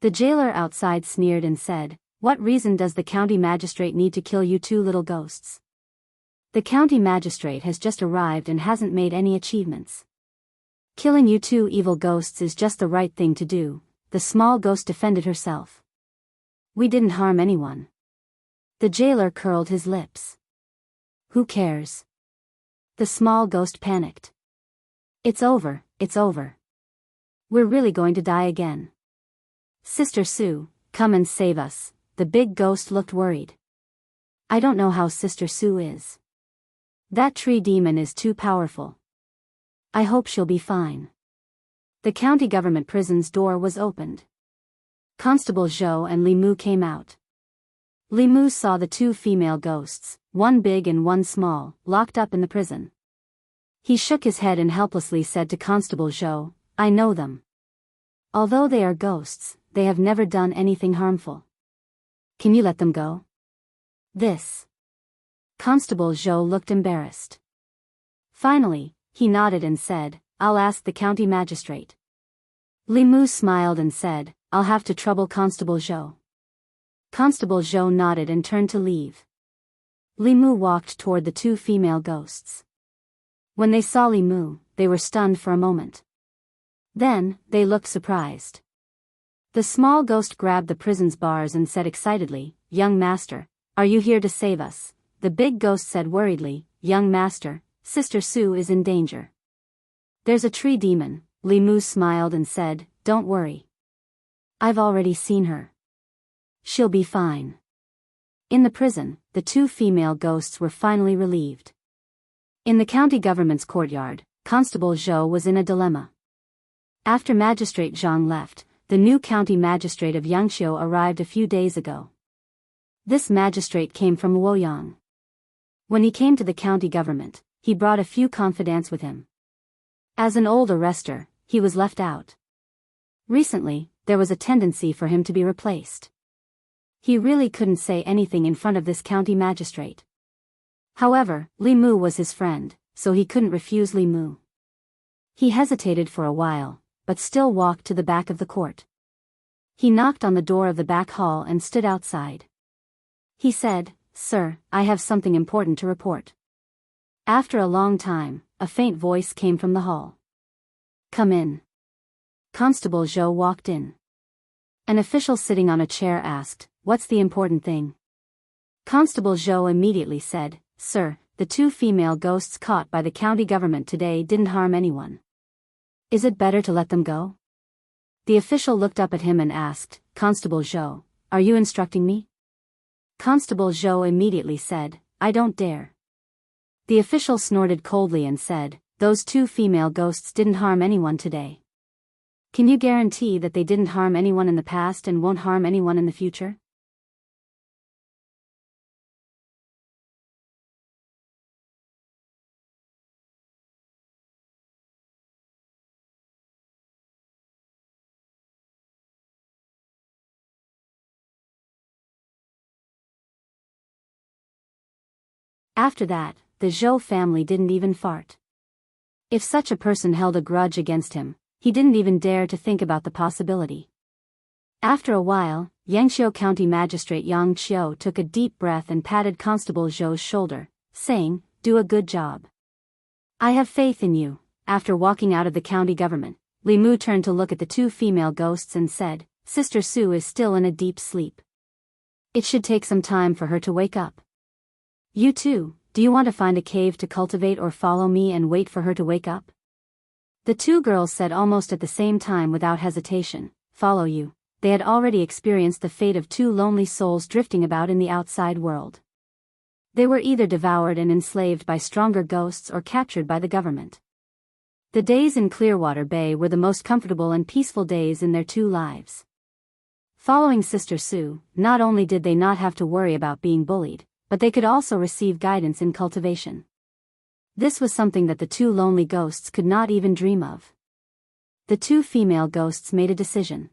The jailer outside sneered and said, what reason does the county magistrate need to kill you 2 little ghosts? The county magistrate has just arrived and hasn't made any achievements. Killing you 2 evil ghosts is just the right thing to do, the small ghost defended herself. We didn't harm anyone. The jailer curled his lips. Who cares? The small ghost panicked. It's over, it's over. We're really going to die again. Sister Sue, come and save us. The big ghost looked worried. I don't know how Sister Sue is. That tree demon is too powerful. I hope she'll be fine. The county government prison's door was opened. Constable Zhou and Li Mu came out. Li Mu saw the 2 female ghosts, one big and one small, locked up in the prison. He shook his head and helplessly said to Constable Zhou, I know them. Although they are ghosts, they have never done anything harmful. Can you let them go? This. Constable Zhou looked embarrassed. Finally, he nodded and said, I'll ask the county magistrate. Li Mu smiled and said, I'll have to trouble Constable Zhou. Constable Zhou nodded and turned to leave. Li Mu walked toward the 2 female ghosts. When they saw Li Mu, they were stunned for a moment. Then, they looked surprised. The small ghost grabbed the prison's bars and said excitedly, Young master, are you here to save us? The big ghost said worriedly, Young master, Sister Sue is in danger. There's a tree demon. Li Mu smiled and said, don't worry. I've already seen her. She'll be fine. In the prison, the 2 female ghosts were finally relieved. In the county government's courtyard, Constable Zhou was in a dilemma. After Magistrate Zhang left, the new county magistrate of Yangqiu arrived a few days ago. This magistrate came from Luoyang. When he came to the county government, he brought a few confidants with him. As an old arrestor, he was left out. Recently, there was a tendency for him to be replaced. He really couldn't say anything in front of this county magistrate. However, Li Mu was his friend, so he couldn't refuse Li Mu. He hesitated for a while, but still walked to the back of the court. He knocked on the door of the back hall and stood outside. He said, Sir, I have something important to report. After a long time, a faint voice came from the hall. Come in. Constable Zhou walked in. An official sitting on a chair asked, What's the important thing? Constable Zhou immediately said, Sir, the 2 female ghosts caught by the county government today didn't harm anyone. Is it better to let them go? The official looked up at him and asked, Constable Zhou, are you instructing me? Constable Zhou immediately said, I don't dare. The official snorted coldly and said, those two female ghosts didn't harm anyone today. Can you guarantee that they didn't harm anyone in the past and won't harm anyone in the future? After that, the Zhou family didn't even fart. If such a person held a grudge against him, he didn't even dare to think about the possibility. After a while, Yangqiu County Magistrate Yang Qiu took a deep breath and patted Constable Zhou's shoulder, saying, do a good job. I have faith in you. After walking out of the county government, Li Mu turned to look at the two female ghosts and said, Sister Su is still in a deep sleep. It should take some time for her to wake up. You too, do you want to find a cave to cultivate or follow me and wait for her to wake up? The two girls said almost at the same time without hesitation, follow you. They had already experienced the fate of two lonely souls drifting about in the outside world. They were either devoured and enslaved by stronger ghosts or captured by the government. The days in Clearwater Bay were the most comfortable and peaceful days in their two lives. Following Sister Su, not only did they not have to worry about being bullied, but they could also receive guidance in cultivation. This was something that the two lonely ghosts could not even dream of. The two female ghosts made a decision.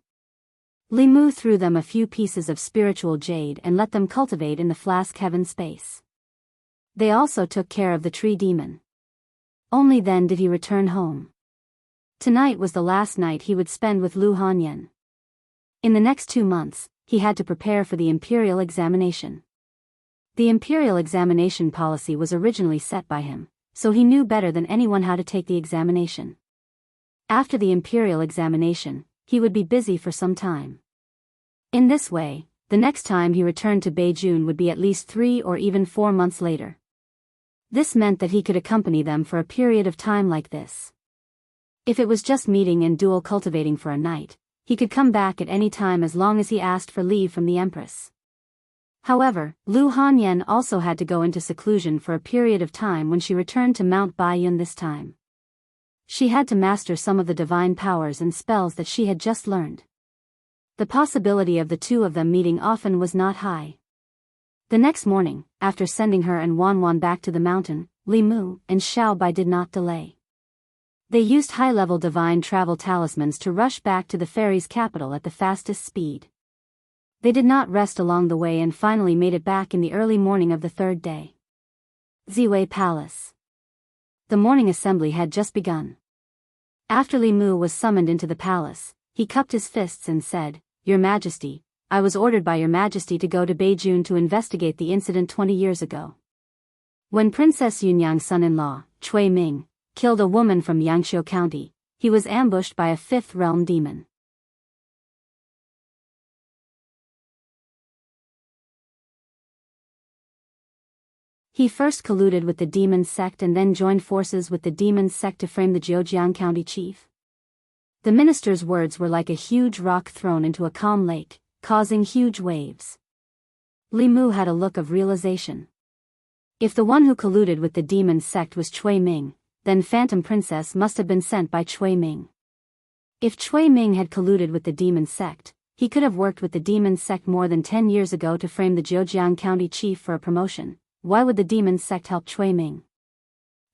Li Mu threw them a few pieces of spiritual jade and let them cultivate in the flask heaven space. They also took care of the tree demon. Only then did he return home. Tonight was the last night he would spend with Lu Hanyan. In the next 2 months, he had to prepare for the imperial examination. The imperial examination policy was originally set by him, so he knew better than anyone how to take the examination. After the imperial examination, he would be busy for some time. In this way, the next time he returned to Beijing would be at least 3 or even 4 months later. This meant that he could accompany them for a period of time like this. If it was just meeting and dual cultivating for a night, he could come back at any time as long as he asked for leave from the Empress. However, Lu Hanyan also had to go into seclusion for a period of time when she returned to Mount Baiyun this time. She had to master some of the divine powers and spells that she had just learned. The possibility of the two of them meeting often was not high. The next morning, after sending her and Wanwan back to the mountain, Li Mu and Xiao Bai did not delay. They used high-level divine travel talismans to rush back to the fairy's capital at the fastest speed. They did not rest along the way and finally made it back in the early morning of the third day. Ziwei Palace. The morning assembly had just begun. After Li Mu was summoned into the palace, he cupped his fists and said, Your Majesty, I was ordered by Your Majesty to go to Beijing to investigate the incident 20 years ago. When Princess Yunyang's son-in-law, Cui Ming, killed a woman from Yangqiu County, he was ambushed by a fifth realm demon. He first colluded with the demon sect and then joined forces with the demon sect to frame the Zhejiang County chief. The minister's words were like a huge rock thrown into a calm lake, causing huge waves. Li Mu had a look of realization. If the one who colluded with the demon sect was Cui Ming, then Phantom Princess must have been sent by Cui Ming. If Cui Ming had colluded with the demon sect, he could have worked with the demon sect more than 10 years ago to frame the Zhejiang County chief for a promotion. Why would the demon sect help Cui Ming?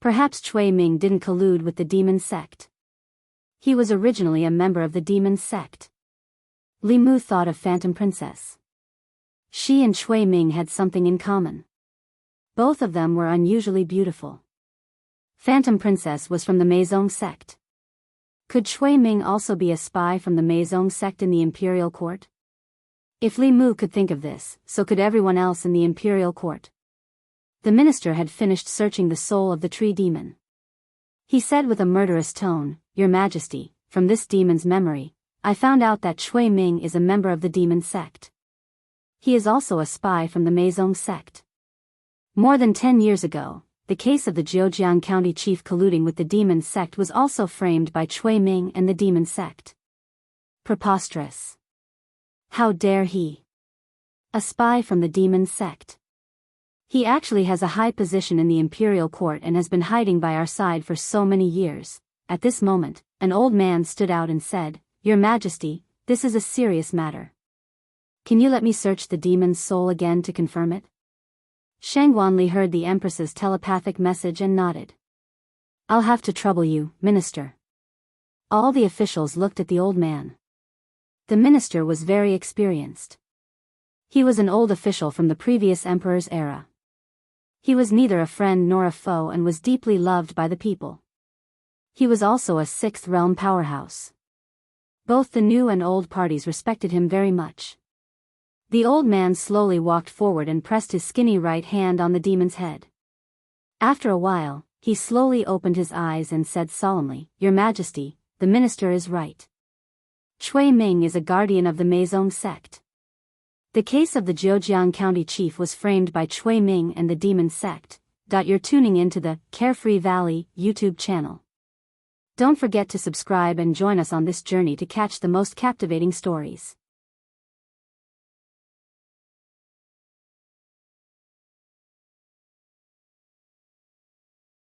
Perhaps Cui Ming didn't collude with the demon sect. He was originally a member of the demon sect. Li Mu thought of Phantom Princess. She and Cui Ming had something in common. Both of them were unusually beautiful. Phantom Princess was from the Meizong sect. Could Cui Ming also be a spy from the Meizong sect in the imperial court? If Li Mu could think of this, so could everyone else in the imperial court. The minister had finished searching the soul of the tree demon. He said with a murderous tone, Your Majesty, from this demon's memory, I found out that Cui Ming is a member of the demon sect. He is also a spy from the Meizong sect. More than 10 years ago, the case of the Zhejiang County chief colluding with the demon sect was also framed by Cui Ming and the demon sect. Preposterous. How dare he? A spy from the demon sect. He actually has a high position in the imperial court and has been hiding by our side for so many years. At this moment, an old man stood out and said, "Your Majesty, this is a serious matter. Can you let me search the demon's soul again to confirm it?" Shang Wanli heard the Empress's telepathic message and nodded. "I'll have to trouble you, Minister." All the officials looked at the old man. The minister was very experienced. He was an old official from the previous emperor's era. He was neither a friend nor a foe and was deeply loved by the people. He was also a sixth realm powerhouse. Both the new and old parties respected him very much. The old man slowly walked forward and pressed his skinny right hand on the demon's head. After a while, he slowly opened his eyes and said solemnly, "Your Majesty, the minister is right. Cui Ming is a guardian of the Meizong sect." The case of the Zhejiang County chief was framed by Cui Ming and the demon sect. You're tuning into the Carefree Valley YouTube channel. Don't forget to subscribe and join us on this journey to catch the most captivating stories.